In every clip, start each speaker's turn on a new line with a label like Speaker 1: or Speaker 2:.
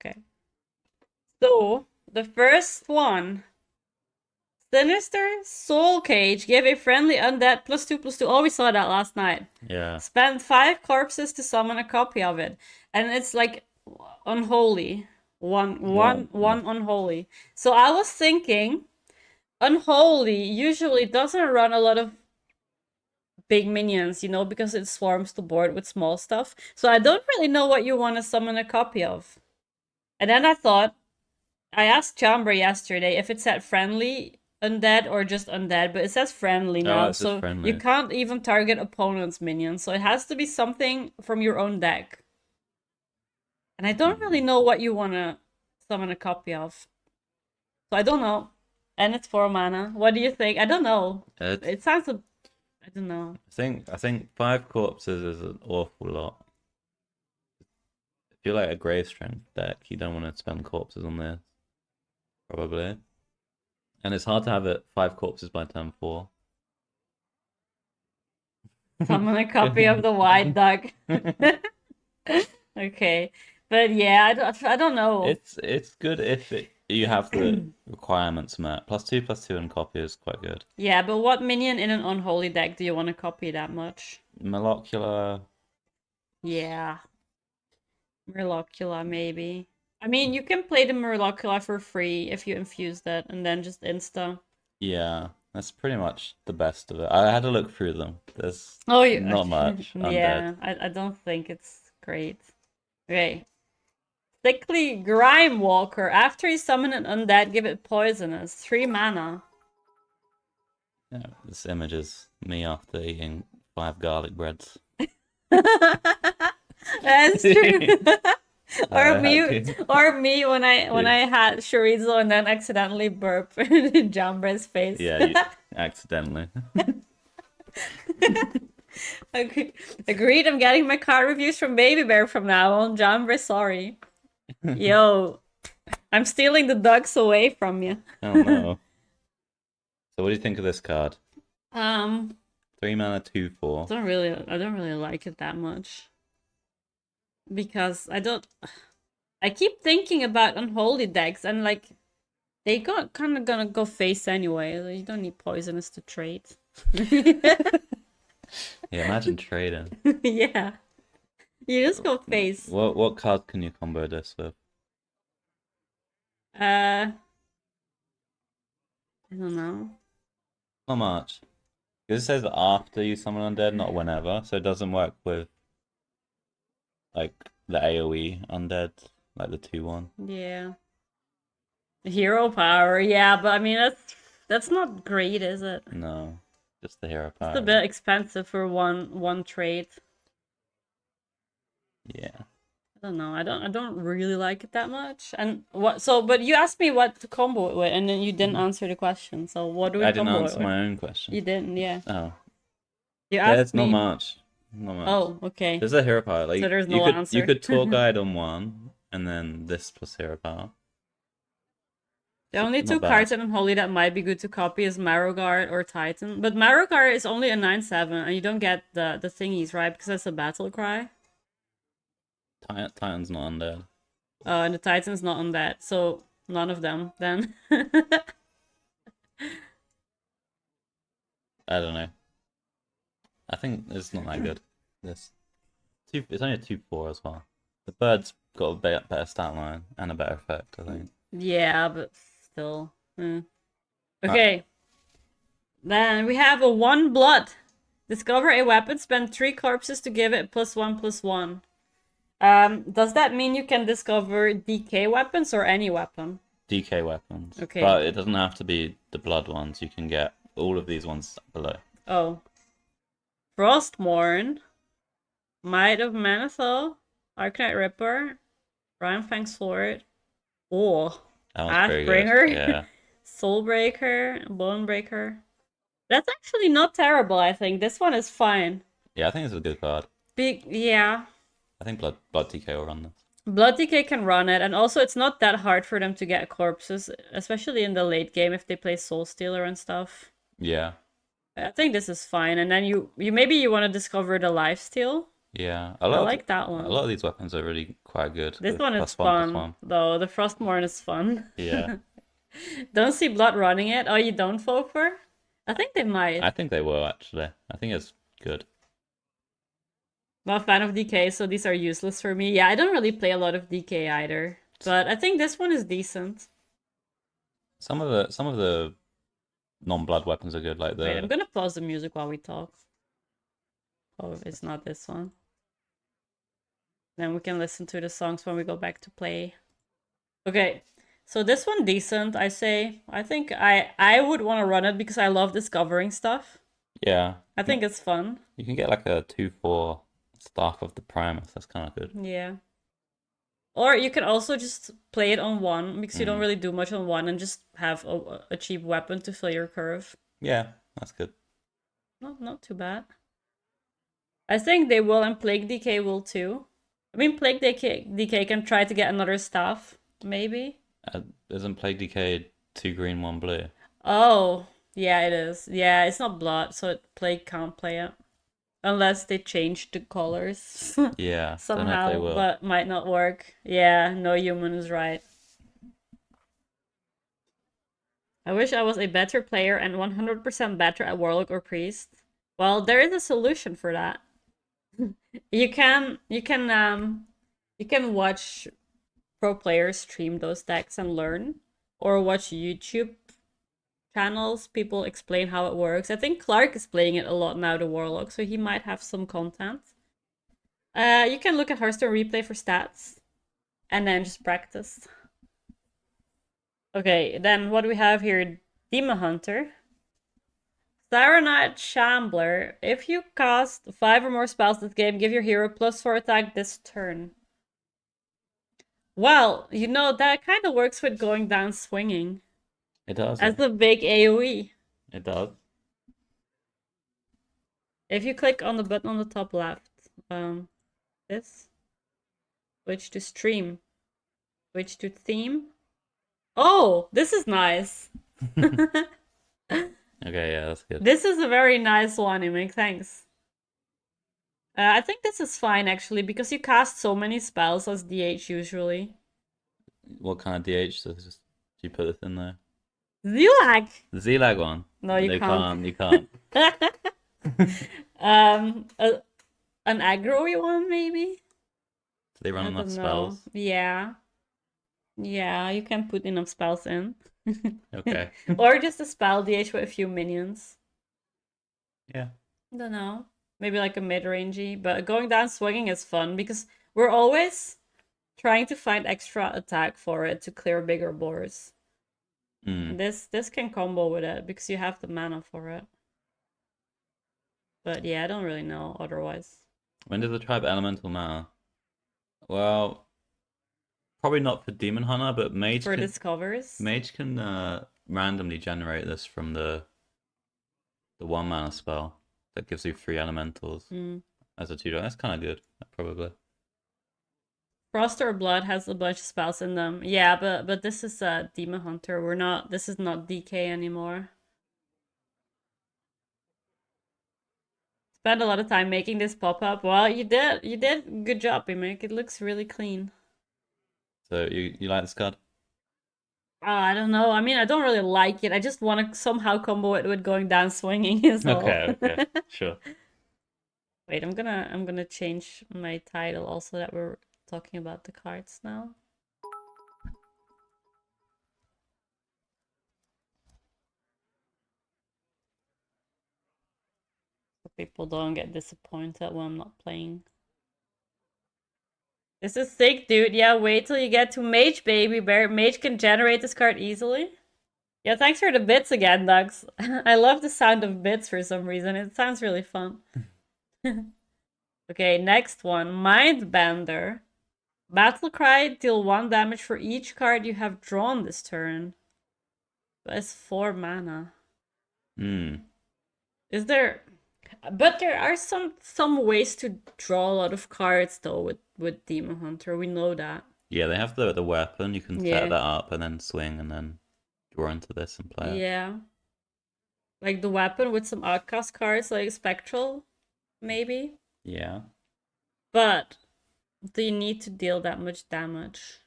Speaker 1: Okay. So, the first one. Sinister Soul Cage. Give a friendly undead +2/+2. Oh, we saw that last night.
Speaker 2: Yeah.
Speaker 1: Spend 5 corpses to summon a copy of it. And it's like unholy. One unholy. So I was thinking, unholy usually doesn't run a lot of big minions, you know, because it swarms the board with small stuff. So I don't really know what you want to summon a copy of. And then I thought, I asked Jambre yesterday if it said friendly undead or just undead, but it says friendly
Speaker 2: Oh,
Speaker 1: now,
Speaker 2: it's just
Speaker 1: so you
Speaker 2: friendly.
Speaker 1: can't even target opponent's minions. So it has to be something from your own deck. And I don't really know what you want to summon a copy of. So I don't know. And it's 4 mana. What do you think? I don't know. It sounds I don't know.
Speaker 2: I think 5 corpses is an awful lot. If you're like a grave strength deck, you don't want to spend corpses on this. Probably. And it's hard to have it 5 corpses by turn 4.
Speaker 1: Summon a copy of the white duck. Okay. But yeah, I don't know.
Speaker 2: It's good if you have the requirements met. +2/+2 and copy is quite good.
Speaker 1: Yeah, but what minion in an unholy deck do you want to copy that much?
Speaker 2: Molecular.
Speaker 1: Yeah. Murlocula, maybe. I mean, you can play the Murlocula for free if you infuse that and then just insta.
Speaker 2: Yeah, that's pretty much the best of it. I had to look through them. There's
Speaker 1: Oh,
Speaker 2: not much
Speaker 1: yeah,
Speaker 2: undead.
Speaker 1: I don't think it's great. Okay. Sickly Grime Walker. After you summon an undead, give it poisonous. 3 mana.
Speaker 2: Yeah, this image is me after eating 5 garlic breads.
Speaker 1: That's true.
Speaker 2: I had to.
Speaker 1: or me when I had chorizo and then accidentally burp in Jambre's face.
Speaker 2: Yeah, you accidentally.
Speaker 1: Agreed. I'm getting my card reviews from Baby Bear from now on. Jambre, sorry. Yo, I'm stealing the ducks away from you.
Speaker 2: Oh no. So what do you think of this card? 3 mana, 2/4.
Speaker 1: I don't really like it that much. Because I keep thinking about unholy decks and like they got kind of gonna go face anyway. You don't need poisonous to trade.
Speaker 2: Yeah, imagine trading.
Speaker 1: Yeah. You just go face.
Speaker 2: What card can you combo this with?
Speaker 1: I don't know.
Speaker 2: Not much. Because it says after you summon undead, not whenever, so it doesn't work with like the AoE undead, like the 2/1.
Speaker 1: Yeah. Hero power, yeah, but I mean that's not great, is it?
Speaker 2: No, just the hero power.
Speaker 1: It's a bit expensive for one trade.
Speaker 2: Yeah.
Speaker 1: I don't know. I don't really like it that much. And but you asked me what to combo it with and then you didn't answer the question. So what do we
Speaker 2: I didn't
Speaker 1: combo it
Speaker 2: answer
Speaker 1: with?
Speaker 2: my own question.
Speaker 1: You didn't, yeah.
Speaker 2: Oh.
Speaker 1: You asked
Speaker 2: There's not
Speaker 1: me.
Speaker 2: much. Not much.
Speaker 1: Oh, okay.
Speaker 2: There's a hero power. Like
Speaker 1: So there's
Speaker 2: you
Speaker 1: no
Speaker 2: could
Speaker 1: answer.
Speaker 2: you could tour guide on one and then this plus hero power.
Speaker 1: The only two cards in Unholy that might be good to copy is Marrowguard or Titan. But Marrowguard is only a 9/7 and you don't get the thingies, right? Because that's a battle cry.
Speaker 2: Titan's not undead.
Speaker 1: Oh, and the Titan's not on that, so none of them then.
Speaker 2: I don't know. I think it's not that good. It's only a 2/4 as well. The bird's got a better stat line and a better effect, I think.
Speaker 1: Yeah, but still. Okay. Then we have a 1 blood. Discover a weapon, spend 3 corpses to give it +1/+1. Does that mean you can discover DK weapons or any weapon?
Speaker 2: DK weapons.
Speaker 1: Okay.
Speaker 2: But it doesn't have to be the blood ones. You can get all of these ones below.
Speaker 1: Oh. Frostmourne. Might of Manethil. Arcanite Ripper. Brian Fang's Sword. Oh. Ashbringer.
Speaker 2: Yeah.
Speaker 1: Soulbreaker. Bonebreaker. That's actually not terrible, I think. This one is fine.
Speaker 2: Yeah, I think it's a good card.
Speaker 1: Yeah.
Speaker 2: I think Blood DK will run this.
Speaker 1: Blood DK can run it, and also it's not that hard for them to get corpses, especially in the late game if they play Soul Stealer and stuff.
Speaker 2: Yeah.
Speaker 1: I think this is fine, and then you maybe you want to discover the lifesteal.
Speaker 2: Yeah,
Speaker 1: I like that
Speaker 2: a
Speaker 1: one.
Speaker 2: lot of these weapons are really quite good
Speaker 1: This
Speaker 2: with
Speaker 1: one is
Speaker 2: plus
Speaker 1: fun,
Speaker 2: one.
Speaker 1: though. The Frostmourne is fun.
Speaker 2: Yeah,
Speaker 1: Don't see Blood running it. Oh, you don't, Fofer? I think they might.
Speaker 2: I think they will actually. I think it's good.
Speaker 1: Not a fan of DK, so these are useless for me. Yeah, I don't really play a lot of DK either. But I think this one is decent.
Speaker 2: Some of the non-blood weapons are good, like
Speaker 1: Wait, I'm
Speaker 2: the
Speaker 1: gonna pause the music while we talk. Oh, it's not this one. Then we can listen to the songs when we go back to play. Okay, so this one decent, I say. I think I would want to run it because I love discovering stuff.
Speaker 2: yeah.
Speaker 1: I think it's fun.
Speaker 2: You can get like a 2/4 staff of the Primus. That's kind of good.
Speaker 1: Yeah. Or you can also just play it on one because you don't
Speaker 2: Mm.
Speaker 1: really do much on one and just have a cheap weapon to fill your curve.
Speaker 2: Yeah, that's good.
Speaker 1: Not too bad. I think they will, and Plague DK will too. I mean, DK can try to get another staff, maybe.
Speaker 2: Isn't Plague Decay 2 green, 1 blue?
Speaker 1: Oh, yeah, it is. Yeah, it's not blood, so Plague can't play it. Unless they change the colors
Speaker 2: Yeah, don't know if they
Speaker 1: somehow,
Speaker 2: will.
Speaker 1: but might not work. Yeah, no human is right. I wish I was a better player and 100% better at Warlock or Priest. Well, there is a solution for that. You can watch pro players stream those decks and learn, or watch YouTube channels. People explain how it works. I think Clark is playing it a lot now, the Warlock, so he might have some content. You can look at Hearthstone replay for stats, and then just practice. Okay, then what do we have here? Demon Hunter. Saronite Shambler. If you cast 5 or more spells this game, give your hero +4 attack this turn. Well, you know, that kind of works with going down swinging.
Speaker 2: It does.
Speaker 1: As
Speaker 2: Yeah.
Speaker 1: a big AoE.
Speaker 2: It does.
Speaker 1: If you click on the button on the top left, this, switch to stream, switch to theme. Oh, this is nice.
Speaker 2: Okay, yeah, that's good.
Speaker 1: This is a very nice one, Imik. Thanks. I think this is fine actually because you cast so many spells as DH usually.
Speaker 2: What kind of DH do you put this in there?
Speaker 1: Zilag!
Speaker 2: The Z-Lag one.
Speaker 1: No, you
Speaker 2: They
Speaker 1: can't.
Speaker 2: You can't.
Speaker 1: um, a, an aggro one maybe?
Speaker 2: Do they run
Speaker 1: I
Speaker 2: enough
Speaker 1: don't know.
Speaker 2: spells?
Speaker 1: Yeah. Yeah, you can put enough spells in.
Speaker 2: Okay.
Speaker 1: Or just a spell DH with a few minions.
Speaker 2: Yeah.
Speaker 1: I don't know. Maybe like a mid-rangey. But going down swinging is fun because we're always trying to find extra attack for it to clear bigger boards.
Speaker 2: Mm.
Speaker 1: This can combo with it because you have the mana for it. But yeah, I don't really know otherwise.
Speaker 2: When does the tribe elemental matter? Well, probably not for Demon Hunter, but
Speaker 1: For discovers.
Speaker 2: Mage can randomly generate this from the 1 mana spell that gives you 3 elementals as a 2. That's kind of good, probably.
Speaker 1: Frost or Blood has a bunch of spells in them. Yeah, but this is a Demon Hunter. This is not DK anymore. Spent a lot of time making this pop up. Well, you did good job, Imik. It looks really clean.
Speaker 2: So you like this card?
Speaker 1: I don't know. I mean, I don't really like it. I just want to somehow combo it with going down swinging as well.
Speaker 2: Okay, sure.
Speaker 1: Wait, I'm gonna change my title also that we're talking about the cards now. So people don't get disappointed when I'm not playing. This is sick, dude. Yeah, wait till you get to Mage, baby. Mage can generate this card easily. Yeah, thanks for the bits again, Dugs. I love the sound of bits for some reason. It sounds really fun. Okay, next one. Mindbender. Battle Cry, deal 1 damage for each card you have drawn this turn. But it's 4 mana. Is there... But there are some ways to draw a lot of cards though with Demon Hunter. We know that.
Speaker 2: Yeah, they have the weapon. You can set that up and then swing and then draw into this and play it.
Speaker 1: Yeah. Like the weapon with some outcast cards, like Spectral, maybe.
Speaker 2: Yeah.
Speaker 1: But do you need to deal that much damage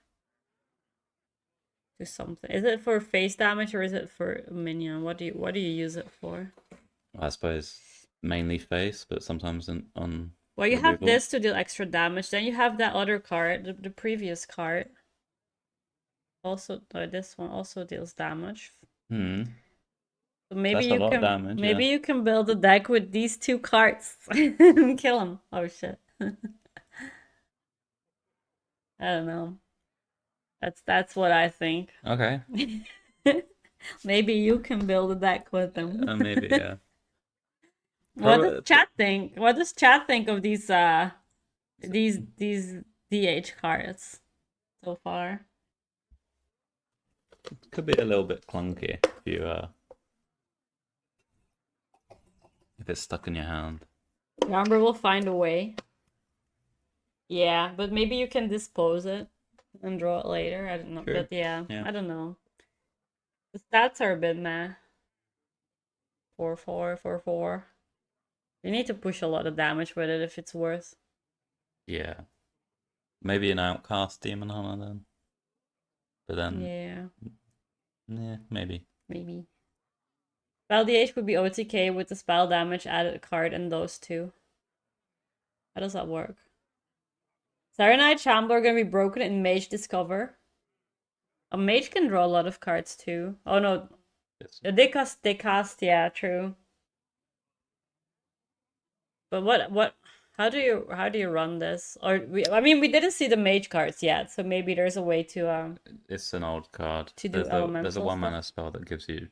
Speaker 1: to something? Is it for face damage or is it for a minion? What do you use it for?
Speaker 2: I suppose mainly face, but sometimes on
Speaker 1: Well, you have
Speaker 2: removal.
Speaker 1: this to deal extra damage. Then you have that other card, the previous card. Also, this one also deals damage.
Speaker 2: Hmm.
Speaker 1: So maybe
Speaker 2: That's a
Speaker 1: you
Speaker 2: lot of
Speaker 1: can
Speaker 2: damage,
Speaker 1: maybe
Speaker 2: yeah.
Speaker 1: you can build a deck with these two cards and kill them. Oh shit. I don't know. That's what I think.
Speaker 2: Okay.
Speaker 1: Maybe you can build a deck with them.
Speaker 2: Maybe, yeah.
Speaker 1: What does chat think? What does chat think of these DH cards so far?
Speaker 2: Could be a little bit clunky if it's stuck in your hand.
Speaker 1: Jambre will find a way. Yeah, but maybe you can dispose it and draw it later. I don't know.
Speaker 2: True.
Speaker 1: But yeah,
Speaker 2: Yeah.
Speaker 1: I don't know. The stats are a bit meh. 4/4, 4/4. You need to push a lot of damage with it if it's worth.
Speaker 2: Yeah. Maybe an outcast demon hunter then. But then yeah, maybe.
Speaker 1: Maybe. Spell DH would be OTK with the spell damage added card and those two. How does that work? Saronite Jambre are gonna be broken in Mage Discover. A mage can draw a lot of cards too. Oh no. They cast, yeah, true. But what how do you run this? Or I mean we didn't see the mage cards yet, so maybe there's a way to
Speaker 2: It's an old card.
Speaker 1: to do elemental
Speaker 2: There's a
Speaker 1: stuff.
Speaker 2: 1-mana spell that gives you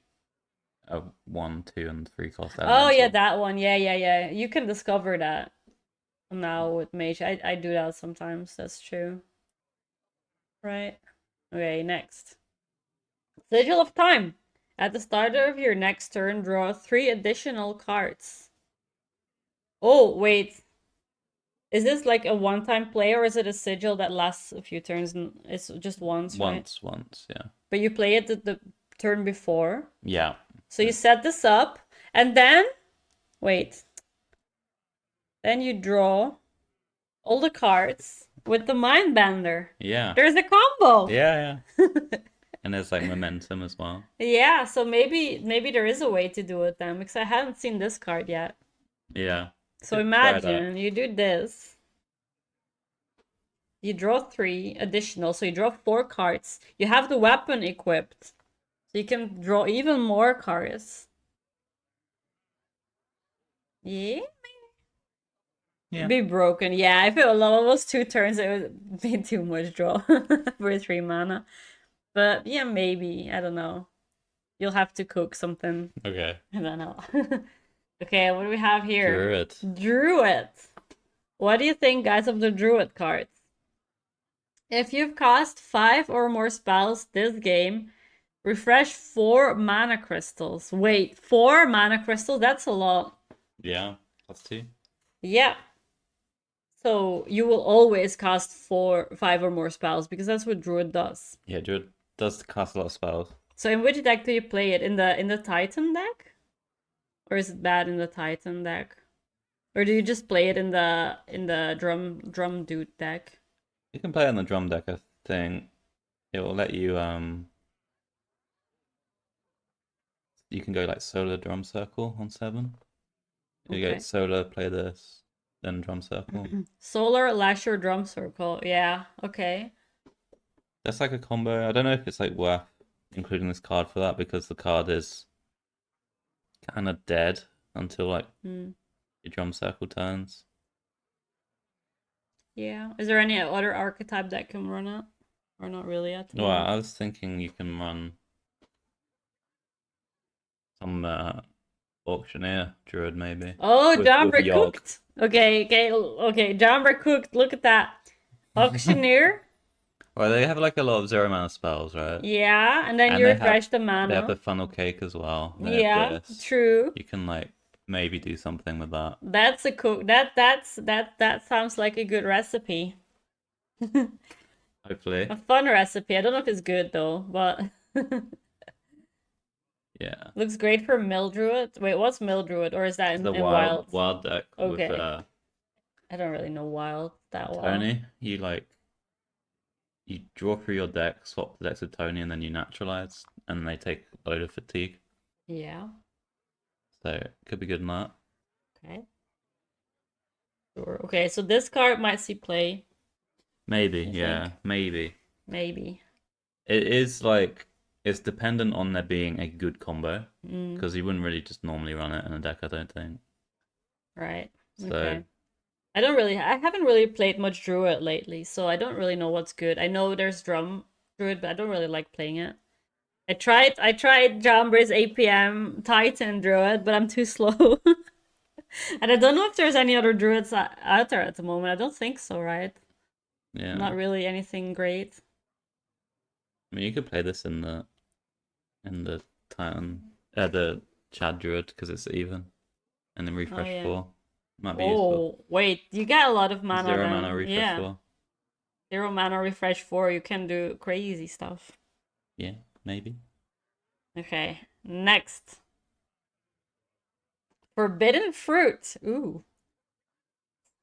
Speaker 2: a 1, 2, and 3 cost
Speaker 1: Oh yeah,
Speaker 2: elemental.
Speaker 1: that one. Yeah. You can discover that now with mage. I do that sometimes. That's true. Right. Okay, next. Sigil of Time. At the start of your next turn, draw 3 additional cards. Oh, wait. Is this like a one-time play or is it a sigil that lasts a few turns and it's just once, right?
Speaker 2: Once, yeah.
Speaker 1: But you play it the turn before.
Speaker 2: Yeah.
Speaker 1: So you set this up and then wait. Then you draw all the cards with the Mindbender.
Speaker 2: Yeah.
Speaker 1: There's a combo.
Speaker 2: Yeah. And there's like momentum as well.
Speaker 1: Yeah, so maybe there is a way to do it then because I haven't seen this card yet.
Speaker 2: Yeah.
Speaker 1: So imagine you do this. You draw 3 additional, so you draw 4 cards. You have the weapon equipped, so you can draw even more cards. Yeah,
Speaker 2: Yeah.
Speaker 1: be broken. Yeah, if it was 2 turns, it would be too much draw for 3 mana. But yeah, maybe. I don't know. You'll have to cook something.
Speaker 2: Okay.
Speaker 1: I don't know. Okay, what do we have here?
Speaker 2: Druid.
Speaker 1: What do you think, guys, of the Druid cards? If you've cast 5 or more spells this game, refresh 4 mana crystals. Wait, 4 mana crystals? That's a lot.
Speaker 2: Yeah, +2.
Speaker 1: Yeah. So you will always cast 5 or more spells because that's what Druid does.
Speaker 2: Yeah, Druid does cast a lot of spells.
Speaker 1: So in which deck do you play it? In the Titan deck? Or is it bad in the Titan deck? Or do you just play it in the drum dude deck?
Speaker 2: You can play it on the drum deck, I think. It will let you you can go like solar drum circle on 7. You get solar, play this, then drum circle.
Speaker 1: Solar, Lasher, drum circle. Yeah, okay.
Speaker 2: That's like a combo. I don't know if it's like worth including this card for that because the card is kind of dead until like your drum circle turns.
Speaker 1: Yeah. Is there any other archetype that can run it? Or not really at
Speaker 2: Well, I was thinking you can run some auctioneer druid maybe.
Speaker 1: Oh, Jambre cooked. Okay. Jambre cooked. Look at that. Auctioneer.
Speaker 2: Well, they have like a lot of 0 mana spells, right?
Speaker 1: Yeah, and then you refresh the mana.
Speaker 2: They have the funnel cake as well.
Speaker 1: Yeah, true.
Speaker 2: You can like maybe do something with that.
Speaker 1: That's a cook. That sounds like a good recipe.
Speaker 2: Hopefully.
Speaker 1: A fun recipe. I don't know if it's good though, but
Speaker 2: yeah.
Speaker 1: Looks great for Mildruid. Wait, what's Mildruid? Or is that in
Speaker 2: the
Speaker 1: Wild?
Speaker 2: Wild deck.
Speaker 1: Okay.
Speaker 2: With,
Speaker 1: I don't really know Wild. that well.
Speaker 2: Tony, you draw through your deck, swap the decks with Tony, and then you naturalize, and they take a load of fatigue.
Speaker 1: Yeah.
Speaker 2: So it could be good in that.
Speaker 1: Okay. Sure. Okay, so this card might see play.
Speaker 2: Maybe,
Speaker 1: You
Speaker 2: yeah,
Speaker 1: think?
Speaker 2: maybe.
Speaker 1: Maybe.
Speaker 2: It is like it's dependent on there being a good combo
Speaker 1: Mm,
Speaker 2: because you wouldn't really just normally run it in a deck, I don't think.
Speaker 1: right.
Speaker 2: So
Speaker 1: Okay. I haven't really played much Druid lately, so I don't really know what's good. I know there's Drum Druid, but I don't really like playing it. I tried Jambre's APM Titan Druid, but I'm too slow. And I don't know if there's any other Druids out there at the moment. I don't think so, right?
Speaker 2: yeah,
Speaker 1: Not really anything great.
Speaker 2: I mean you could play this in the Titan, the Chad Druid because it's even, and then
Speaker 1: Oh
Speaker 2: refresh
Speaker 1: yeah.
Speaker 2: 4 might be useful.
Speaker 1: Oh, wait, you get a lot of mana
Speaker 2: 0
Speaker 1: then.
Speaker 2: mana refresh
Speaker 1: Yeah.
Speaker 2: 4.
Speaker 1: 0 mana refresh 4, you can do crazy stuff.
Speaker 2: Yeah, maybe.
Speaker 1: Okay, next. Forbidden Fruit. Ooh.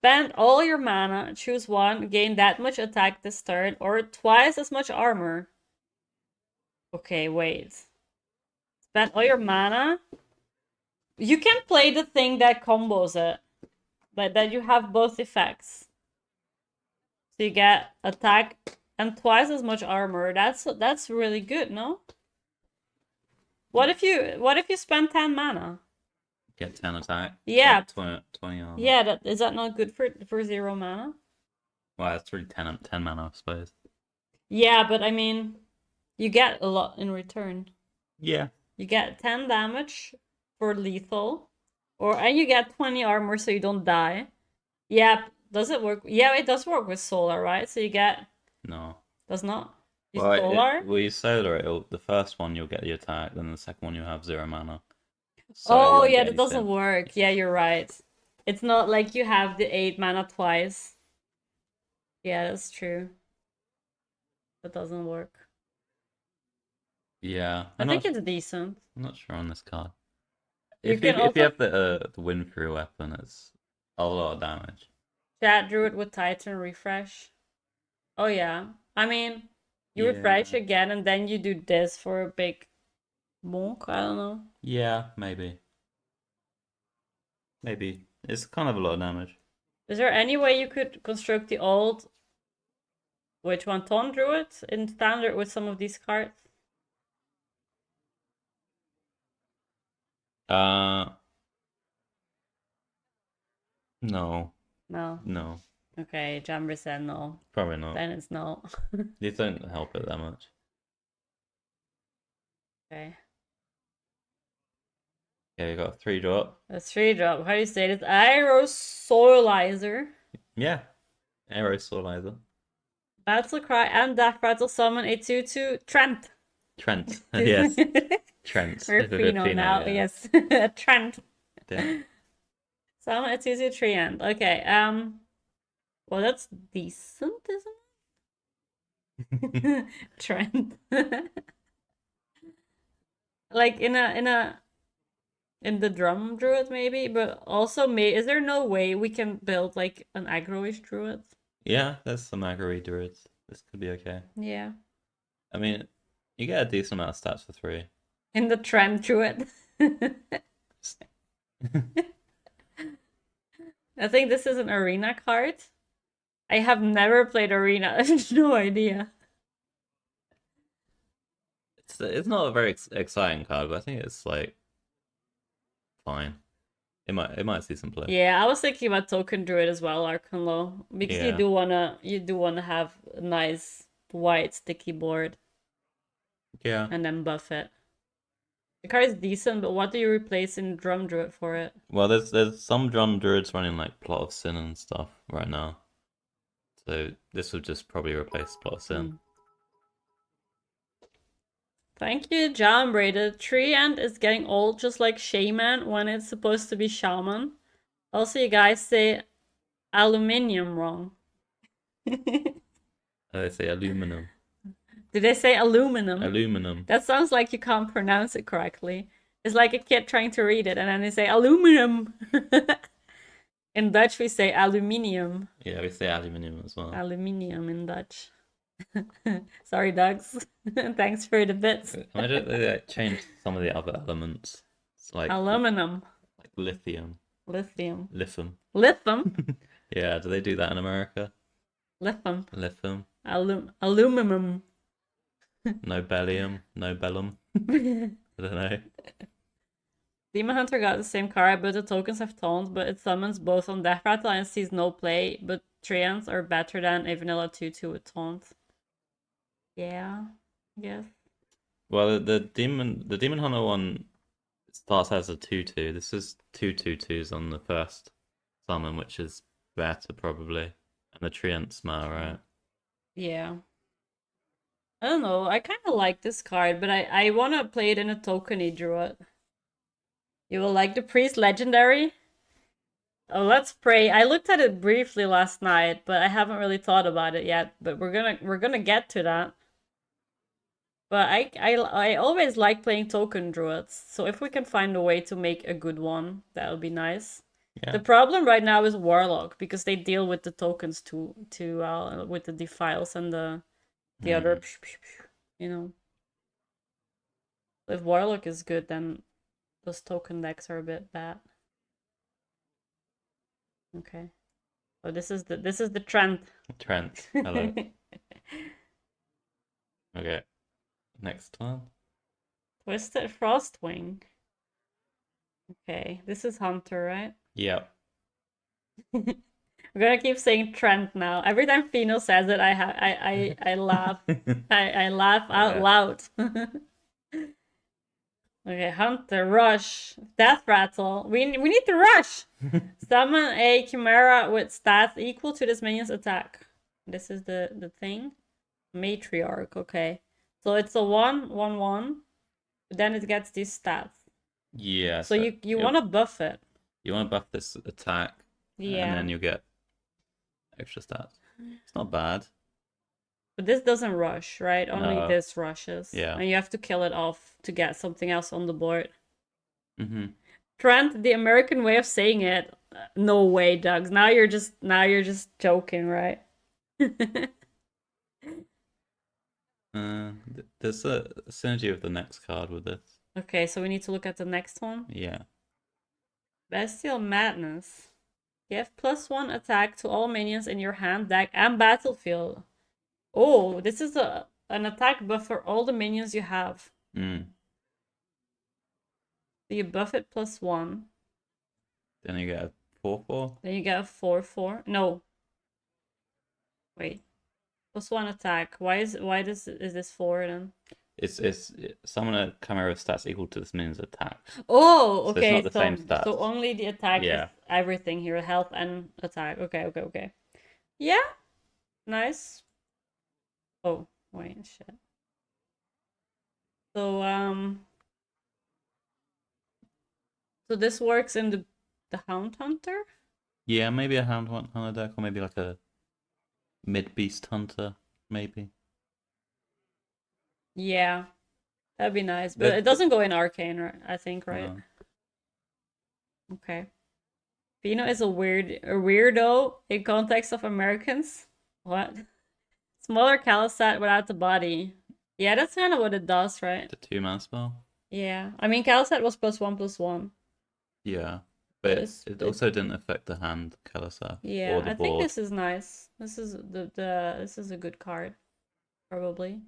Speaker 1: Spend all your mana, choose one, gain that much attack this turn, or twice as much armor. Okay, wait. Spend all your mana. You can play the thing that combos it, but that you have both effects. So you get attack and twice as much armor. That's really good, no? What if you spend 10 mana?
Speaker 2: Get 10 attack.
Speaker 1: Yeah.
Speaker 2: 20 armor.
Speaker 1: Yeah, is that not good for 0 mana?
Speaker 2: Well, that's really 10 mana, I suppose.
Speaker 1: Yeah, but I mean, you get a lot in return.
Speaker 2: Yeah.
Speaker 1: You get 10 damage for lethal, and you get 20 armor so you don't die. Yeah, does it work? Yeah, it does work with solar, right? So you get
Speaker 2: No.
Speaker 1: does not use
Speaker 2: Well,
Speaker 1: solar.
Speaker 2: you solar it. The first one you'll get the attack, then the second one you'll have 0 mana. So
Speaker 1: Oh
Speaker 2: you
Speaker 1: yeah,
Speaker 2: get
Speaker 1: that doesn't
Speaker 2: anything.
Speaker 1: work. Yeah, you're right. It's not like you have the 8 mana twice. Yeah, that's true. That doesn't work.
Speaker 2: Yeah,
Speaker 1: I think it's decent.
Speaker 2: I'm not sure on this card.
Speaker 1: You
Speaker 2: If
Speaker 1: can
Speaker 2: you
Speaker 1: also
Speaker 2: have the win through weapon, it's a lot of damage.
Speaker 1: chat Druid with Titan refresh. Oh yeah. I mean, you refresh
Speaker 2: Yeah.
Speaker 1: again and then you do this for a big bonk. I don't know.
Speaker 2: Yeah, maybe. Maybe. It's kind of a lot of damage.
Speaker 1: Is there any way you could construct the old which one Ton Druid in standard with some of these cards?
Speaker 2: Uh, no.
Speaker 1: No.
Speaker 2: No.
Speaker 1: Okay, Jambre said no.
Speaker 2: Probably not.
Speaker 1: Then it's no.
Speaker 2: These don't help it that much.
Speaker 1: Okay.
Speaker 2: Yeah, you got a 3-drop.
Speaker 1: A 3-drop. How do you say this? Aerosolizer.
Speaker 2: Yeah. Arrow Solarlizer.
Speaker 1: Battle Cry and Death Rattle summon a 2/2 Trent.
Speaker 2: Trent. Yes. Trent.
Speaker 1: We're Fino now.
Speaker 2: Yeah.
Speaker 1: Yes. Trent.
Speaker 2: Yeah.
Speaker 1: Summon a 2/2 Treant. Okay. Well, that's decent, isn't it? Trent. Like in the drum druid maybe, but also is there no way we can build like an aggro-ish druid?
Speaker 2: Yeah, there's some aggro druids. This could be okay.
Speaker 1: Yeah.
Speaker 2: I mean, you get a decent amount of stats for 3.
Speaker 1: In the trend druid. I think this is an arena card. I have never played arena. I have no idea.
Speaker 2: It's not a very exciting card, but I think it's like fine. It might see some play.
Speaker 1: Yeah, I was thinking about token druid as well, Archon because
Speaker 2: Yeah.
Speaker 1: you do wanna have a nice white sticky board.
Speaker 2: Yeah.
Speaker 1: And then buff it. The card is decent, but what do you replace in drum druid for it?
Speaker 2: Well, there's some drum druids running like Plot of Sin and stuff right now. So this would just probably replace Plot of Sin.
Speaker 1: Thank you, Jambre. The tree ant is getting old just like Shaman when it's supposed to be Shaman. Also, you guys say aluminium wrong.
Speaker 2: They say aluminum.
Speaker 1: Did they say aluminum?
Speaker 2: Aluminum.
Speaker 1: That sounds like you can't pronounce it correctly. It's like a kid trying to read it and then they say aluminum. In Dutch, we say aluminium.
Speaker 2: Yeah, we say aluminium as well.
Speaker 1: Aluminium in Dutch. Sorry, dogs. Thanks for the bits.
Speaker 2: Imagine they like, changed some of the other elements. It's like
Speaker 1: Aluminum.
Speaker 2: like lithium.
Speaker 1: Lithium.
Speaker 2: Lithium.
Speaker 1: Lithium.
Speaker 2: Yeah, do they do that in America?
Speaker 1: Lithium.
Speaker 2: Lithium.
Speaker 1: Aluminum.
Speaker 2: Nobelium. Nobellum. I don't know.
Speaker 1: Demon Hunter got the same card, but the tokens have taunt, but it summons both on Death Rattle and sees no play, but treants are better than a vanilla 2-2 with taunt. Yeah, I guess.
Speaker 2: Well, the demon hunter one starts as a 2-2. This is 2/2/2s on the first summon, which is better probably. And the treant smell, right?
Speaker 1: Yeah. I don't know. I kind of like this card, but I want to play it in a tokeny druid. You will like the priest legendary? Oh, let's pray. I looked at it briefly last night, but I haven't really thought about it yet. But we're gonna get to that. But I always like playing token druids, so if we can find a way to make a good one, that would be nice.
Speaker 2: Yeah.
Speaker 1: The problem right now is Warlock because they deal with the tokens too with the defiles and the other, you know. If Warlock is good, then those token decks are a bit bad. Okay. So this is the trend.
Speaker 2: Trent. Hello. Okay. Next one.
Speaker 1: Twisted Frostwing. Okay, this is Hunter, right?
Speaker 2: Yep.
Speaker 1: We're gonna keep saying Trent now. Every time Fino says it, I laugh. I laugh out loud. Okay, Hunter, rush, Death Rattle. We need to rush. Summon a Chimera with stats equal to this minion's attack. This is the thing. Matriarch. Okay, so it's a 1/1/1. But then it gets these stats.
Speaker 2: Yeah.
Speaker 1: So you want to buff it.
Speaker 2: You want to buff this attack.
Speaker 1: Yeah.
Speaker 2: And then you get extra stats. It's not bad.
Speaker 1: But this doesn't rush, right? Only
Speaker 2: No.
Speaker 1: this rushes.
Speaker 2: Yeah.
Speaker 1: And you have to kill it off to get something else on the board.
Speaker 2: Mm-hmm.
Speaker 1: Trent, the American way of saying it. No way, Doug. Now you're just joking, right?
Speaker 2: There's a synergy of the next card with this.
Speaker 1: Okay, so we need to look at the next one.
Speaker 2: Yeah.
Speaker 1: Bestial Madness. Give +1 attack to all minions in your hand, deck, and battlefield. Oh, this is an attack buff for all the minions you have.
Speaker 2: Mm.
Speaker 1: So you buff it +1.
Speaker 2: Then you get a 4/4.
Speaker 1: Then you get a 4/4. No. Wait. +1 attack. Is this 4 then?
Speaker 2: It's summon a chimera stats equal to this minion's attack.
Speaker 1: Oh,
Speaker 2: So it's
Speaker 1: okay.
Speaker 2: not the same stats.
Speaker 1: So only the attack
Speaker 2: Yeah.
Speaker 1: is everything here, health and attack. Okay. Yeah. Nice. Oh, wait, shit. So so this works in the Hound Hunter?
Speaker 2: Yeah, maybe a Hound Hunter deck, or maybe like a Mid Beast Hunter, maybe.
Speaker 1: Yeah. That'd be nice. But it doesn't go in Arcane, right? I think, right?
Speaker 2: No.
Speaker 1: Okay. Fino is a weirdo in context of Americans. What? Smaller Calisat without the body. Yeah, that's kind of what it does, right?
Speaker 2: The 2-mana spell.
Speaker 1: Yeah. I mean, Calisat was +1/+1.
Speaker 2: Yeah. But it also didn't affect the hand Calisat.
Speaker 1: Yeah,
Speaker 2: or the
Speaker 1: I
Speaker 2: board.
Speaker 1: think this is nice. This is this is a good card. Probably.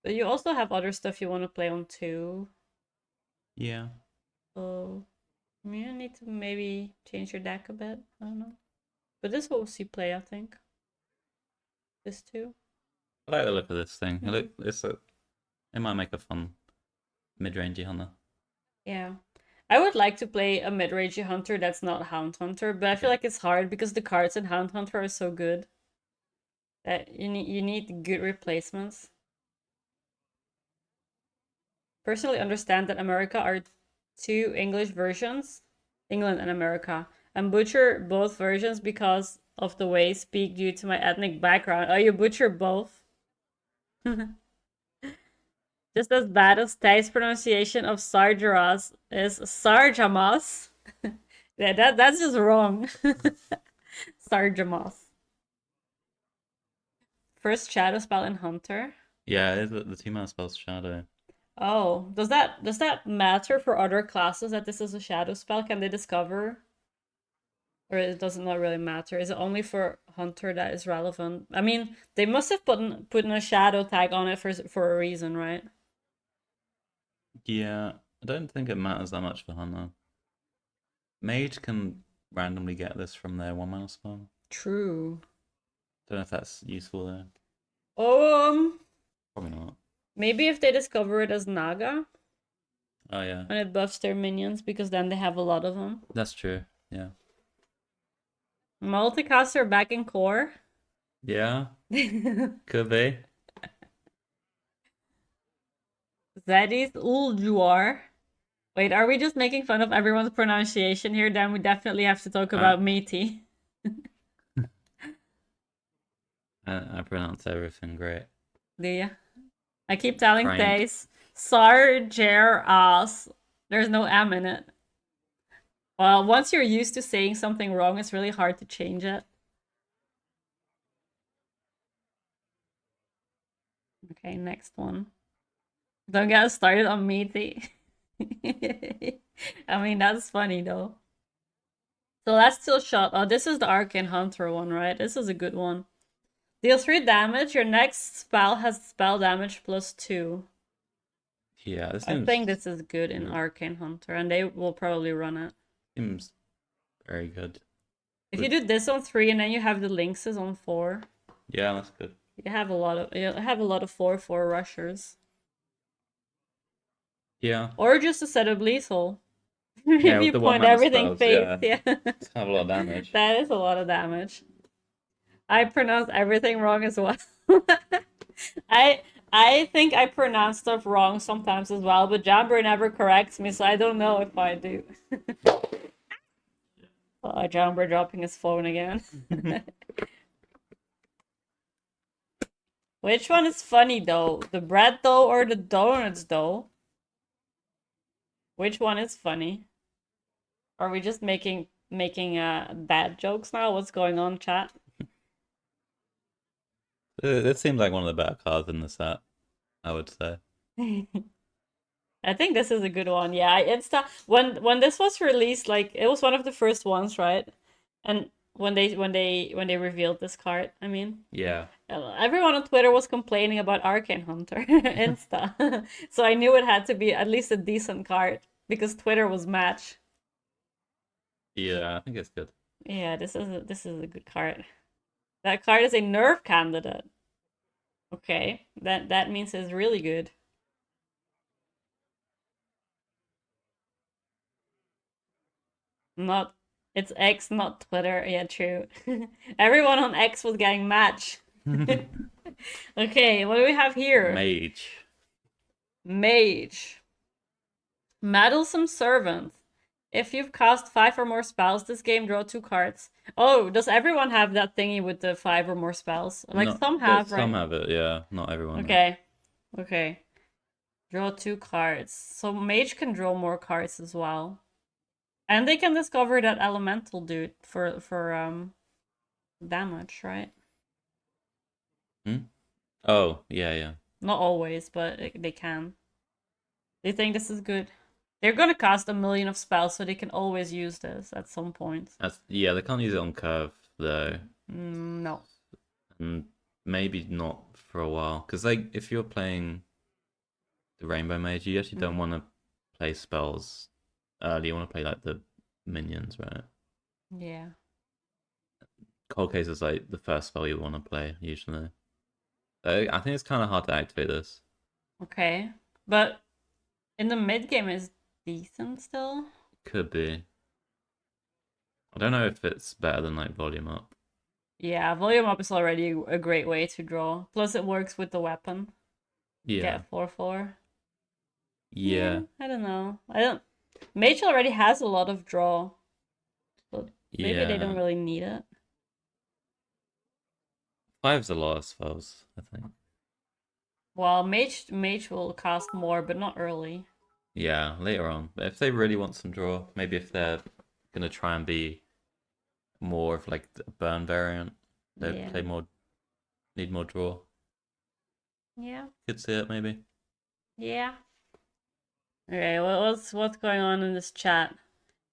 Speaker 1: But you also have other stuff you want to play on too.
Speaker 2: Yeah.
Speaker 1: So you need to maybe change your deck a bit. I don't know. But this will see play, I think. This too.
Speaker 2: I like the look of this thing. It might make a fun mid-rangey hunter.
Speaker 1: Yeah. I would like to play a mid-rangey hunter that's not Hound Hunter, but I feel like it's hard because the cards in Hound Hunter are so good that you need good replacements. Personally understand that America are two English versions, England and America, and butcher both versions because of the way I speak due to my ethnic background. Oh, you butcher both? Just as bad as Thai's pronunciation of Sargeras is Sarjamas. Yeah, that's just wrong. Sargemoth. First shadow spell in Hunter.
Speaker 2: Yeah, it is the two-mana spell's shadow.
Speaker 1: Oh, does that matter for other classes that this is a shadow spell? Can they discover? Or it does not really matter? Is it only for Hunter that is relevant? I mean, they must have put in a shadow tag on it for a reason, right?
Speaker 2: Yeah, I don't think it matters that much for Hunter. Mage can randomly get this from their one-mana spell.
Speaker 1: True.
Speaker 2: Don't know if that's useful though.
Speaker 1: Oh,
Speaker 2: Probably not.
Speaker 1: maybe if they discover it as Naga
Speaker 2: Oh yeah,
Speaker 1: and it buffs their minions because then they have a lot of them.
Speaker 2: that's true. Yeah.
Speaker 1: Multicaster back in core.
Speaker 2: Yeah, could be.
Speaker 1: Zaddy's Ulduar. Wait, are we just making fun of everyone's pronunciation here? Then we definitely have to talk
Speaker 2: I,
Speaker 1: about meaty.
Speaker 2: I pronounce everything great.
Speaker 1: Do you? I keep telling
Speaker 2: Frank.
Speaker 1: Thace, Sarger as. There's no M in it. Well, once you're used to saying something wrong, it's really hard to change it. Okay, next one. Don't get us started on meaty. I mean, that's funny though. So let's still shot. Oh, this is the Arcane Hunter one, right? This is a good one. Deal 3 damage. Your next spell has spell damage +2.
Speaker 2: Yeah, this
Speaker 1: I think
Speaker 2: seems
Speaker 1: this is good in Arcane Hunter, and they will probably run it.
Speaker 2: seems very good.
Speaker 1: If you do this on 3 and then you have the Lynxes on 4,
Speaker 2: Yeah, that's good.
Speaker 1: you have a lot of 4/4 rushers.
Speaker 2: Yeah.
Speaker 1: Or just a set of lethal.
Speaker 2: Yeah,
Speaker 1: If
Speaker 2: with
Speaker 1: you
Speaker 2: the one
Speaker 1: point
Speaker 2: mana
Speaker 1: everything
Speaker 2: spells,
Speaker 1: face,
Speaker 2: yeah.
Speaker 1: yeah.
Speaker 2: It's kind of a lot of damage.
Speaker 1: That is a lot of damage. I pronounce everything wrong as well. I I think I pronounce stuff wrong sometimes as well, but Jambre never corrects me, so I don't know if I do. Oh, Jambre dropping his phone again. Which one is funny though? The bread dough or the donuts dough? Which one is funny? Are we just making bad jokes now? What's going on, chat?
Speaker 2: It seems like one of the better cards in the set, I would say.
Speaker 1: I think this is a good one. Yeah, I insta when this was released, like it was one of the first ones, right? And when they revealed this card, I mean,
Speaker 2: Yeah.
Speaker 1: everyone on Twitter was complaining about Arcane Hunter insta, so I knew it had to be at least a decent card because Twitter was match.
Speaker 2: Yeah, I think it's good.
Speaker 1: Yeah, this is a good card. That card is a nerf candidate. Okay, that means it's really good. Not it's X, not Twitter. Yeah, true. Everyone on X was getting match. Okay, what do we have here?
Speaker 2: Mage.
Speaker 1: Mage. Meddlesome Servant. If you've cast 5 or more spells this game, draw 2 cards. Oh, does everyone have that thingy with the 5 or more spells? Like
Speaker 2: No,
Speaker 1: some
Speaker 2: but
Speaker 1: have,
Speaker 2: some
Speaker 1: right?
Speaker 2: have it, yeah. Not everyone though.
Speaker 1: Okay. Okay. Draw 2 cards. So Mage can draw more cards as well. And they can discover that elemental dude for damage, right?
Speaker 2: Hmm? Oh, yeah, yeah.
Speaker 1: Not always, but they can. They think this is good. They're gonna cast a million of spells, so they can always use this at some point.
Speaker 2: Yeah, they can't use it on curve though.
Speaker 1: No.
Speaker 2: And maybe not for a while. Because like if you're playing the Rainbow Mage, you actually don't want to play spells early. You want to play like the minions, right?
Speaker 1: Yeah.
Speaker 2: Cold Case is like the first spell you want to play usually. I think it's kind of hard to activate this.
Speaker 1: Okay. But in the mid game is decent still.
Speaker 2: Could be. I don't know if it's better than like Volume Up.
Speaker 1: Yeah, volume up is already a great way to draw. Plus it works with the weapon.
Speaker 2: Yeah.
Speaker 1: Get 4/4.
Speaker 2: Yeah.
Speaker 1: I don't know. I don't Mage already has a lot of draw. But maybe they don't
Speaker 2: Yeah.
Speaker 1: really need it.
Speaker 2: Five's a lot of spells, I think.
Speaker 1: Well, mage will cast more, but not early.
Speaker 2: Yeah, later on. But if they really want some draw, maybe if they're gonna try and be more of like the burn variant. They
Speaker 1: Yeah.
Speaker 2: play more, need more draw.
Speaker 1: Yeah.
Speaker 2: Could see it maybe.
Speaker 1: Yeah. Okay, what's going on in this chat?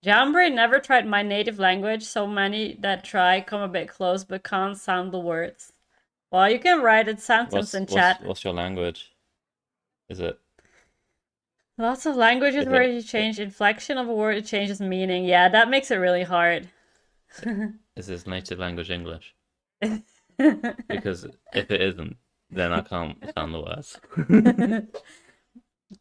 Speaker 1: Jambre never tried my native language. So many that try come a bit close but can't sound the words. Well, you can write a sentence in chat.
Speaker 2: What's your language? Is it?
Speaker 1: Lots of languages where you change inflection of a word, it changes meaning. Yeah, that makes it really hard.
Speaker 2: Is his native language English? Because if it isn't, then I can't sound the words.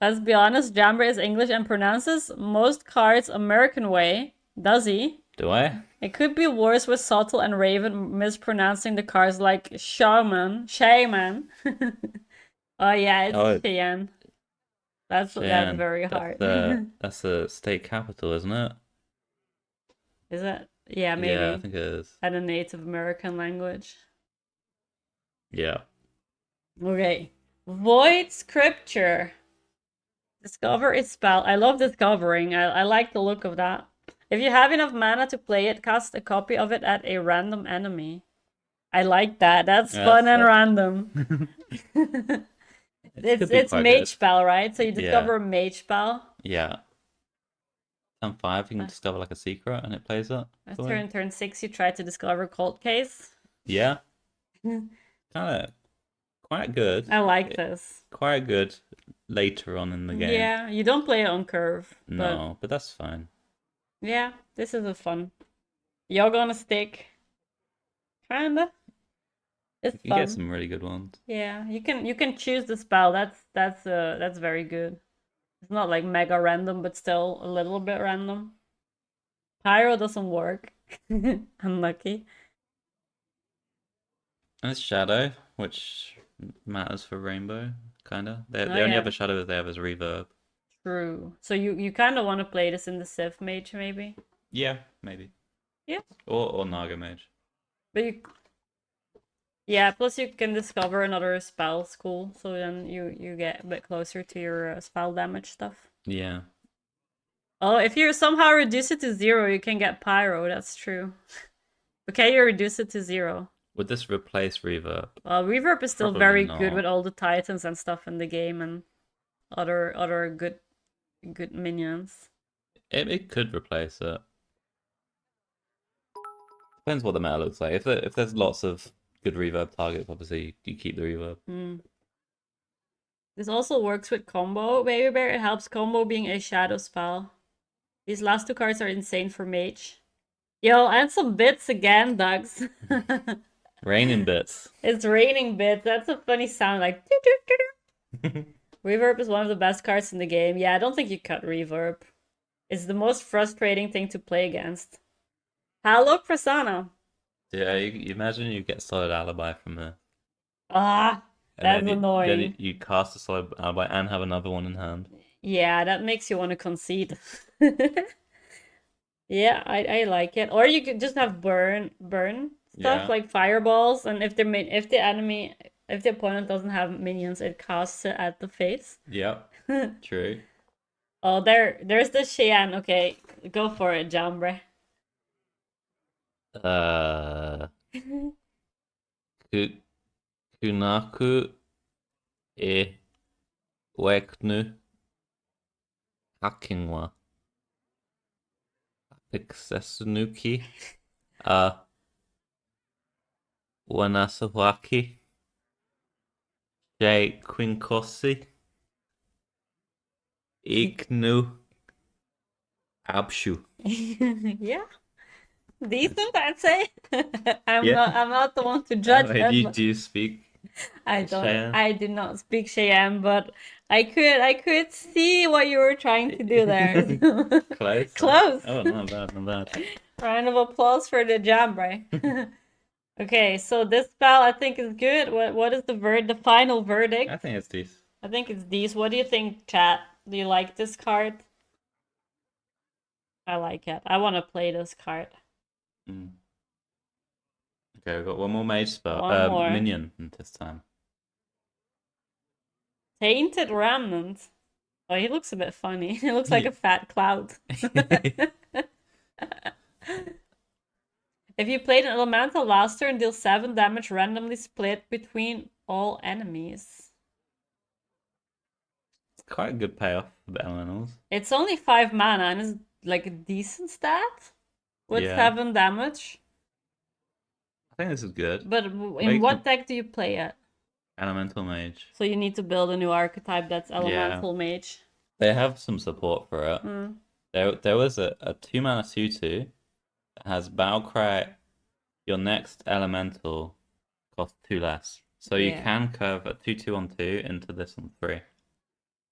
Speaker 1: Let's be honest, Jambre is English and pronounces most cards American way. Does he?
Speaker 2: Do I?
Speaker 1: It could be worse with Subtle and Raven mispronouncing the cards like shaman. Oh yeah, it's Cheyenne. That's very hard.
Speaker 2: That's the state capital, isn't it?
Speaker 1: Is it? Yeah, maybe.
Speaker 2: Yeah, I think it is.
Speaker 1: And a Native American language.
Speaker 2: Yeah.
Speaker 1: Okay. Void Scripture. Discover a spell. I love discovering. I like the look of that. If you have enough mana to play it, cast a copy of it at a random enemy. I like that. That's fun and random. It's mage good. Spell, right? So you discover a mage spell.
Speaker 2: Yeah. Turn 5, you can discover like a secret and it plays it.
Speaker 1: Turn 6, you try to discover cold case.
Speaker 2: Yeah. Kind of quite good.
Speaker 1: I like this.
Speaker 2: Quite good later on in the game.
Speaker 1: Yeah, you don't play it on curve.
Speaker 2: No, but that's fine.
Speaker 1: Yeah, this is a fun. You're gonna stick. Kinda. It's fun.
Speaker 2: You get some really good ones.
Speaker 1: Yeah, you can choose the spell. That's very good. It's not like mega random, but still a little bit random. Pyro doesn't work. Unlucky.
Speaker 2: And it's Shadow, which matters for Rainbow, kinda. They only have a Shadow that they have as reverb.
Speaker 1: True. So you kind of want to play this in the Civ Mage, maybe?
Speaker 2: Yeah, maybe.
Speaker 1: Yeah.
Speaker 2: Or Naga Mage.
Speaker 1: But yeah, plus you can discover another spell school, so then you get a bit closer to your spell damage stuff.
Speaker 2: Yeah.
Speaker 1: Oh, if you somehow reduce it to 0, you can get Pyro, that's true. Okay, you reduce it to 0.
Speaker 2: Would this replace Reverb?
Speaker 1: Well, Reverb is still very good with all the Titans and stuff in the game and other good minions.
Speaker 2: It could replace it. Depends what the meta looks like. If there's lots of good reverb targets, obviously you keep the reverb.
Speaker 1: This also works with combo, Baby Bear. It helps combo being a shadow spell. These last 2 cards are insane for mage. Yo, and some bits again, Dugs.
Speaker 2: Raining bits.
Speaker 1: It's raining bits. That's a funny sound, like. Reverb is one of the best cards in the game. Yeah, I don't think you cut reverb. It's the most frustrating thing to play against. Hello, Prasanna.
Speaker 2: Yeah, you imagine you get Solid Alibi from there.
Speaker 1: Ah, that's annoying.
Speaker 2: Then you cast a Solid Alibi and have another one in hand.
Speaker 1: Yeah, that makes you want to concede. Yeah, I like it. Or you could just have burn stuff like fireballs, and if the opponent doesn't have minions, it casts it at the face.
Speaker 2: Yep. True.
Speaker 1: Oh, there's the Cheyenne. Okay, go for it, Jambre.
Speaker 2: Kunaku e Weknu Hakinwa Apixesunuki Wanasawaki J Quincosi Ignu Abshu.
Speaker 1: Yeah. Decent, I'd say. I'm not the one to judge them.
Speaker 2: Do you speak?
Speaker 1: I don't. Cheyenne? I did not speak Cheyenne, but I could see what you were trying to do there.
Speaker 2: Close.
Speaker 1: Close.
Speaker 2: Oh, not bad.
Speaker 1: Round of applause for the Jambre. Okay, so this spell I think is good. What is the final verdict?
Speaker 2: I think it's these.
Speaker 1: I think it's these. What do you think, chat? Do you like this card? I like it. I want to play this card.
Speaker 2: Okay, we've got one more mage spell.
Speaker 1: More.
Speaker 2: Minion this time.
Speaker 1: Tainted Remnant. Oh, he looks a bit funny. He looks like a fat cloud. If you played an elemental last turn, deal 7 damage randomly split between all enemies.
Speaker 2: It's quite a good payoff for the elementals.
Speaker 1: It's only 5 mana and it's like a decent stat with
Speaker 2: Yeah.
Speaker 1: 7 damage.
Speaker 2: I think this is good.
Speaker 1: But in what deck do you play it?
Speaker 2: Elemental Mage.
Speaker 1: So you need to build a new archetype that's Elemental Mage.
Speaker 2: They have some support for it. There was a 2-mana Sutu that has Battlecry. Your next elemental costs 2 less. So you can curve a 2/2 on 2 into this on 3,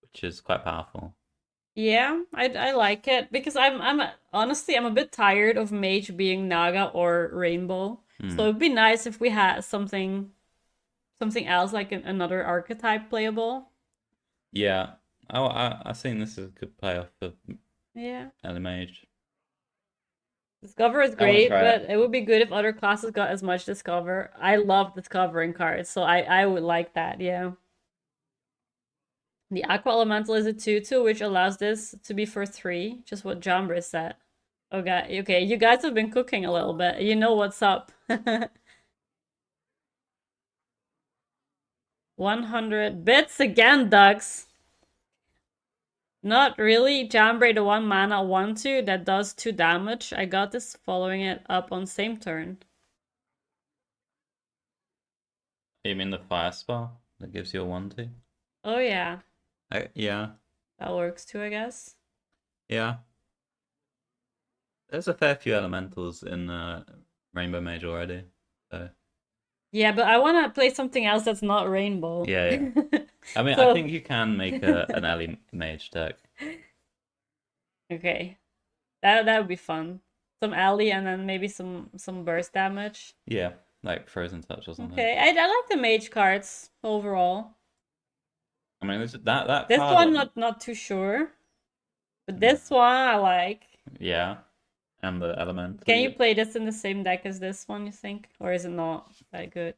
Speaker 2: which is quite powerful.
Speaker 1: Yeah, I like it because I'm honestly I'm a bit tired of Mage being Naga or Rainbow. So it'd be nice if we had something else like another archetype playable.
Speaker 2: Yeah. I think this is a good playoff for Ele Mage.
Speaker 1: Discover is great, but it would be good if other classes got as much Discover. I love discovering cards, so I would like that, yeah. The Aqua Elemental is a 2/2, which allows this to be for 3, just what Jambre said. Okay, you guys have been cooking a little bit. You know what's up. 100 bits again, Ducks. Not really. Jambre, the 1 mana 1/2 that does 2 damage. I got this following it up on same turn.
Speaker 2: You mean the fire spell that gives you a 1/2?
Speaker 1: Oh yeah.
Speaker 2: Yeah.
Speaker 1: That works too, I guess.
Speaker 2: Yeah. There's a fair few elementals in Rainbow Mage already. So.
Speaker 1: Yeah, but I want to play something else that's not Rainbow.
Speaker 2: Yeah. I mean, I think you can make an Ele Mage deck.
Speaker 1: Okay. That would be fun. Some Ele and then maybe some burst damage.
Speaker 2: Yeah, like Frozen Touch or something.
Speaker 1: Okay, I like the Mage cards overall.
Speaker 2: I mean, that
Speaker 1: this
Speaker 2: card
Speaker 1: one not too sure, but this one I like.
Speaker 2: Yeah, and the Elemental.
Speaker 1: Can you play this in the same deck as this one? You think, or is it not that good?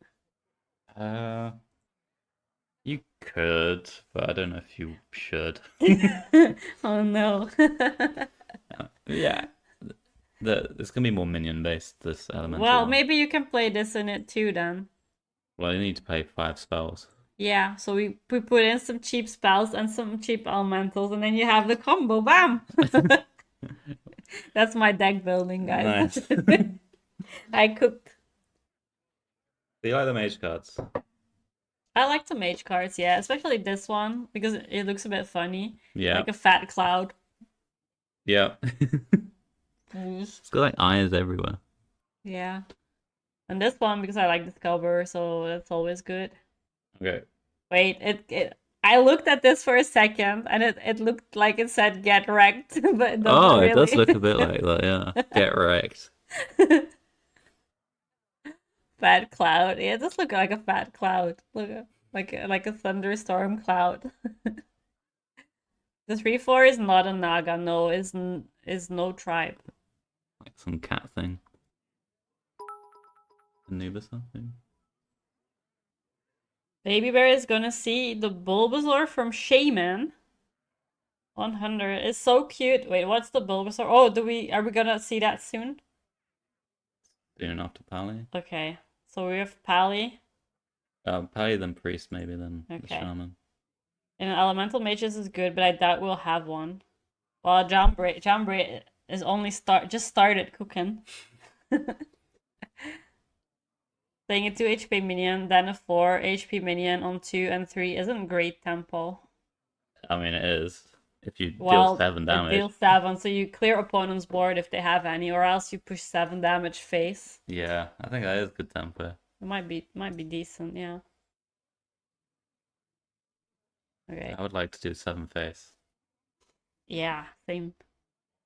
Speaker 2: You could, but I don't know if you should.
Speaker 1: Oh no.
Speaker 2: Yeah. It's gonna be more minion based, this elemental.
Speaker 1: Well, maybe you can play this in it too then.
Speaker 2: Well, you need to play 5 spells.
Speaker 1: Yeah, so we put in some cheap spells and some cheap elementals, and then you have the combo. Bam! That's my deck building, guys. Nice. I cooked.
Speaker 2: Do you like the mage cards?
Speaker 1: I like the mage cards, yeah, especially this one because it looks a bit funny.
Speaker 2: Yeah.
Speaker 1: Like a fat cloud.
Speaker 2: Yeah. It's got like eyes everywhere.
Speaker 1: Yeah. And this one because I like this cover, so that's always good.
Speaker 2: Okay.
Speaker 1: Wait, I looked at this for a second and it looked like it said get wrecked, but it doesn't really.
Speaker 2: It does look a bit like that, yeah. Get wrecked.
Speaker 1: Fat cloud. Yeah, it does look like a fat cloud. Look like a thunderstorm cloud. The 3/4 is not a Naga, no, is no tribe.
Speaker 2: Like some cat thing. Anubis something.
Speaker 1: Baby Bear is gonna see the Bulbasaur from Shaman. 100 is so cute. Wait, what's the Bulbasaur? Oh, are we gonna see that soon?
Speaker 2: Soon after Pally.
Speaker 1: Okay, so we have Pally.
Speaker 2: Pally then Priest maybe then the Shaman.
Speaker 1: And Elemental Mages is good, but I doubt we'll have one. Well, Jambre is only just started cooking. Playing a 2 HP minion, then a 4 HP minion on 2 and 3 isn't great tempo.
Speaker 2: I mean, it is. If you deal 7 damage.
Speaker 1: Deal 7, so you clear opponent's board if they have any, or else you push 7 damage face.
Speaker 2: Yeah, I think that is good tempo.
Speaker 1: It might be decent, yeah. Okay.
Speaker 2: I would like to do 7 face.
Speaker 1: Yeah, same.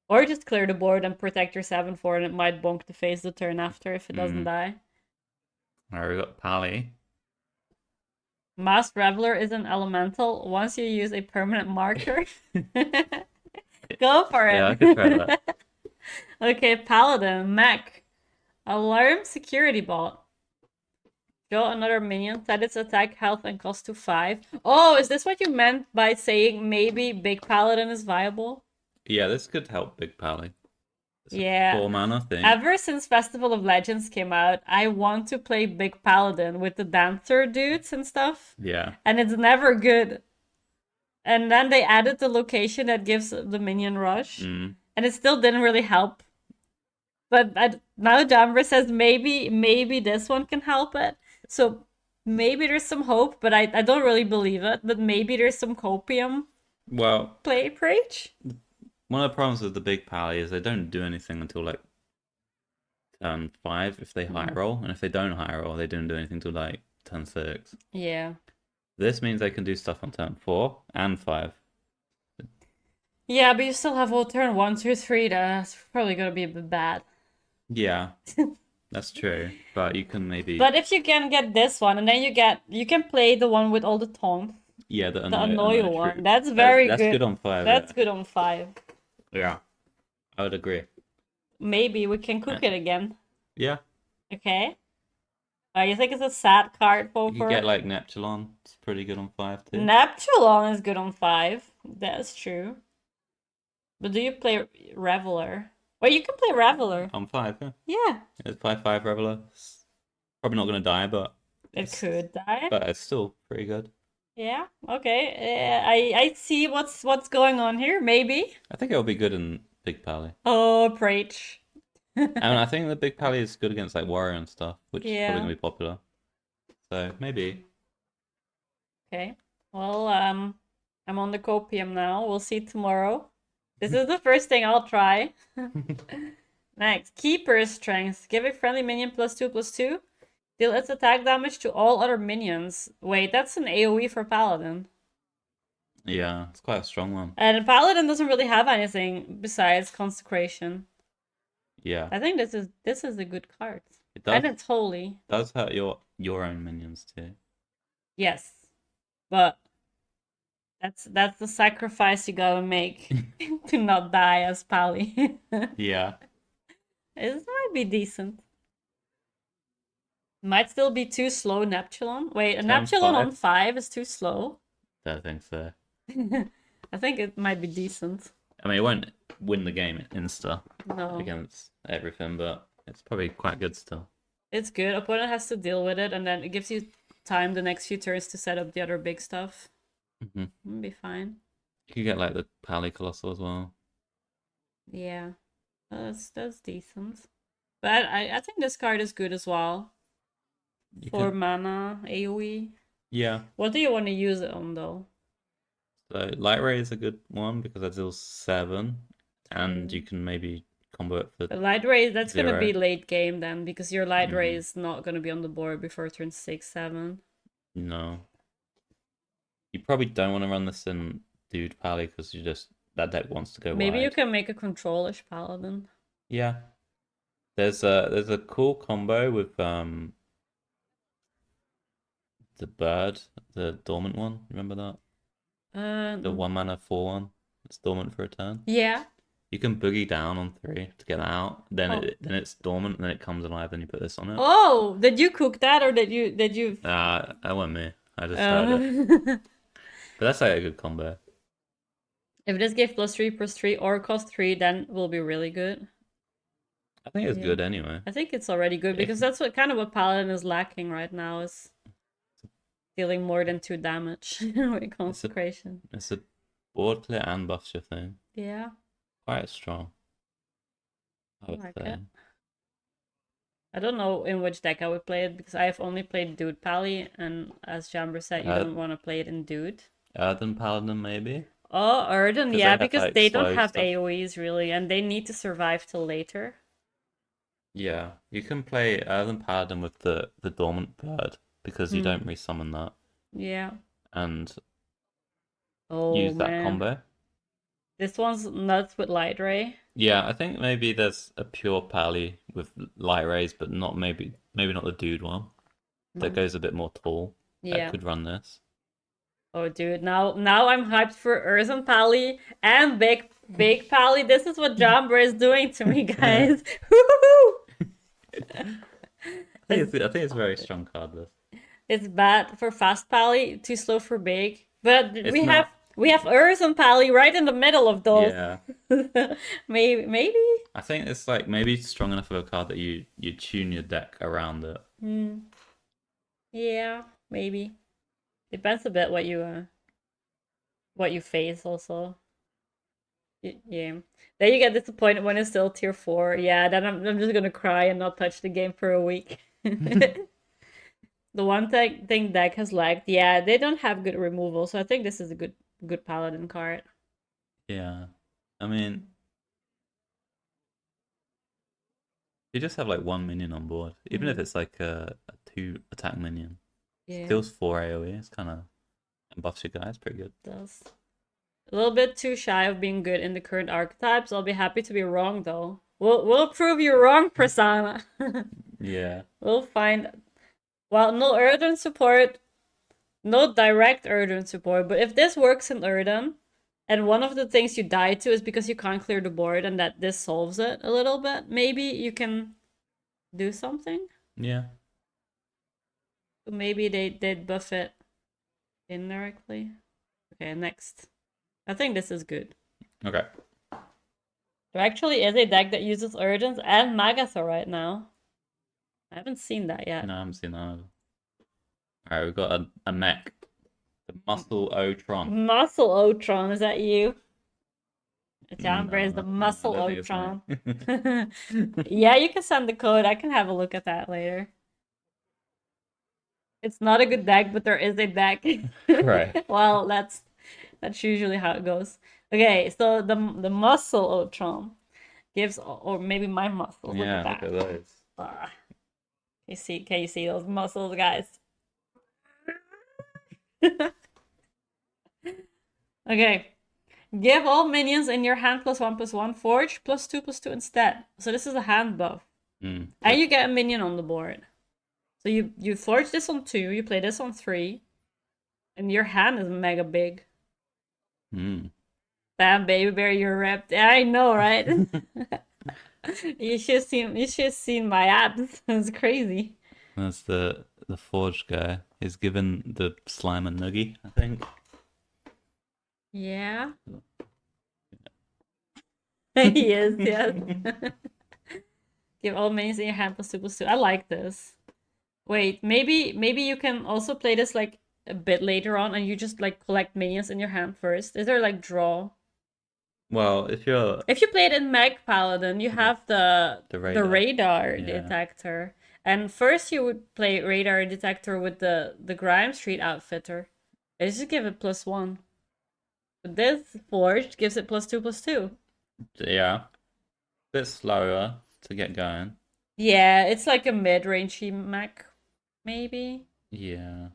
Speaker 1: Or just clear the board and protect your 7/4, and it might bonk the face the turn after if it doesn't die.
Speaker 2: Alright, we got Pally.
Speaker 1: Masked Reveler is an elemental. Once you use a permanent marker, go for it.
Speaker 2: Yeah, I could try that.
Speaker 1: Okay, Paladin, Mech. Alarm Security Bot. Draw another minion, set its attack, health, and cost to 5. Oh, is this what you meant by saying maybe Big Paladin is viable?
Speaker 2: Yeah, this could help Big Pally. It's a
Speaker 1: Yeah.
Speaker 2: 4-mana thing.
Speaker 1: Ever since Festival of Legends came out, I want to play Big Paladin with the dancer dudes and stuff.
Speaker 2: Yeah.
Speaker 1: And it's never good. And then they added the location that gives the minion rush.
Speaker 2: Mm.
Speaker 1: And it still didn't really help. But now Jambre says maybe this one can help it. So maybe there's some hope, but I don't really believe it. But maybe there's some copium
Speaker 2: Well,
Speaker 1: play preach.
Speaker 2: one of the problems with the big pally is they don't do anything until like turn 5 if they high roll, and if they don't high roll, they don't do anything till like turn 6.
Speaker 1: Yeah.
Speaker 2: This means they can do stuff on turn 4 and 5.
Speaker 1: Yeah, but you still have all turn 1, 2, 3. That's probably gonna be a bit bad.
Speaker 2: Yeah, that's true. But you can maybe.
Speaker 1: But if you can get this one, and then you can play the one with all the taunts.
Speaker 2: Yeah, the
Speaker 1: annoy one.
Speaker 2: troops.
Speaker 1: That's very
Speaker 2: That's good on 5.
Speaker 1: That's good on 5.
Speaker 2: Yeah, I would agree.
Speaker 1: Maybe we can cook it again.
Speaker 2: Yeah.
Speaker 1: Okay. You think it's a sad card for?
Speaker 2: You get like Neptulon. It's pretty good on 5 too.
Speaker 1: Neptulon is good on 5. That's true. But do you play Reveler? Well, you can play Reveler.
Speaker 2: On 5, yeah.
Speaker 1: Yeah.
Speaker 2: It's 5/5 Reveler. It's probably not gonna die, but
Speaker 1: it could die.
Speaker 2: But it's still pretty good.
Speaker 1: Yeah. Okay. I see what's going on here. Maybe.
Speaker 2: I think it'll be good in Big Pally.
Speaker 1: Oh, preach.
Speaker 2: And I think the Big Pally is good against like Warrior and stuff, which is
Speaker 1: Yeah.
Speaker 2: probably gonna be popular. So maybe.
Speaker 1: Okay. Well, I'm on the copium now. We'll see tomorrow. This is the first thing I'll try. Next, Keeper's Strength. Give a friendly minion +2/+2. Deal its attack damage to all other minions. Wait, that's an AoE for Paladin.
Speaker 2: Yeah, it's quite a strong one.
Speaker 1: And Paladin doesn't really have anything besides Consecration.
Speaker 2: Yeah.
Speaker 1: I think this is a good card.
Speaker 2: It does.
Speaker 1: And it's holy.
Speaker 2: Does hurt your own minions too.
Speaker 1: Yes. But that's the sacrifice you gotta make to not die as Pally.
Speaker 2: Yeah.
Speaker 1: This might be decent. Might still be too slow, Neptulon. Wait, a Neptulon on 5 is too slow?
Speaker 2: Don't think so.
Speaker 1: I think it might be decent.
Speaker 2: I mean, it won't win the game insta
Speaker 1: No.
Speaker 2: against everything, but it's probably quite good still.
Speaker 1: It's good. Opponent has to deal with it, and then it gives you time the next few turns to set up the other big stuff.
Speaker 2: Mm-hmm.
Speaker 1: It'll be fine.
Speaker 2: You could get like the Pally Colossal as well.
Speaker 1: Yeah. That's decent. But I think this card is good as well. For mana, AoE.
Speaker 2: Yeah.
Speaker 1: What do you want to use it on though?
Speaker 2: So Light Ray is a good one because that deals 7, and you can maybe combo it for.
Speaker 1: The Light Ray, that's
Speaker 2: 0.
Speaker 1: gonna be late game then, because your Light Ray is not gonna be on the board before turn 6, 7.
Speaker 2: No. You probably don't want to run this in Dude Pally because that deck wants to go
Speaker 1: Maybe
Speaker 2: wide.
Speaker 1: you can make a control-ish Paladin.
Speaker 2: Yeah. There's a cool combo with the bird, the dormant one. Remember that? The 1 mana 4 one. It's dormant for a turn.
Speaker 1: Yeah.
Speaker 2: You can boogie down on 3 to get that out. Then it's dormant, and then it comes alive, and you put this on it.
Speaker 1: Oh, did you cook that, or did you?
Speaker 2: That wasn't me. I just heard it. But that's like a good combo.
Speaker 1: If this gave +3/+3 or cost 3, then will be really good.
Speaker 2: I think it's good anyway.
Speaker 1: I think it's already good because that's what Paladin is lacking right now, is dealing more than 2 damage with Consecration.
Speaker 2: It's a board clear and buffs your thing.
Speaker 1: Yeah.
Speaker 2: Quite strong. I would
Speaker 1: like
Speaker 2: say.
Speaker 1: it. I don't know in which deck I would play it because I have only played Dude Pally, and as Jambre said, you don't want to play it in Dude.
Speaker 2: Earthen Paladin maybe?
Speaker 1: Oh, Earthen, yeah, because they don't have
Speaker 2: stuff.
Speaker 1: AoEs really, and they need to survive till later.
Speaker 2: Yeah, you can play Earthen Paladin with the Dormant Bird because you don't resummon that.
Speaker 1: Yeah.
Speaker 2: And use that combo.
Speaker 1: This one's nuts with Light Ray.
Speaker 2: Yeah, I think maybe there's a pure Pally with Light Rays, but not maybe not the Dude one. That goes a bit more tall.
Speaker 1: Yeah.
Speaker 2: That could run this.
Speaker 1: Oh, dude, now I'm hyped for Earthen Pally and Big Pally. This is what Jambre is doing to me, guys.
Speaker 2: I think it's a very strong card, this.
Speaker 1: It's bad for Fast Pally, too slow for Big. But we have We have Earth and Pally right in the middle of those.
Speaker 2: Yeah.
Speaker 1: Maybe.
Speaker 2: I think it's like maybe strong enough of a card that you tune your deck around it.
Speaker 1: Yeah, maybe. Depends a bit what you face also. Yeah. Then you get disappointed when it's still tier 4. Yeah, then I'm just gonna cry and not touch the game for a week. The one thing deck has lagged, yeah, they don't have good removal, so I think this is a good paladin card.
Speaker 2: Yeah. I mean, you just have like one minion on board, even if it's like a 2 attack minion.
Speaker 1: Yeah,
Speaker 2: Steals 4 AoE. It's kind of buffs your guys pretty good.
Speaker 1: it does. A little bit too shy of being good in the current archetypes. I'll be happy to be wrong though. We'll prove you wrong, Prasanna.
Speaker 2: Yeah.
Speaker 1: We'll find. Well, no Erden support, no direct Erden support, but if this works in Erden, and one of the things you die to is because you can't clear the board and that this solves it a little bit, maybe you can do something.
Speaker 2: Yeah.
Speaker 1: So maybe they did buff it indirectly. Okay, next. I think this is good.
Speaker 2: Okay.
Speaker 1: There actually is a deck that uses Urgence and Magatha right now. I haven't seen that yet.
Speaker 2: No, I haven't seen that either. Alright, we've got a mech. The Muscle Otron.
Speaker 1: Muscle Otron, is that you? Jambre
Speaker 2: No,
Speaker 1: is the
Speaker 2: I
Speaker 1: Muscle
Speaker 2: don't think it's
Speaker 1: Otron. Yeah, you can send the code. I can have a look at that later. It's not a good deck, but there is a deck.
Speaker 2: Right.
Speaker 1: Well, that's usually how it goes. Okay, so the Muscle Otron gives, or maybe my muscles.
Speaker 2: Yeah,
Speaker 1: look at that.
Speaker 2: look at those.
Speaker 1: Can you see those muscles, guys? Okay. Give all minions in your hand +1/+1 forge +2/2 instead. So this is a hand buff. And you get a minion on the board. So you forge this on 2, you play this on 3, and your hand is mega big. Damn, baby bear, you're ripped. I know, right? You should have seen my abs. It's crazy.
Speaker 2: That's the forge guy. He's given the slime a noogie, I think.
Speaker 1: Yeah. He is, yes. Give all minions in your hand +2/+2. I like this. Wait, maybe you can also play this like a bit later on and you just like collect minions in your hand first. Is there like draw?
Speaker 2: Well, if
Speaker 1: you play it in Mag Paladin, you have the radar
Speaker 2: Yeah.
Speaker 1: detector. And first you would play radar detector with the Grime Street outfitter. They just give it +1. But this forge gives it +2/+2.
Speaker 2: Yeah. Bit slower to get going.
Speaker 1: Yeah, it's like a mid-rangey mech, maybe.
Speaker 2: Yeah.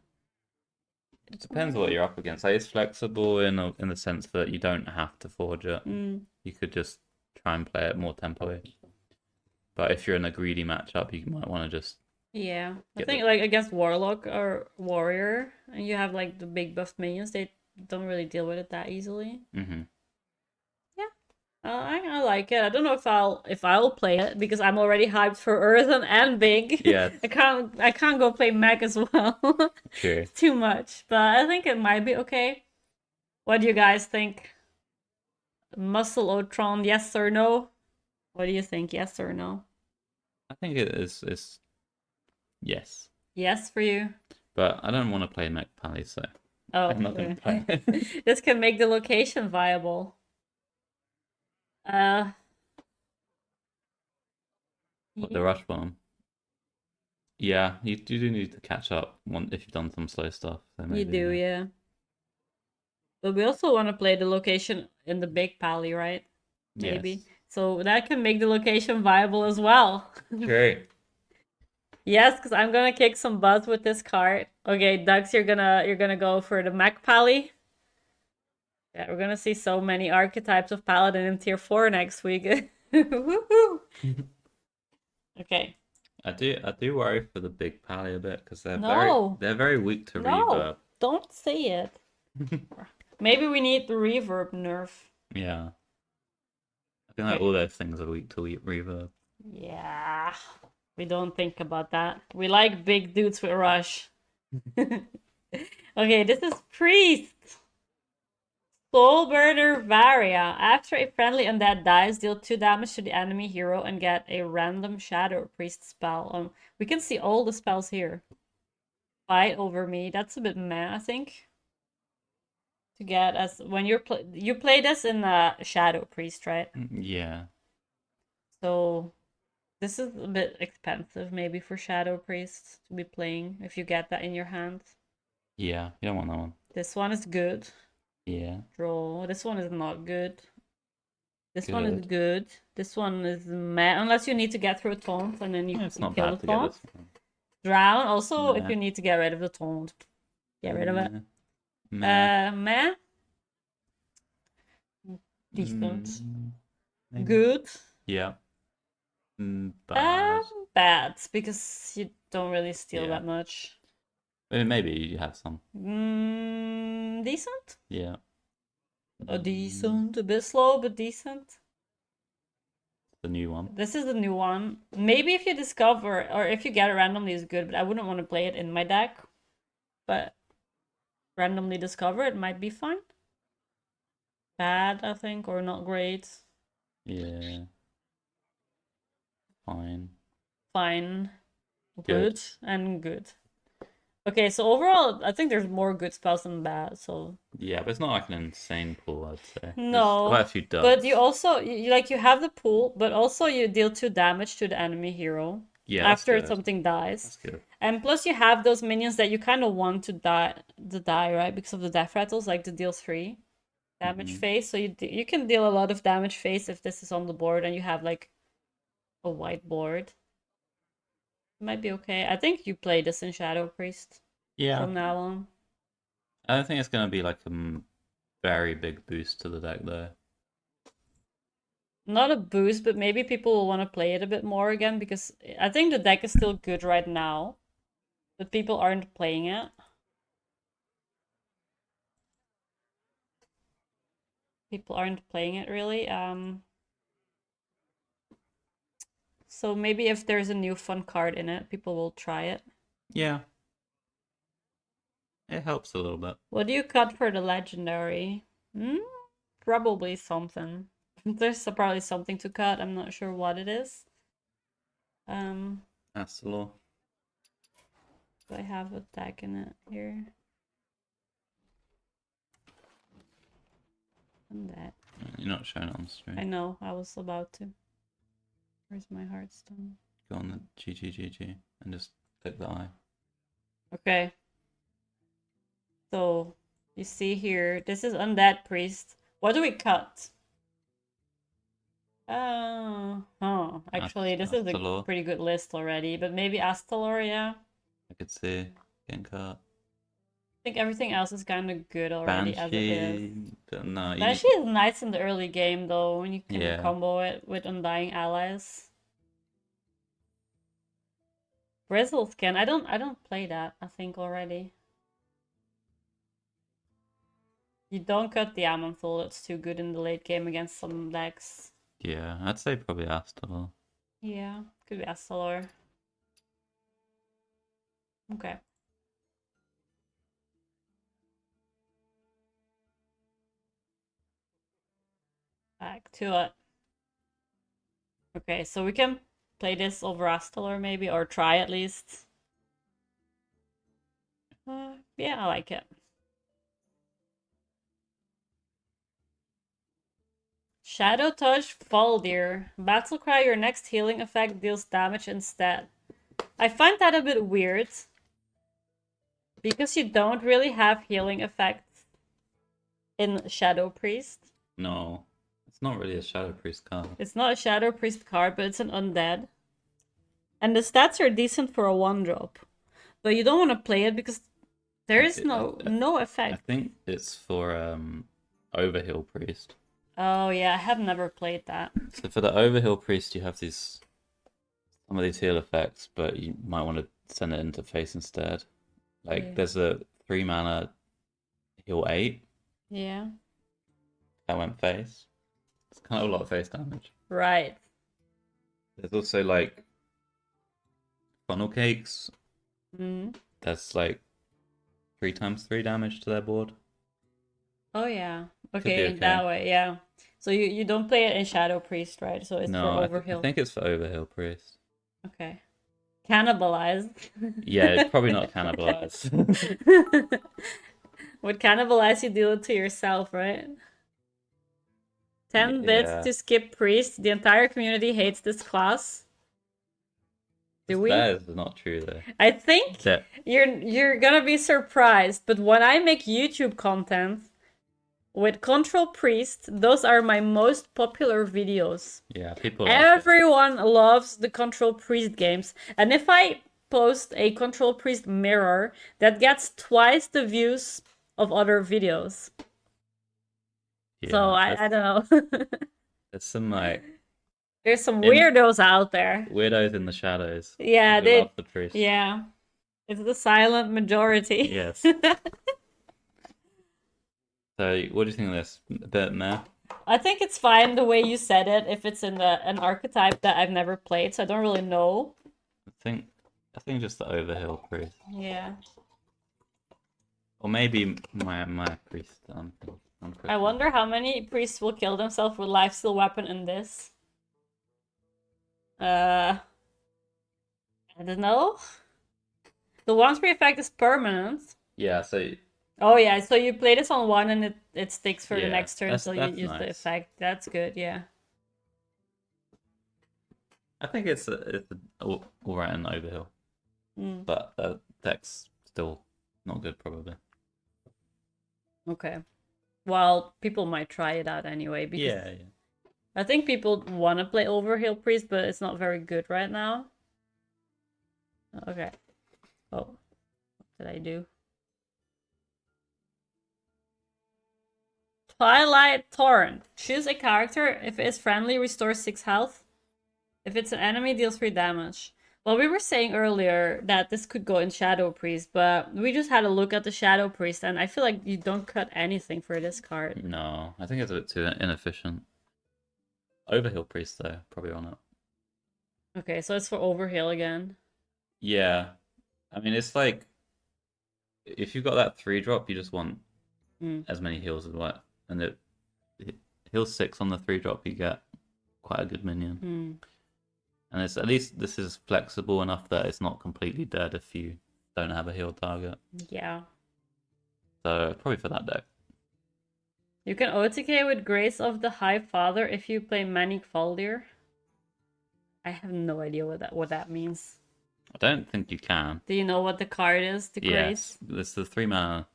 Speaker 2: It depends what you're up against. Like, it's flexible in the sense that you don't have to forge it. You could just try and play it more tempo-y. But if you're in a greedy matchup, you might want to just...
Speaker 1: Yeah, I think like against Warlock or Warrior, and you have like the big buff minions, they don't really deal with it that easily.
Speaker 2: Mm-hmm.
Speaker 1: Yeah, I like it. I don't know if I'll play it because I'm already hyped for Earthen and Big.
Speaker 2: Yeah.
Speaker 1: I can't go play Mech as well.
Speaker 2: True.
Speaker 1: It's too much, but I think it might be okay. What do you guys think? Muscle Otron, yes or no? What do you think? Yes or no?
Speaker 2: I think it is. It's yes.
Speaker 1: Yes for you.
Speaker 2: But I don't want to play Mech Pally, so I'm not going to play it.
Speaker 1: This can make the location viable.
Speaker 2: What, the rush bomb. Yeah, you do need to catch up if you've done some slow stuff. So maybe,
Speaker 1: you do, yeah. But we also want to play the location in the big pally, right? Maybe.
Speaker 2: Yes.
Speaker 1: So that can make the location viable as well.
Speaker 2: Great.
Speaker 1: Yes, because I'm gonna kick some buzz with this card. Okay, Dux, you're gonna go for the mech pally. Yeah, we're gonna see so many archetypes of paladin in tier 4 next week. Woohoo! Okay.
Speaker 2: I do worry for the big pally a bit because they're
Speaker 1: No.
Speaker 2: very weak to
Speaker 1: No,
Speaker 2: reverb.
Speaker 1: don't say it. Maybe we need the reverb nerf.
Speaker 2: Yeah. I feel like all those things are weak to reverb.
Speaker 1: Yeah. We don't think about that. We like big dudes with rush. Okay, this is Priest. Soul Burner Varia. After a friendly undead dies, deal 2 damage to the enemy hero and get a random Shadow Priest spell. We can see all the spells here. Fight over me. That's a bit meh, I think. To get as when you play this in Shadow Priest, right?
Speaker 2: Yeah.
Speaker 1: So this is a bit expensive, maybe for Shadow Priest to be playing if you get that in your hand.
Speaker 2: Yeah, you don't want that one.
Speaker 1: This one is good.
Speaker 2: Yeah.
Speaker 1: Draw. This one is not good. This one is
Speaker 2: Good.
Speaker 1: good. This one is meh, unless you need to get through a taunt and then you,
Speaker 2: Yeah, it's
Speaker 1: you
Speaker 2: not
Speaker 1: kill
Speaker 2: bad
Speaker 1: the
Speaker 2: to get
Speaker 1: taunt.
Speaker 2: this one.
Speaker 1: Drown also if
Speaker 2: Meh.
Speaker 1: you need to get rid of the taunt. Get rid of it.
Speaker 2: Meh.
Speaker 1: Meh. Decent.
Speaker 2: Maybe.
Speaker 1: Good.
Speaker 2: Yeah. Bad.
Speaker 1: Bad because you don't really steal
Speaker 2: Yeah.
Speaker 1: that much.
Speaker 2: Maybe you have some.
Speaker 1: Decent.
Speaker 2: Yeah.
Speaker 1: Decent. A bit slow, but decent.
Speaker 2: The new one.
Speaker 1: This is the new one. Maybe if you discover or if you get it randomly is good, but I wouldn't want to play it in my deck. But randomly discover it might be fine. Bad, I think, or not great.
Speaker 2: Yeah. Fine.
Speaker 1: Fine.
Speaker 2: Good.
Speaker 1: Good and good. Okay, so overall, I think there's more good spells than bad. So
Speaker 2: Yeah, but it's not like an insane pool, I'd say. There's
Speaker 1: no,
Speaker 2: quite a few duds.
Speaker 1: but you also you have the pool, but also you deal 2 damage to the enemy hero after something dies.
Speaker 2: That's good.
Speaker 1: And plus you have those minions that you kind of want to die, right? Because of the death rattles, like the deal 3 damage phase. So you can deal a lot of damage phase if this is on the board and you have like a white board. It might be okay. I think you play this in Shadow Priest
Speaker 2: Yeah.
Speaker 1: from now on.
Speaker 2: I don't think it's going to be like a very big boost to the deck, though.
Speaker 1: Not a boost, but maybe people will want to play it a bit more again because I think the deck is still good right now, but people aren't playing it. People aren't playing it really. So maybe if there's a new fun card in it, people will try it.
Speaker 2: Yeah. It helps a little bit.
Speaker 1: What do you cut for the legendary? Probably something. There's probably something to cut. I'm not sure what it is.
Speaker 2: That's the law.
Speaker 1: Do I have a tag in it here? And that.
Speaker 2: You're not showing it on stream.
Speaker 1: I know, I was about to. Where's my hearthstone?
Speaker 2: Go on the GGGG and just click the eye.
Speaker 1: Okay. So, you see here, this is Undead Priest. What do we cut? Actually, this is a pretty good list already, but maybe Astalor, yeah?
Speaker 2: I could see getting cut.
Speaker 1: I think everything else is kind of good already as it is.
Speaker 2: No,
Speaker 1: Banshee is nice in the early game though, when you can combo it with Undying Allies. Bristleskin, I don't play that, I think already. You don't cut the Amanthul, it's too good in the late game against some decks.
Speaker 2: Yeah, I'd say probably Astalor.
Speaker 1: Yeah, could be Astalor. Okay. Back to it. Okay, so we can play this over Astalor maybe, or try at least. Yeah, I like it. Shadow Touch, Faldir. Battle Cry, your next healing effect deals damage instead. I find that a bit weird. Because you don't really have healing effects in Shadow Priest.
Speaker 2: No, it's not really a Shadow Priest card.
Speaker 1: It's not a Shadow Priest card, but it's an undead. And the stats are decent for a 1-drop. But you don't want to play it because there is no effect.
Speaker 2: I think it's for Overheal Priest.
Speaker 1: Oh yeah, I have never played that.
Speaker 2: So for the Overheal Priest, you have some of these heal effects, but you might want to send it into face instead. Like there's a 3 mana heal 8.
Speaker 1: Yeah.
Speaker 2: That went face. It's kind of a lot of face damage.
Speaker 1: Right.
Speaker 2: There's also like funnel cakes. That's like 3 times 3 damage to their board.
Speaker 1: Oh yeah.
Speaker 2: Should be
Speaker 1: Okay,
Speaker 2: okay.
Speaker 1: that way, yeah. So you don't play it in Shadow Priest, right? So it's for
Speaker 2: No, I
Speaker 1: Overhill.
Speaker 2: think it's for Overhill Priest.
Speaker 1: Okay. Cannibalize.
Speaker 2: Yeah, probably not cannibalize.
Speaker 1: Would cannibalize, you deal it to yourself, right? 10 bits
Speaker 2: Yeah.
Speaker 1: to skip priest. The entire community hates this class. Do we?
Speaker 2: That is not true though.
Speaker 1: I think
Speaker 2: That
Speaker 1: you're gonna be surprised, but when I make YouTube content with Control Priest, those are my most popular videos.
Speaker 2: yeah, people like it.
Speaker 1: Everyone loves the Control Priest games. And if I post a Control Priest mirror, that gets twice the views of other videos. So
Speaker 2: Yeah,
Speaker 1: I don't know.
Speaker 2: there's some like
Speaker 1: There's some
Speaker 2: in
Speaker 1: weirdos out there.
Speaker 2: weirdos in the shadows.
Speaker 1: Yeah,
Speaker 2: Who love the priest.
Speaker 1: yeah. It's the silent majority.
Speaker 2: Yes. So, what do you think of this? A bit meh?
Speaker 1: I think it's fine the way you said it if it's in an archetype that I've never played, so I don't really know.
Speaker 2: I think just the Overhill priest,
Speaker 1: Yeah.
Speaker 2: or maybe my priest.
Speaker 1: I wonder how many priests will kill themselves with lifesteal weapon in this. I don't know. The one-spree effect is permanent.
Speaker 2: Yeah. So
Speaker 1: Oh yeah, so you play this on one and it sticks for the
Speaker 2: Yeah,
Speaker 1: next turn until you
Speaker 2: that's
Speaker 1: use the
Speaker 2: nice.
Speaker 1: effect. That's good, yeah.
Speaker 2: I think it's all right in Overhill, but the deck's still not good probably.
Speaker 1: Okay. Well, people might try it out anyway because
Speaker 2: Yeah.
Speaker 1: I think people want to play Overhill Priest, but it's not very good right now. Okay. Oh, what did I do? Twilight Torrent. Choose a character. If it is friendly, restores 6 health. If it's an enemy, deals 3 damage. Well, we were saying earlier that this could go in Shadow Priest, but we just had a look at the Shadow Priest, and I feel like you don't cut anything for this card.
Speaker 2: No, I think it's a bit too inefficient. Overhill priest though, probably on it.
Speaker 1: Okay, so it's for Overhill again.
Speaker 2: Yeah, I mean it's like if you got that 3-drop, you just want as many heals as what, and it heal 6 on the 3-drop, you get quite a good minion. And it's at least this is flexible enough that it's not completely dead if you don't have a heal target.
Speaker 1: Yeah.
Speaker 2: So probably for that deck.
Speaker 1: You can OTK with Grace of the High Father if you play Manic Faldir. I have no idea what that means.
Speaker 2: I don't think you can.
Speaker 1: Do you know what the card is? The Grace?
Speaker 2: Yes, it's the 3-mana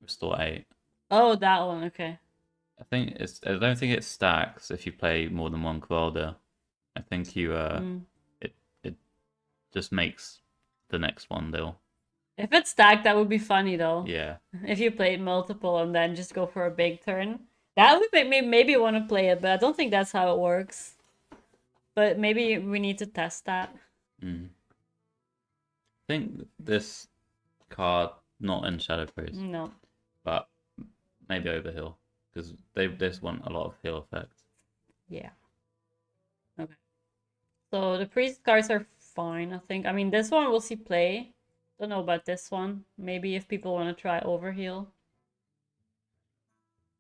Speaker 2: restore 8.
Speaker 1: Oh, that one. Okay.
Speaker 2: I don't think it stacks if you play more than one Kvalda. I think you it just makes the next one though.
Speaker 1: If it's stacked, that would be funny though.
Speaker 2: Yeah.
Speaker 1: If you played multiple and then just go for a big turn. That would make me maybe want to play it, but I don't think that's how it works. But maybe we need to test that.
Speaker 2: I think this card not in Shadow Priest.
Speaker 1: No.
Speaker 2: But maybe Overhill. Because they just want a lot of heal effects.
Speaker 1: Yeah. Okay. So the priest cards are fine, I think. I mean, this one we'll see play. Don't know about this one. Maybe if people want to try Overheal.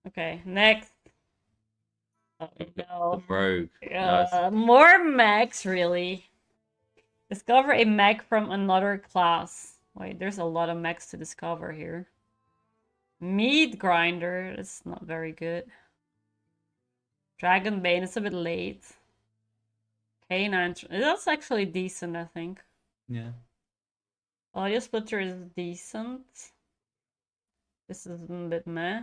Speaker 1: Okay, next. Oh, no.
Speaker 2: The Rogue.
Speaker 1: More mechs, really. Discover a mech from another class. Wait, there's a lot of mechs to discover here. Meat Grinder. It's not very good. Dragon Bane. It's a bit late. K9. That's actually decent, I think.
Speaker 2: Yeah.
Speaker 1: Audio Splitter is decent. This is a bit meh.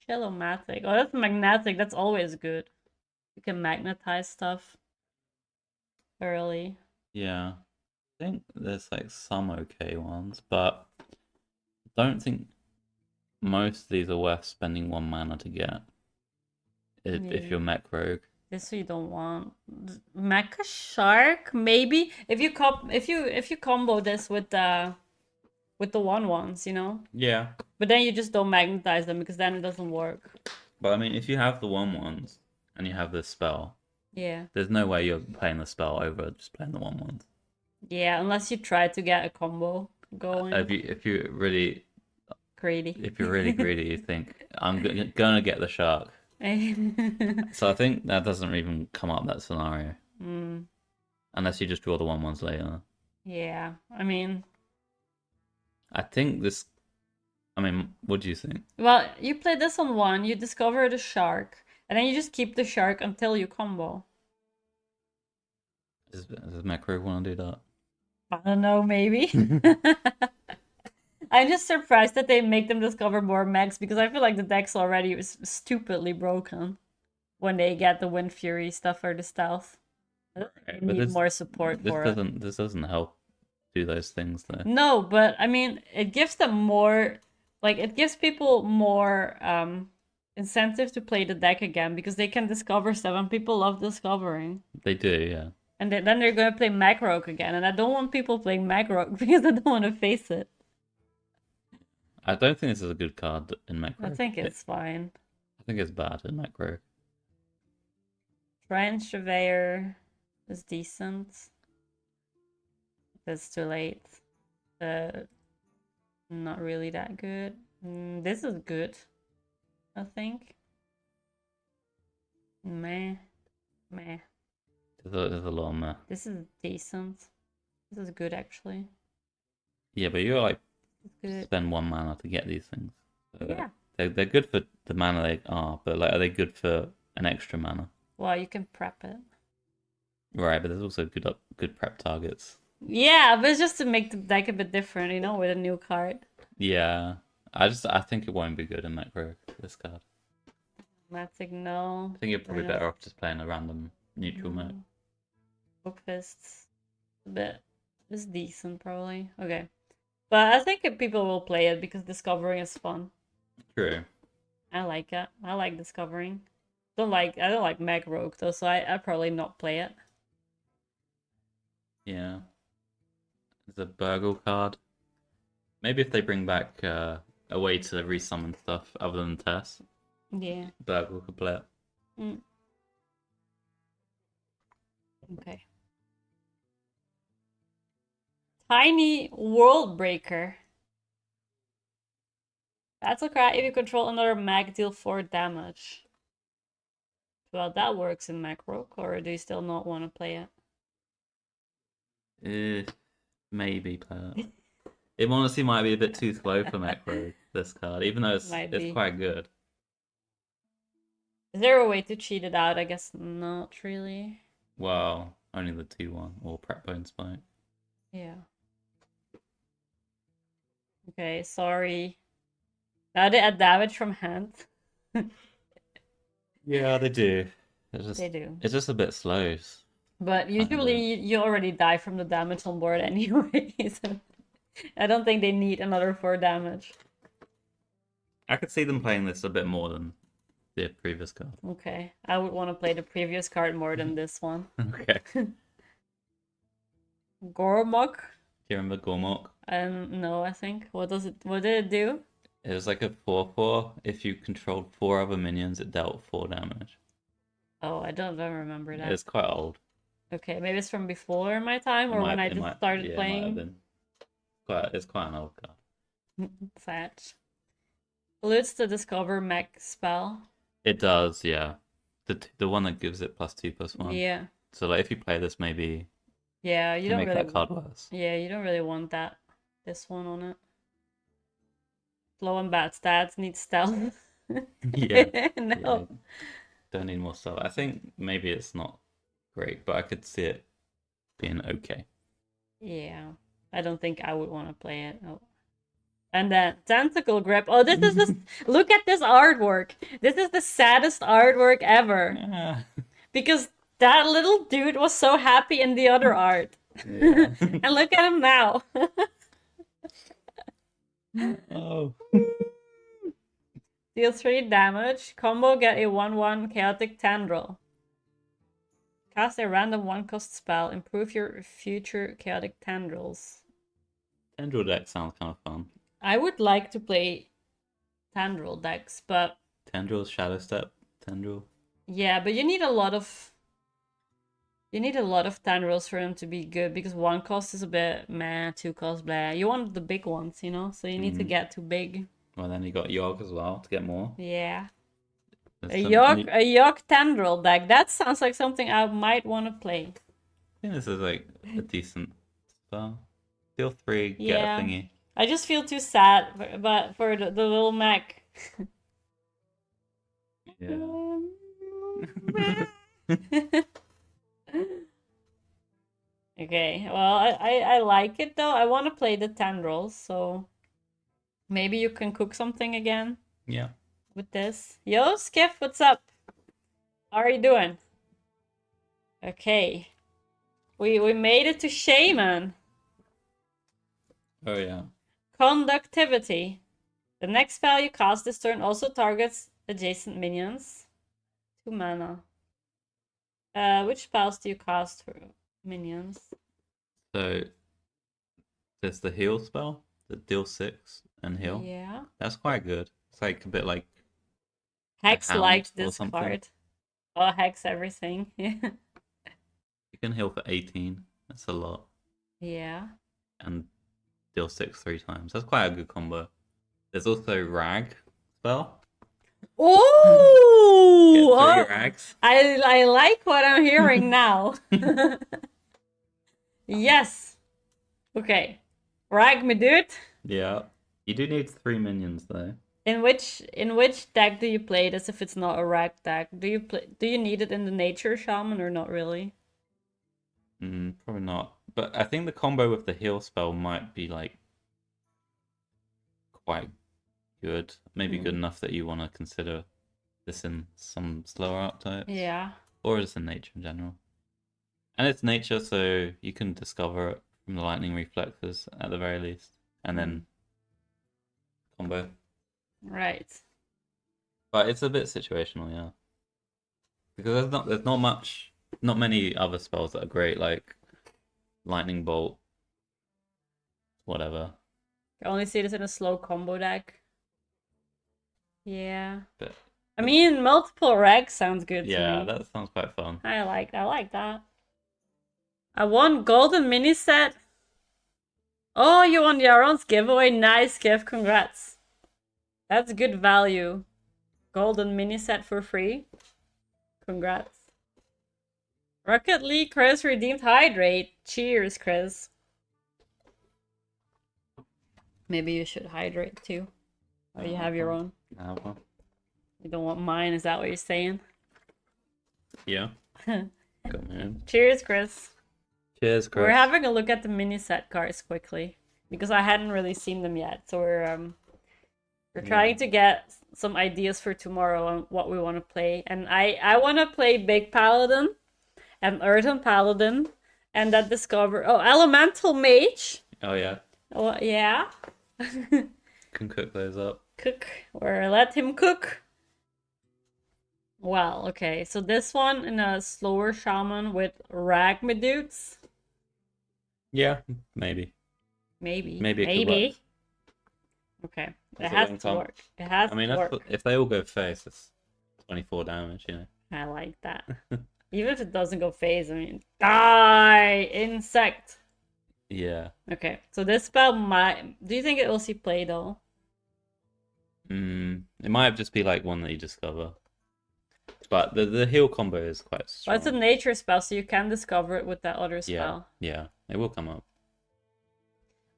Speaker 1: Shallow-matic. Oh, that's magnetic. That's always good. You can magnetize stuff early.
Speaker 2: Yeah. I think there's like some okay ones, but I don't think most of these are worth spending 1 mana to get. If you're Mech Rogue.
Speaker 1: This you don't want. Mecha Shark, maybe if you combo this with the 1/1s, you know.
Speaker 2: Yeah.
Speaker 1: But then you just don't magnetize them because then it doesn't work.
Speaker 2: But I mean, if you have the 1/1s and you have this spell,
Speaker 1: yeah,
Speaker 2: there's no way you're playing the spell over just playing the 1/1s.
Speaker 1: Yeah, unless you try to get a combo going.
Speaker 2: If you really
Speaker 1: Greedy.
Speaker 2: If you're really greedy, you think I'm gonna get the shark. So I think that doesn't even come up that scenario unless you just draw the 1/1s later.
Speaker 1: Yeah, I mean,
Speaker 2: I think this. I mean, what do you think?
Speaker 1: well, you play this on 1, you discover the shark, and then you just keep the shark until you combo.
Speaker 2: Does Macro want to do that?
Speaker 1: I don't know, maybe. I'm just surprised that they make them discover more mechs because I feel like the deck's already stupidly broken when they get the Wind Fury stuff or the stealth.
Speaker 2: Right,
Speaker 1: They
Speaker 2: but
Speaker 1: need more support for it.
Speaker 2: This doesn't help do those things though.
Speaker 1: No, but I mean, it gives them more, like, it gives people more incentive to play the deck again because they can discover stuff and people love discovering.
Speaker 2: They do, yeah.
Speaker 1: And then they're going to play Macroak again, and I don't want people playing Macroak because I don't want to face it.
Speaker 2: I don't think this is a good card in Macro.
Speaker 1: I think it's fine.
Speaker 2: I think it's bad in Macro.
Speaker 1: Trench Surveyor is decent. It's too late. Not really that good. This is good, I think. Meh.
Speaker 2: There's a lot of meh.
Speaker 1: This is decent. This is good, actually.
Speaker 2: Yeah, but you're like
Speaker 1: Good.
Speaker 2: spend 1 mana to get these things. So
Speaker 1: Yeah.
Speaker 2: They're good for the mana they are, but like, are they good for an extra mana?
Speaker 1: Well, you can prep it.
Speaker 2: Right, but there's also good prep targets.
Speaker 1: Yeah, but it's just to make the deck a bit different, with a new card.
Speaker 2: Yeah, I think it won't be good in Macro, this card.
Speaker 1: Matic, no.
Speaker 2: I think you're probably better off just playing a random neutral mech.
Speaker 1: Book Fists. A bit. It's decent, probably. Okay. But I think people will play it because discovering is fun.
Speaker 2: True.
Speaker 1: I like it. I like discovering. I don't like Mag Rogue though, so I'd probably not play it.
Speaker 2: Yeah. There's a Burgle card. Maybe if they bring back a way to resummon stuff other than Tess,
Speaker 1: Yeah.
Speaker 2: Burgle could play it.
Speaker 1: Okay. Tiny World Breaker. Battle cry if you control another mag, deal 4 damage. Well, that works in Macroak, or do you still not want to play it?
Speaker 2: Maybe play it. It honestly might be a bit too slow for Macro, this card, even though it's quite good.
Speaker 1: Is there a way to cheat it out? I guess not really.
Speaker 2: Well, only the 2/1 or Prep Bone Spike.
Speaker 1: Yeah. Okay, sorry. Now they add damage from hand.
Speaker 2: Yeah, they do.
Speaker 1: They do.
Speaker 2: It's just a bit slow.
Speaker 1: But usually you already die from the damage on board anyway, so I don't think they need another 4 damage.
Speaker 2: I could see them playing this a bit more than the previous card.
Speaker 1: Okay, I would want to play the previous card more than this one.
Speaker 2: Okay.
Speaker 1: Gormok?
Speaker 2: Do you remember Gormok?
Speaker 1: No, I think. What did it do?
Speaker 2: It was like a 4/4. If you controlled 4 other minions, it dealt 4 damage.
Speaker 1: Oh, I don't remember that.
Speaker 2: It's quite old.
Speaker 1: Okay, maybe it's from before my time or when I just started playing.
Speaker 2: It might have been. It's quite an old card.
Speaker 1: Fetch. Alludes to discover mech spell.
Speaker 2: It does, yeah. The one that gives it +2/+1.
Speaker 1: Yeah.
Speaker 2: So like if you play this, maybe.
Speaker 1: Yeah, you don't
Speaker 2: make
Speaker 1: really
Speaker 2: that card worse.
Speaker 1: Yeah, you don't really want this one on it. Slow and bad stats need stealth.
Speaker 2: Yeah.
Speaker 1: No.
Speaker 2: Yeah. Don't need more stealth. I think maybe it's not great, but I could see it being okay.
Speaker 1: Yeah. I don't think I would want to play it. Oh. And then Tentacle Grip. Oh, this is this. Look at this artwork. This is the saddest artwork ever. Because that little dude was so happy in the other art.
Speaker 2: Yeah.
Speaker 1: And look at him now.
Speaker 2: Oh.
Speaker 1: Deal 3 damage. Combo, get a 1/1 Chaotic Tendril. Cast a random 1-cost spell. Improve your future Chaotic Tendrils.
Speaker 2: Tendril deck sounds kind of fun.
Speaker 1: I would like to play Tendril decks, but...
Speaker 2: Tendrils, Shadow Step, Tendril.
Speaker 1: Yeah, but you need a lot of Tendrils for them to be good, because 1 cost is a bit meh, 2 cost blah. You want the big ones, so you need to get to big.
Speaker 2: Well, then you got Yogg as well to get more.
Speaker 1: Yeah.
Speaker 2: There's
Speaker 1: A
Speaker 2: some
Speaker 1: Yogg Tendril deck. That sounds like something I might want to play.
Speaker 2: I think this is like a decent spell. Deal 3, get a
Speaker 1: Yeah.
Speaker 2: thingy.
Speaker 1: I just feel too sad, but for the little mech.
Speaker 2: Yeah.
Speaker 1: Okay, well, I like it though. I want to play the tendrils, so maybe you can cook something again
Speaker 2: Yeah.
Speaker 1: with this. Yo, Skiff, what's up? How are you doing? Okay. We made it to Shaman.
Speaker 2: Oh yeah.
Speaker 1: Conductivity. The next spell you cast this turn also targets adjacent minions. 2 mana. Which spells do you cast for minions?
Speaker 2: So there's the heal spell, the deal 6 and heal.
Speaker 1: Yeah.
Speaker 2: That's quite good. It's like a bit like
Speaker 1: Hex
Speaker 2: hound
Speaker 1: liked
Speaker 2: or
Speaker 1: this
Speaker 2: something.
Speaker 1: card. Oh, Hex everything.
Speaker 2: You can heal for 18. That's a lot.
Speaker 1: Yeah.
Speaker 2: And deal 6 3 times. That's quite a good combo. There's also rag spell.
Speaker 1: Oh!
Speaker 2: Get 3 rags.
Speaker 1: I like what I'm hearing now. Yes. Okay. Rag me, dude.
Speaker 2: Yeah. You do need 3 minions though.
Speaker 1: In which deck do you play this if it's not a rag deck? Do you need it in the nature shaman or not really?
Speaker 2: Probably not. But I think the combo with the heal spell might be like quite good. Maybe good enough that you want to consider this in some slower archetypes.
Speaker 1: Yeah.
Speaker 2: Or just in nature in general. And it's nature, so you can discover it from the lightning reflexes at the very least. And then combo.
Speaker 1: Right.
Speaker 2: But it's a bit situational, yeah. Because there's not many other spells that are great, like lightning bolt, whatever.
Speaker 1: I only see this in a slow combo deck. Yeah.
Speaker 2: But
Speaker 1: I mean, multiple rags sounds good to me.
Speaker 2: yeah, that sounds quite fun.
Speaker 1: I like that. I won golden mini set. Oh, you won your own giveaway. Nice gift. Congrats. That's good value. Golden mini set for free. Congrats. Rocket League Chris redeemed hydrate. Cheers, Chris. Maybe you should hydrate too. Or you have your own.
Speaker 2: Well.
Speaker 1: You don't want mine, is that what you're saying?
Speaker 2: Yeah. Go, man.
Speaker 1: Cheers, Chris.
Speaker 2: Cheers, Chris.
Speaker 1: We're having a look at the mini set cards quickly because I hadn't really seen them yet. So we're trying to get some ideas for tomorrow on what we want to play. And I want to play Big Paladin and Earthen Paladin and that Elemental Mage.
Speaker 2: Oh yeah.
Speaker 1: Oh yeah.
Speaker 2: Can cook those up.
Speaker 1: Cook or let him cook. Well, okay. So this one in a slower shaman with Ragmedutes.
Speaker 2: Yeah, maybe.
Speaker 1: Maybe.
Speaker 2: Maybe it could work.
Speaker 1: Okay.
Speaker 2: That's
Speaker 1: It
Speaker 2: a
Speaker 1: has
Speaker 2: long
Speaker 1: to
Speaker 2: time.
Speaker 1: work. It has to work.
Speaker 2: If they all go face, it's 24 damage, you know.
Speaker 1: I like that. Even if it doesn't go phase, I mean, die! Insect!
Speaker 2: Yeah.
Speaker 1: Okay, so this spell might... Do you think it will see play, though?
Speaker 2: It might just be like one that you discover. But the heal combo is quite strong.
Speaker 1: Well, it's a nature spell, so you can discover it with that other spell.
Speaker 2: Yeah, it will come up.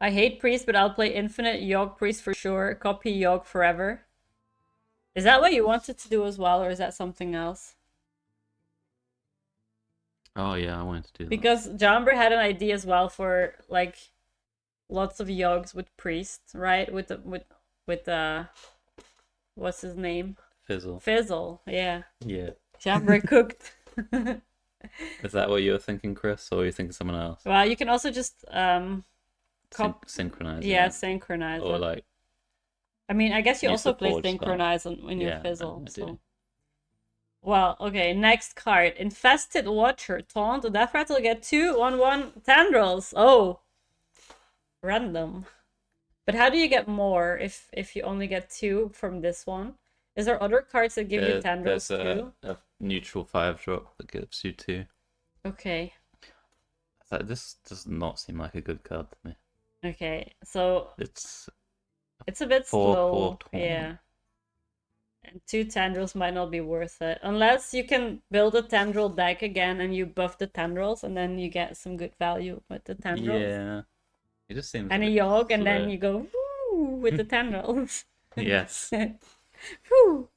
Speaker 1: I hate Priest, but I'll play Infinite Yogg Priest for sure. Copy Yogg forever. Is that what you wanted to do as well, or is that something else?
Speaker 2: Oh yeah, I wanted to do that.
Speaker 1: Because Jambre had an idea as well for, like, lots of Yoggs with Priest, right? With what's his name? Fizzle, yeah.
Speaker 2: Yeah.
Speaker 1: Jambre cooked.
Speaker 2: Is that what you were thinking, Chris, or were you thinking someone else?
Speaker 1: Well, you can also just
Speaker 2: synchronize.
Speaker 1: Yeah, synchronize.
Speaker 2: Or like.
Speaker 1: I mean, I guess you also play
Speaker 2: Forge
Speaker 1: synchronize in your
Speaker 2: Yeah,
Speaker 1: Fizzle.
Speaker 2: I
Speaker 1: So.
Speaker 2: do.
Speaker 1: Well, okay. Next card, Infested Watcher. Taunt. The death rattle get 2/1/1 tendrils. Oh, random. But how do you get more if you only get 2 from this one? Is there other cards that give you tendrils too?
Speaker 2: There's a neutral 5-drop that gives you 2.
Speaker 1: Okay.
Speaker 2: This does not seem like a good card to me.
Speaker 1: Okay, so
Speaker 2: It's
Speaker 1: It's a bit
Speaker 2: 4/4
Speaker 1: slow.
Speaker 2: tournament.
Speaker 1: Yeah. And 2 tendrils might not be worth it. Unless you can build a tendril deck again and you buff the tendrils and then you get some good value with the tendrils.
Speaker 2: Yeah. It just seems
Speaker 1: And a
Speaker 2: bit
Speaker 1: yog and then
Speaker 2: slow.
Speaker 1: you go woo with the tendrils.
Speaker 2: Yes.
Speaker 1: Whew.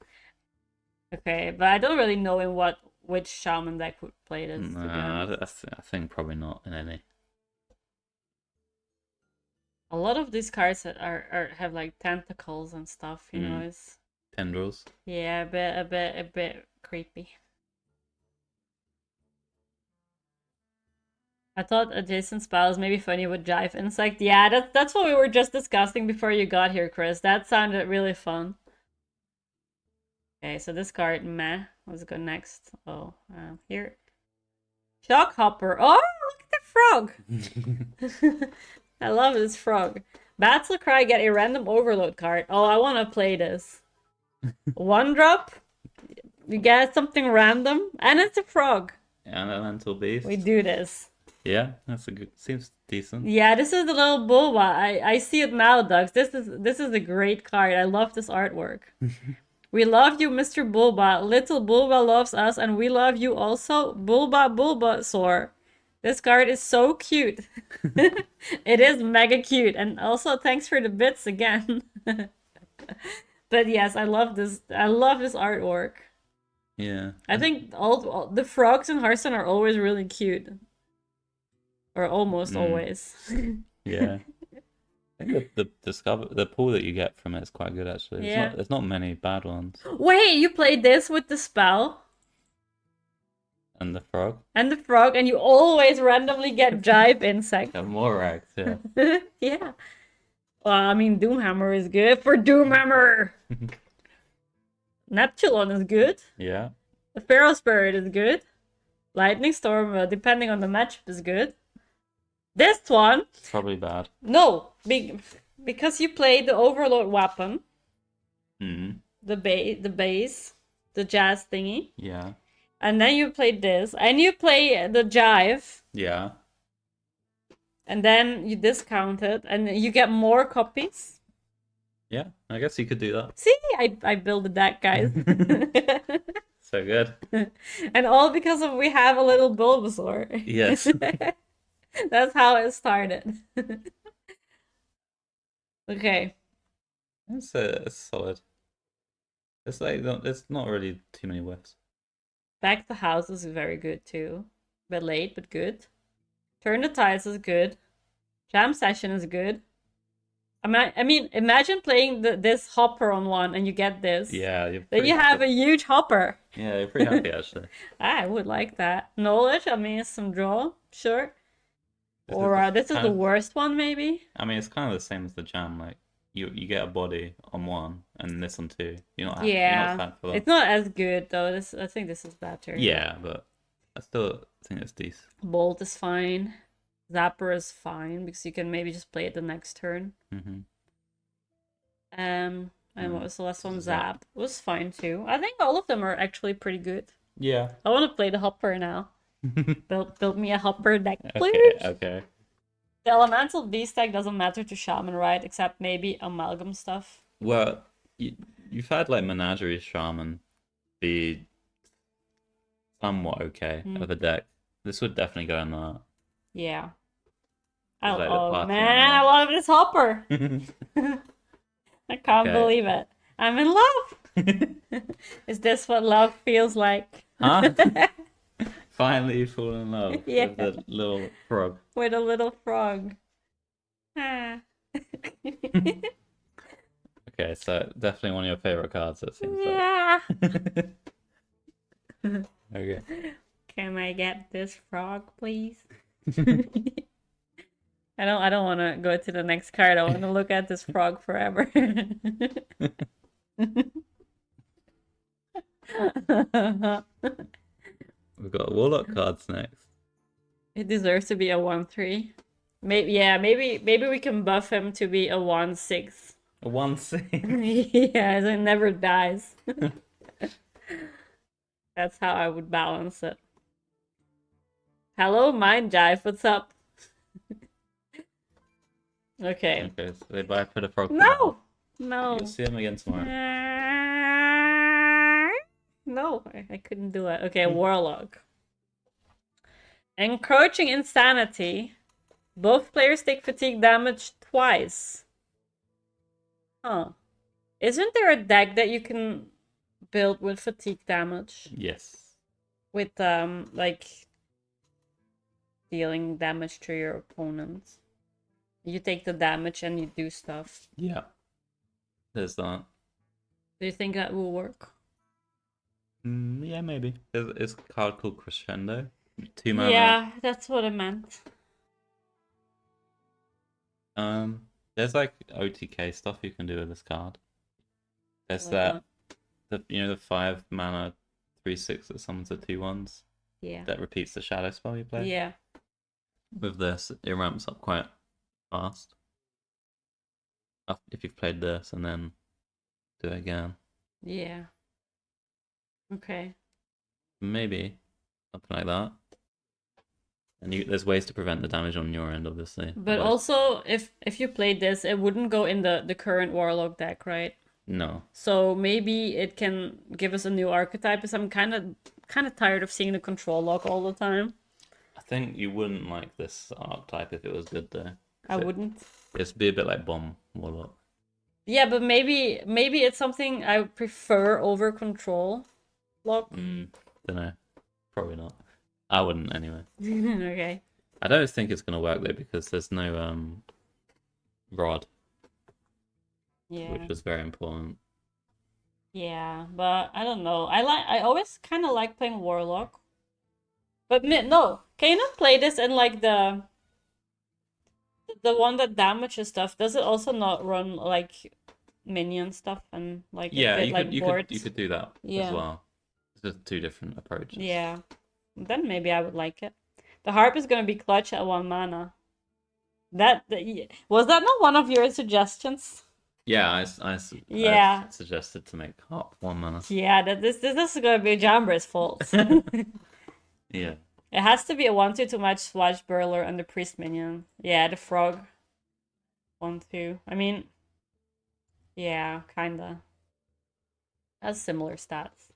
Speaker 1: Okay, but I don't really know which shaman deck would play this, to be
Speaker 2: Nah,
Speaker 1: honest.
Speaker 2: I think probably not in any.
Speaker 1: A lot of these cards are have like tentacles and stuff, you know, it's
Speaker 2: Tendrils.
Speaker 1: yeah, a bit creepy. I thought adjacent spells may be funny with Jive Insect. Yeah, that's what we were just discussing before you got here, Chris. That sounded really fun. Okay, so this card, meh. Let's go next. Oh, here. Shock Hopper. Oh, look at the frog. I love this frog. Battle Cry, get a random overload card. Oh, I want to play this. 1 drop. You get something random, and it's a frog.
Speaker 2: Elemental Beast.
Speaker 1: We do this.
Speaker 2: Yeah, that's a good. Seems decent.
Speaker 1: Yeah, this is the little Bulba. I see it now, Ducks. This is a great card. I love this artwork. We love you, Mr. Bulba. Little Bulba loves us, and we love you also. Bulbasaur. This card is so cute. It is mega cute, and also thanks for the bits again. But yes, I love this. I love this artwork.
Speaker 2: Yeah.
Speaker 1: I think all the frogs in Hearthstone are always really cute. Or almost always.
Speaker 2: Yeah. I think the pool that you get from it is quite good actually.
Speaker 1: Yeah.
Speaker 2: There's not many bad ones.
Speaker 1: Wait, you played this with the spell?
Speaker 2: And the frog?
Speaker 1: And the frog, and you always randomly get Jive Insect.
Speaker 2: Yeah, more rags, yeah.
Speaker 1: Yeah. Well, I mean, Doomhammer is good for Doomhammer! Neptulon is good.
Speaker 2: Yeah.
Speaker 1: The Pharaoh Spirit is good. Lightning Storm, depending on the matchup, is good. This one...
Speaker 2: Probably bad.
Speaker 1: No! Because you played the Overload weapon. The base. The jazz thingy.
Speaker 2: Yeah.
Speaker 1: And then you played this. And you play the Jive.
Speaker 2: Yeah.
Speaker 1: And then you discount it. And you get more copies.
Speaker 2: Yeah, I guess you could do that.
Speaker 1: See? I built a deck, guys.
Speaker 2: So good.
Speaker 1: And all because of we have a little Bulbasaur.
Speaker 2: Yes.
Speaker 1: That's how it started. Okay.
Speaker 2: It's solid. It's like there's not really too many whiffs.
Speaker 1: Back the House is very good too. Bit late, but good. Turn the Tides is good. Jam Session is good. I mean, imagine playing this hopper on one and you get this.
Speaker 2: Yeah,
Speaker 1: then you have a huge hopper.
Speaker 2: Yeah, you're pretty happy actually.
Speaker 1: I would like that. Knowledge, I mean, some draw, sure. This is the worst one, maybe?
Speaker 2: I mean, it's kind of the same as the jam. Like, you get a body on one and this on two. You're not sad for that.
Speaker 1: It's not as good, though. I think this is better.
Speaker 2: Yeah, but I still think it's decent.
Speaker 1: Bolt is fine. Zapper is fine, because you can maybe just play it the next turn. And what was the last one? Zap. It was fine, too. I think all of them are actually pretty good.
Speaker 2: Yeah.
Speaker 1: I want to play the hopper now. build me a hopper deck, please.
Speaker 2: Okay.
Speaker 1: The elemental beast deck doesn't matter to shaman, right? Except maybe amalgam stuff.
Speaker 2: Well, you've had like Menagerie Shaman be somewhat okay of a deck. This would definitely go in that.
Speaker 1: Yeah.
Speaker 2: Like
Speaker 1: man, I love this hopper. I can't believe it. I'm in love. Is this what love feels like?
Speaker 2: Huh? Finally you fall in love with the little frog.
Speaker 1: With a little frog. Ah.
Speaker 2: Okay, so definitely one of your favorite cards, it seems
Speaker 1: like.
Speaker 2: Okay.
Speaker 1: Can I get this frog, please? I don't want to go to the next card. I want to look at this frog forever.
Speaker 2: We've got Warlock cards next.
Speaker 1: It deserves to be a 1/3. Maybe we can buff him to be a 1/6.
Speaker 2: A 1/6?
Speaker 1: Yeah, so it never dies. That's how I would balance it. Hello, Mind Jive, what's up? Okay.
Speaker 2: Okay, so they buy for the frog.
Speaker 1: No! No.
Speaker 2: You'll see him again tomorrow.
Speaker 1: No, I couldn't do it. Okay, Warlock. Encroaching Insanity. Both players take fatigue damage twice. Huh. Isn't there a deck that you can build with fatigue damage?
Speaker 2: Yes.
Speaker 1: With, like, dealing damage to your opponents. You take the damage and you do stuff.
Speaker 2: Yeah. There's that.
Speaker 1: Do you think that will work?
Speaker 2: Yeah, maybe. There's a card called Crescendo. 2 mana.
Speaker 1: Yeah, that's what I meant.
Speaker 2: There's like OTK stuff you can do with this card. There's
Speaker 1: Like
Speaker 2: the 5 mana 3/6 that summons the 2/1s.
Speaker 1: Yeah.
Speaker 2: That repeats the shadow spell you play.
Speaker 1: Yeah.
Speaker 2: With this, it ramps up quite fast. If you've played this and then do it again.
Speaker 1: Yeah. Okay.
Speaker 2: Maybe something like that. And there's ways to prevent the damage on your end, obviously.
Speaker 1: But also, if you played this, it wouldn't go in the current Warlock deck, right?
Speaker 2: No.
Speaker 1: So maybe it can give us a new archetype, because I'm kind of tired of seeing the control lock all the time.
Speaker 2: I think you wouldn't like this archetype if it was good though.
Speaker 1: I wouldn't.
Speaker 2: It'd be a bit like Bomb Warlock.
Speaker 1: Yeah, but maybe it's something I prefer over control lock.
Speaker 2: Don't know. Probably not. I wouldn't anyway.
Speaker 1: Okay.
Speaker 2: I don't think it's gonna work though because there's no rod.
Speaker 1: Yeah.
Speaker 2: Which was very important.
Speaker 1: Yeah, but I don't know. I always kind of like playing Warlock. But no, can you not play this in like the one that damages stuff? Does it also not run like minion stuff and like
Speaker 2: Yeah,
Speaker 1: a bit
Speaker 2: you could do that as well. It's just 2 different approaches.
Speaker 1: Yeah. Then maybe I would like it. The harp is gonna be clutch at 1 mana. Was that not one of your suggestions?
Speaker 2: Yeah, I suggested to make harp 1 mana.
Speaker 1: Yeah, this is gonna be Jambre's fault.
Speaker 2: Yeah.
Speaker 1: It has to be a 1/2 to match Swashbuckler and the priest minion. Yeah, the frog. 1/2. I mean, yeah, kinda. Has similar stats.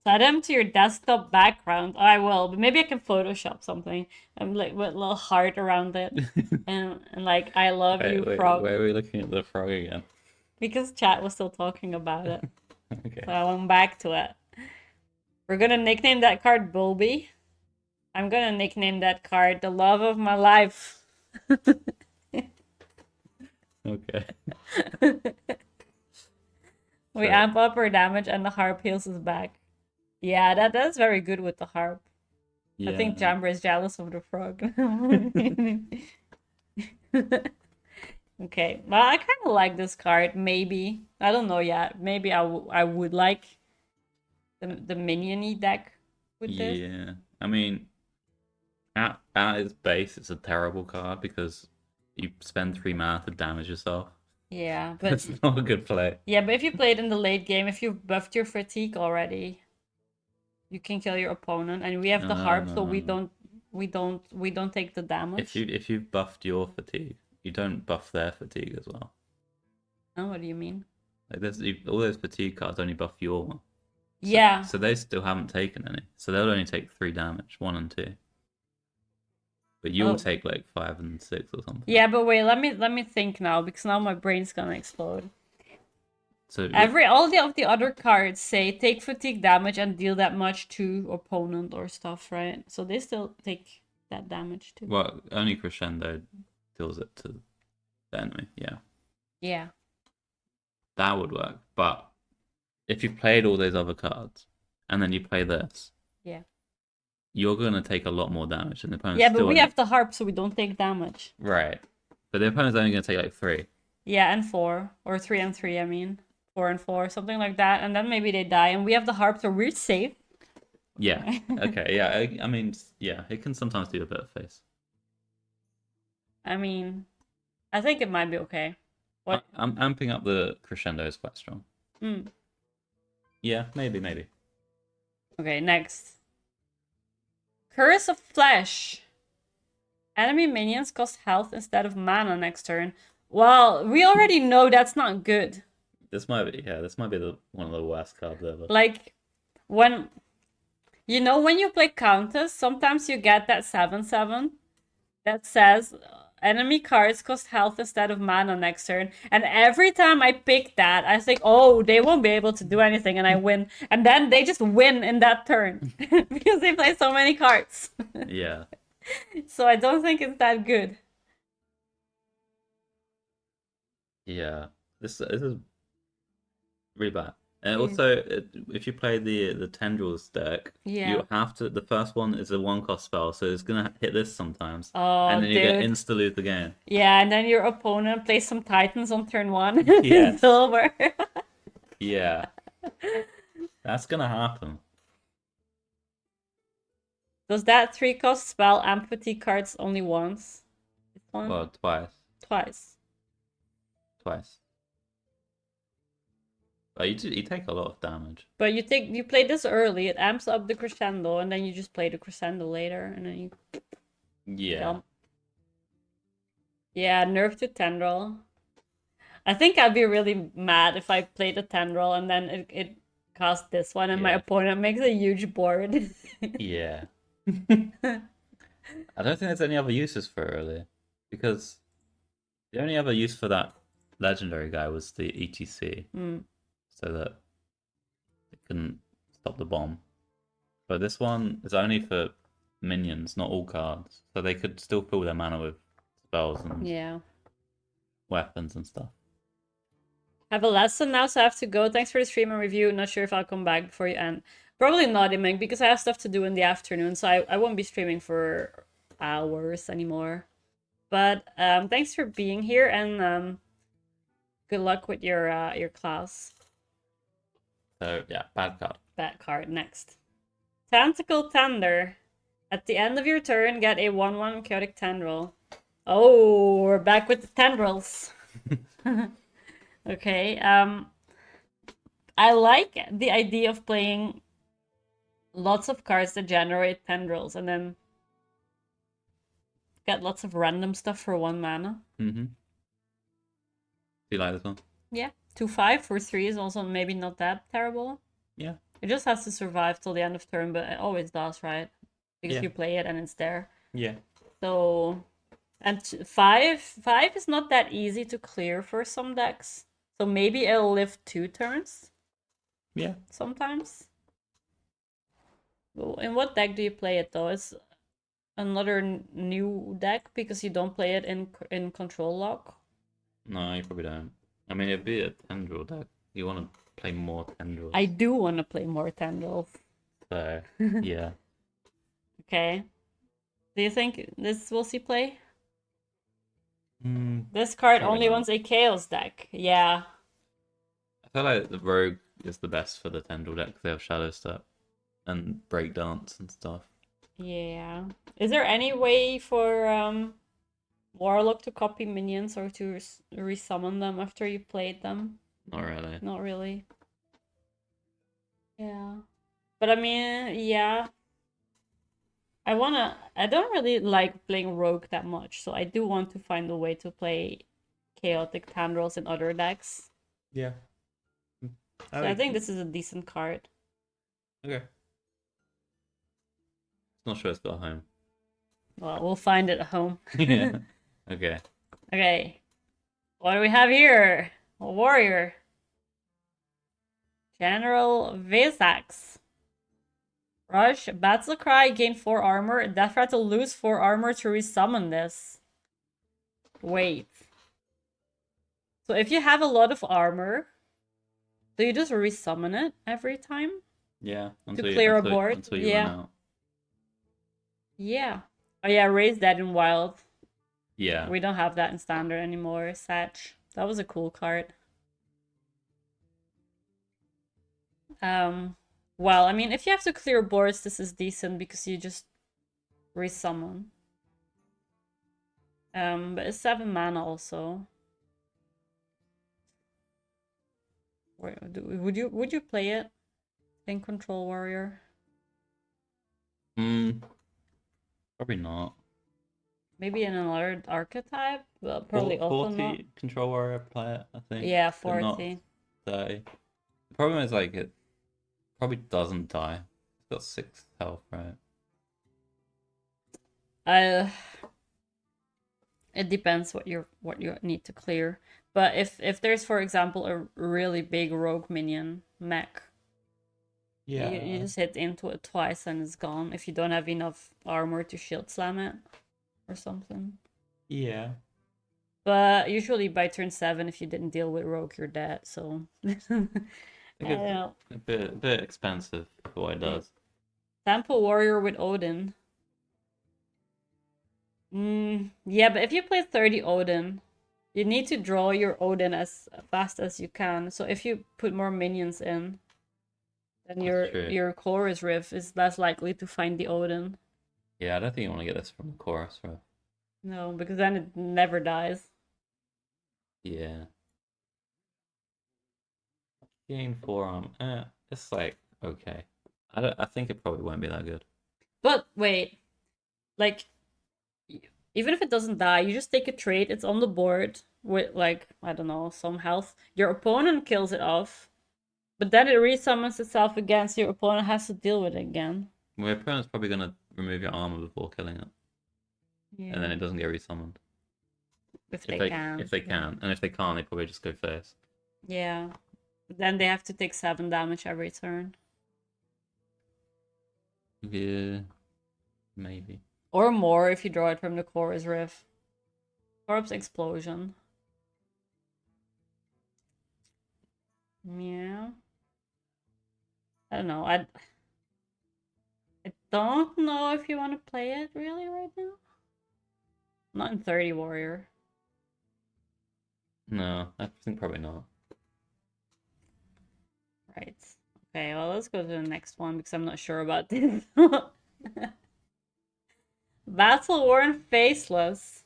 Speaker 1: Set them to your desktop background. I will, but maybe I can Photoshop something and like with a little heart around it, and like I love you, frog.
Speaker 2: Why are we looking at the frog again?
Speaker 1: Because chat was still talking about it.
Speaker 2: Okay.
Speaker 1: So I went back to it. We're gonna nickname that card Bulby. I'm gonna nickname that card the love of my life.
Speaker 2: Okay.
Speaker 1: We amp up our damage and the harp heals us back. Yeah, that's very good with the harp. Yeah. I think Jambre is jealous of the frog. Okay, well, I kind of like this card. Maybe I don't know yet. Maybe I would like the minion-y deck with this.
Speaker 2: Yeah, I mean, at its base, it's a terrible card because you spend 3 mana to damage yourself.
Speaker 1: Yeah, but
Speaker 2: it's not a good play.
Speaker 1: Yeah, but if you play it in the late game, if you've buffed your fatigue already, you can kill your opponent, and we have the harp, so we don't take the damage.
Speaker 2: If you've buffed your fatigue, you don't buff their fatigue as well.
Speaker 1: Oh, what do you mean?
Speaker 2: Like all those fatigue cards only buff your one.
Speaker 1: Yeah.
Speaker 2: So they still haven't taken any. So they'll only take 3 damage, 1 and 2. But you'll take like 5 and 6 or something.
Speaker 1: Yeah, but wait, let me think now, because now my brain's gonna explode.
Speaker 2: So
Speaker 1: all the other cards say take fatigue damage and deal that much to opponent or stuff, right? So they still take that damage too.
Speaker 2: Well, only Crescendo deals it to the enemy, yeah.
Speaker 1: Yeah.
Speaker 2: That would work. But if you've played all those other cards and then you play this,
Speaker 1: yeah,
Speaker 2: you're gonna take a lot more damage, and the opponent's
Speaker 1: but we have the harp, so we don't take damage.
Speaker 2: Right. But the opponent's only gonna take like 3.
Speaker 1: Yeah, and 4. Or 3 and 3, I mean. 4 and 4, something like that, and then maybe they die, and we have the harp, so we're safe.
Speaker 2: Yeah. Okay. Yeah. I mean, yeah, it can sometimes do a bit of face.
Speaker 1: I mean, I think it might be okay. What?
Speaker 2: I'm amping up the Crescendo is quite strong. Yeah, maybe.
Speaker 1: Okay, next. Curse of Flesh. Enemy minions cost health instead of mana next turn. Well, we already know that's not good.
Speaker 2: This might be one of the worst cards ever.
Speaker 1: Like, when when you play Countess, sometimes you get that 7/7 that says enemy cards cost health instead of mana next turn. And every time I pick that, I think, oh, they won't be able to do anything, and I win. And then they just win in that turn because they play so many cards.
Speaker 2: Yeah.
Speaker 1: So I don't think it's that good.
Speaker 2: Yeah. This is really bad. And also, if you play the tendrils deck,
Speaker 1: Yeah.
Speaker 2: you have to. The first one is a 1-cost spell, so it's gonna hit this sometimes,
Speaker 1: Oh,
Speaker 2: and then you get
Speaker 1: dude.
Speaker 2: insta lose the game.
Speaker 1: Yeah, and then your opponent plays some Titans on turn 1.
Speaker 2: Yes.
Speaker 1: It's over.
Speaker 2: Yeah. That's gonna happen.
Speaker 1: Does that 3-cost spell amputate cards only once?
Speaker 2: Well, twice.
Speaker 1: Twice.
Speaker 2: But you take a lot of damage.
Speaker 1: But you play this early, it amps up the crescendo, and then you just play the crescendo later, and then you jump. Yeah, nerf to tendril. I think I'd be really mad if I played a tendril and then it cost this one, and my opponent makes a huge board.
Speaker 2: Yeah. I don't think there's any other uses for it, really, because the only other use for that legendary guy was the ETC, so that it couldn't stop the bomb. But this one is only for minions, not all cards, so they could still fill their mana with spells and weapons and stuff.
Speaker 1: I have a lesson now, so I have to go. Thanks for the stream and review. Not sure if I'll come back before you end. Probably not, Imeng, because I have stuff to do in the afternoon, so I won't be streaming for hours anymore. But thanks for being here, and good luck with your class.
Speaker 2: So yeah, bad card.
Speaker 1: Bad card. Next. Tentacle Tender. At the end of your turn, get a 1/1 Chaotic Tendril. Oh, we're back with the tendrils. Okay. I like the idea of playing lots of cards that generate tendrils and then get lots of random stuff for 1 mana.
Speaker 2: Do you like this one?
Speaker 1: Yeah. 2/5 for 3 is also maybe not that terrible.
Speaker 2: Yeah.
Speaker 1: It just has to survive till the end of turn, but it always does, right? Because you play it and it's there.
Speaker 2: Yeah.
Speaker 1: So, and 5 is not that easy to clear for some decks. So maybe it'll live 2 turns.
Speaker 2: Yeah.
Speaker 1: Sometimes. In what deck do you play it though? It's another new deck because you don't play it in control lock.
Speaker 2: No, you probably don't. I mean, it'd be a tendril deck. You want to play more tendrils.
Speaker 1: I do want to play more tendrils.
Speaker 2: So, yeah.
Speaker 1: Okay. Do you think this will see play? This card only wants a chaos deck. Yeah.
Speaker 2: I feel like the rogue is the best for the tendril deck because they have shadow step and breakdance and stuff.
Speaker 1: Yeah. Is there any way for Warlock to copy minions or to resummon them after you played them?
Speaker 2: Not really.
Speaker 1: Not really. Yeah. But I mean, yeah. I don't really like playing Rogue that much, so I do want to find a way to play Chaotic Tendrils in other decks.
Speaker 2: Yeah.
Speaker 1: So I think this is a decent card.
Speaker 2: Okay. Not sure it's got a home.
Speaker 1: Well, we'll find it at home.
Speaker 2: Yeah. Okay.
Speaker 1: Okay. What do we have here? A warrior. General Vesax. Rush, Battle Cry, gain 4 armor. Death Rattle, lose 4 armor to resummon this. Wait. So if you have a lot of armor, do you just resummon it every time?
Speaker 2: Yeah.
Speaker 1: To clear a board?
Speaker 2: Until you run out.
Speaker 1: Yeah. Oh yeah, raise that in wild.
Speaker 2: Yeah.
Speaker 1: We don't have that in standard anymore. Satch. That was a cool card. Well, I mean, if you have to clear boards, this is decent because you just resummon. But it's 7 mana also. Would you play it in Control Warrior?
Speaker 2: Probably not.
Speaker 1: Maybe in another archetype, but probably also
Speaker 2: 40
Speaker 1: not.
Speaker 2: Control Warrior play it, I think.
Speaker 1: Yeah, 40.
Speaker 2: 30. The problem is like it probably doesn't die. It's got 6 health, right?
Speaker 1: It depends what you need to clear. But if there's, for example, a really big rogue minion mech, you just hit into it twice and it's gone. If you don't have enough armor to shield slam it or something.
Speaker 2: Yeah.
Speaker 1: But usually by turn 7, if you didn't deal with rogue, you're dead. So I don't know.
Speaker 2: A bit expensive for what it does.
Speaker 1: Temple Warrior with Odin. Yeah, but if you play 30 Odin, you need to draw your Odin as fast as you can. So if you put more minions in, then your Chorus Riff is less likely to find the Odin.
Speaker 2: Yeah, I don't think you want to get this from the Chorus Riff.
Speaker 1: No, because then it never dies.
Speaker 2: Yeah. Gain forearm. It's like okay. I think it probably won't be that good.
Speaker 1: But wait, like even if it doesn't die, you just take a trade. It's on the board with like I don't know some health. Your opponent kills it off, but then it resummons itself again, so your opponent has to deal with it again.
Speaker 2: Well, your opponent's probably gonna remove your armor before killing it,
Speaker 1: Yeah.
Speaker 2: and then it doesn't get resummoned.
Speaker 1: If they can.
Speaker 2: If they can, and if they can't, they probably just go first.
Speaker 1: Yeah. Then they have to take 7 damage every turn.
Speaker 2: Yeah, maybe.
Speaker 1: Or more if you draw it from the Chorus Riff. Corpse Explosion. Yeah. I don't know. I don't know if you want to play it really right now. Not in 30 Warrior.
Speaker 2: No, I think probably not.
Speaker 1: Right. Okay, well, let's go to the next one because I'm not sure about this. Battle Worn Faceless.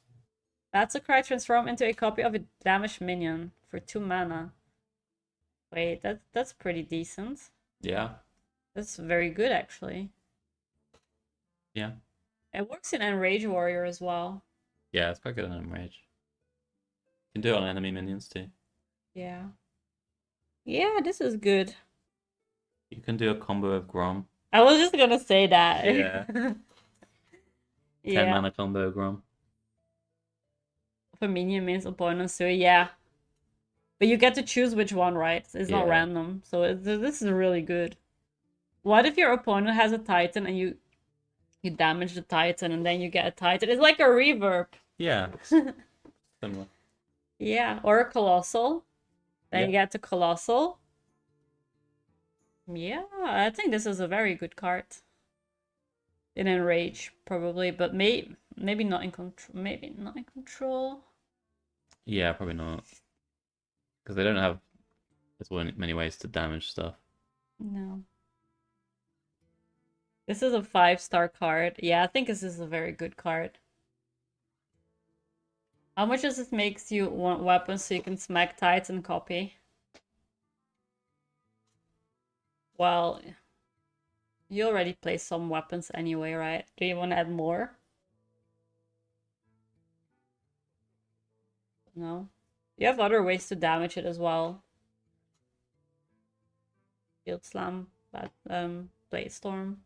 Speaker 1: Battle cry transform into a copy of a damaged minion for 2 mana. Wait, that's pretty decent.
Speaker 2: Yeah.
Speaker 1: That's very good, actually.
Speaker 2: Yeah.
Speaker 1: It works in Enrage Warrior as well.
Speaker 2: Yeah, it's quite good in Enrage. You can do it on enemy minions too.
Speaker 1: Yeah. Yeah, this is good.
Speaker 2: You can do a combo of Grom.
Speaker 1: I was just gonna say that.
Speaker 2: Yeah. 10
Speaker 1: Yeah.
Speaker 2: mana combo Grom.
Speaker 1: For minion means opponents, so yeah. But you get to choose which one, right? It's not
Speaker 2: Yeah.
Speaker 1: random, so this is really good. What if your opponent has a Titan and you damage the Titan and then you get a Titan? It's like a reverb.
Speaker 2: Yeah. Similar.
Speaker 1: Yeah, or a Colossal. Then you
Speaker 2: Yeah.
Speaker 1: get to Colossal. Yeah, I think this is a very good card. In Enrage, probably, but maybe not in control. Maybe not in control.
Speaker 2: Yeah, probably not. Because they don't have as many ways to damage stuff.
Speaker 1: No. This is a 5-star card. Yeah, I think this is a very good card. How much does this makes you want weapons so you can smack Titan copy? Well, you already play some weapons anyway, right? Do you want to add more? No? You have other ways to damage it as well. Field Slam, Blade Storm.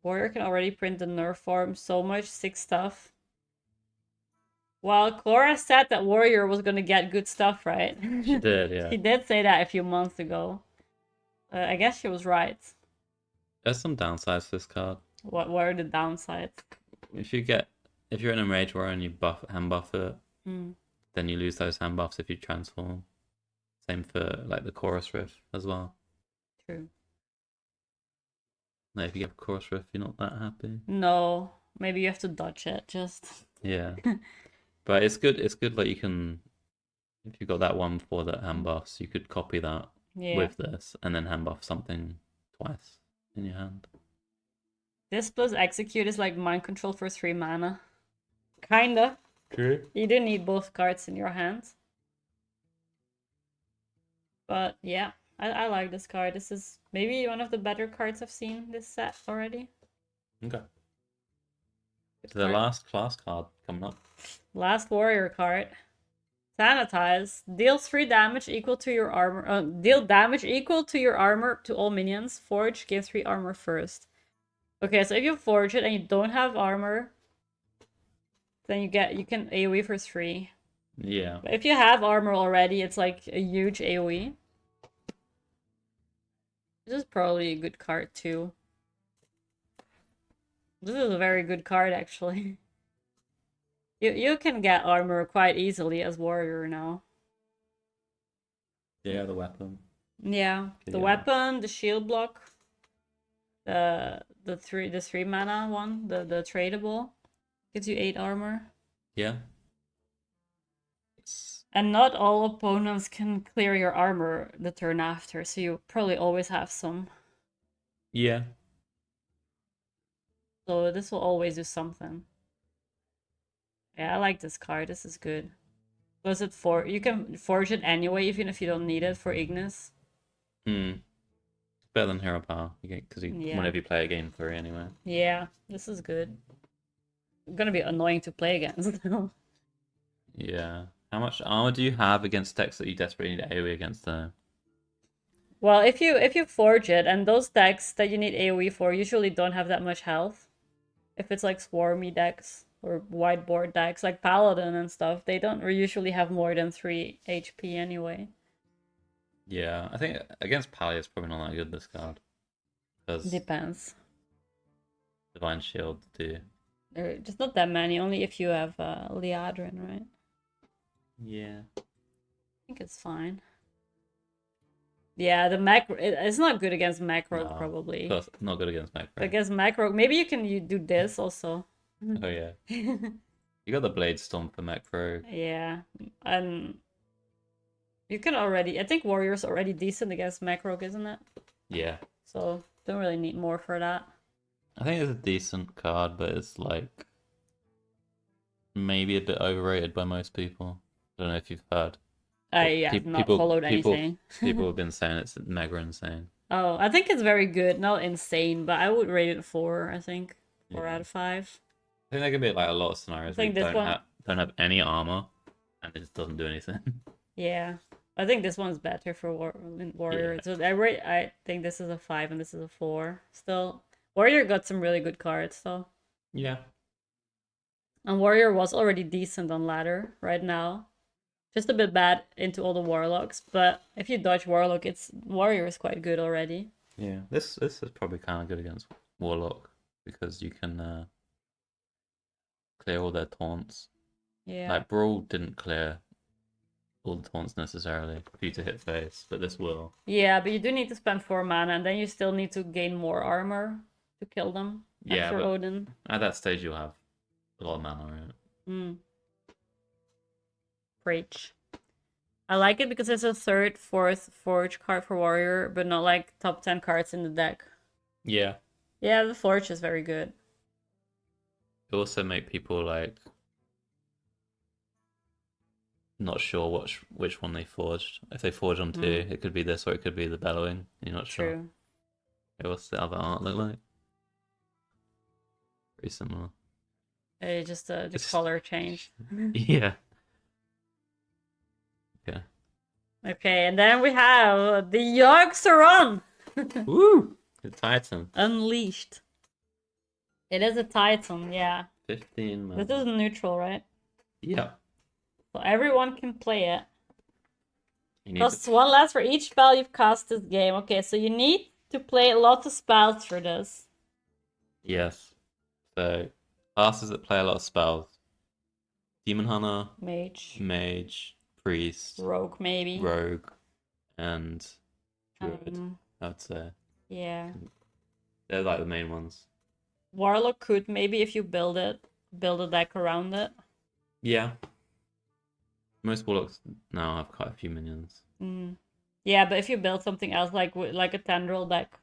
Speaker 1: Warrior can already print the nerf form. So much sick stuff. Well, Cora said that Warrior was gonna get good stuff, right?
Speaker 2: She did, yeah.
Speaker 1: She did say that a few months ago. I guess she was right.
Speaker 2: There's some downsides to this card.
Speaker 1: What are the downsides?
Speaker 2: If you're in a Rage Warrior and you hand buff it, then you lose those hand buffs if you transform. Same for like the Chorus Riff as well.
Speaker 1: True.
Speaker 2: Like if you get Chorus Riff, you're not that happy.
Speaker 1: No, maybe you have to dodge it. Just
Speaker 2: yeah, but it's good. It's good. Like you can, if you got that one for the hand buffs, you could copy that with this and then hand buff something twice in your hand.
Speaker 1: This plus execute is like mind control for 3 mana. Kinda.
Speaker 2: True.
Speaker 1: You do need both cards in your hand. But yeah, I like this card. This is maybe one of the better cards I've seen this set already.
Speaker 2: Okay. The last class card coming up.
Speaker 1: Last warrior card. Sanitize. Deals 3 damage equal to your armor. Deal damage equal to your armor to all minions. Forge, give 3 armor first. Okay, so if you forge it and you don't have armor, then you can AoE for 3.
Speaker 2: Yeah.
Speaker 1: But if you have armor already, it's like a huge AoE. This is probably a good card too. This is a very good card actually. You can get armor quite easily as warrior now.
Speaker 2: Yeah, the weapon.
Speaker 1: Yeah, the weapon, the shield block, the 3 mana one, the tradable, gives you 8 armor.
Speaker 2: Yeah.
Speaker 1: And not all opponents can clear your armor the turn after, so you probably always have some.
Speaker 2: Yeah.
Speaker 1: So this will always do something. Yeah, I like this card. This is good. Was it for you can forge it anyway, even if you don't need it for Ignis.
Speaker 2: Better than hero power, because whenever you play a game 3 anyway.
Speaker 1: Yeah, this is good. Gonna be annoying to play against.
Speaker 2: Yeah. How much armor do you have against decks that you desperately need AoE against though?
Speaker 1: Well, if you forge it, and those decks that you need AoE for usually don't have that much health. If it's like swarmy decks or whiteboard decks, like Paladin and stuff, they don't usually have more than 3 HP anyway.
Speaker 2: Yeah, I think against Pally it's probably not that good this card.
Speaker 1: Depends.
Speaker 2: Divine Shield do.
Speaker 1: There are just not that many, only if you have Liadrin, right?
Speaker 2: Yeah.
Speaker 1: I think it's fine. Yeah, the macro it's not good against macro probably.
Speaker 2: Not good against macro.
Speaker 1: Against macro, maybe you can do this also.
Speaker 2: Oh yeah. You got the Blade Storm for macro.
Speaker 1: Yeah, and you can already. I think Warrior's already decent against macro, isn't it?
Speaker 2: Yeah.
Speaker 1: So don't really need more for that.
Speaker 2: I think it's a decent card, but it's like maybe a bit overrated by most people. I don't know if you've heard.
Speaker 1: I have not followed anything.
Speaker 2: People have been saying it's mega insane.
Speaker 1: Oh, I think it's very good. Not insane, but I would rate it 4, I think. 4 out of 5.
Speaker 2: I think there can be like a lot of scenarios where you don't have any armor and it just doesn't do anything.
Speaker 1: Yeah. I think this one's better for Warrior. Yeah. So I think this is a 5 and this is a 4. Still, Warrior got some really good cards though.
Speaker 2: Yeah.
Speaker 1: And Warrior was already decent on ladder right now. Just a bit bad into all the Warlocks, but if you dodge Warlock, Warrior is quite good already.
Speaker 2: Yeah, this is probably kind of good against Warlock because you can clear all their taunts.
Speaker 1: Yeah.
Speaker 2: Like Brawl didn't clear all the taunts necessarily for you to hit face, but this will.
Speaker 1: Yeah, but you do need to spend 4 mana, and then you still need to gain more armor to kill them.
Speaker 2: Yeah,
Speaker 1: after Odin.
Speaker 2: At that stage you'll have a lot of mana, right?
Speaker 1: Preach. I like it because it's a 3rd, 4th Forge card for Warrior, but not like top 10 cards in the deck.
Speaker 2: Yeah.
Speaker 1: Yeah, the Forge is very good.
Speaker 2: It also make people like not sure which one they forged. If they forge on 2, it could be this or it could be the Bellowing. You're not sure.
Speaker 1: True.
Speaker 2: Okay, what's the other art look like? Pretty similar.
Speaker 1: Just the color change.
Speaker 2: Yeah. Okay.
Speaker 1: Okay, and then we have the Yogg-Saron.
Speaker 2: Woo! The Titan.
Speaker 1: Unleashed. It is a Titan, yeah.
Speaker 2: 15 mana.
Speaker 1: This is neutral, right?
Speaker 2: Yeah.
Speaker 1: So everyone can play it. Costs 1 less for each spell you've cast this game. Okay, so you need to play lots of spells for this.
Speaker 2: Yes. So, classes that play a lot of spells. Demon Hunter. Mage. Priest.
Speaker 1: Rogue, maybe.
Speaker 2: Rogue. And Druid, I'd say.
Speaker 1: Yeah.
Speaker 2: They're like the main ones.
Speaker 1: Warlock could maybe, if you build a deck around it.
Speaker 2: Yeah. Most Warlocks now have quite a few minions.
Speaker 1: Yeah, but if you build something else, like a Tendril deck,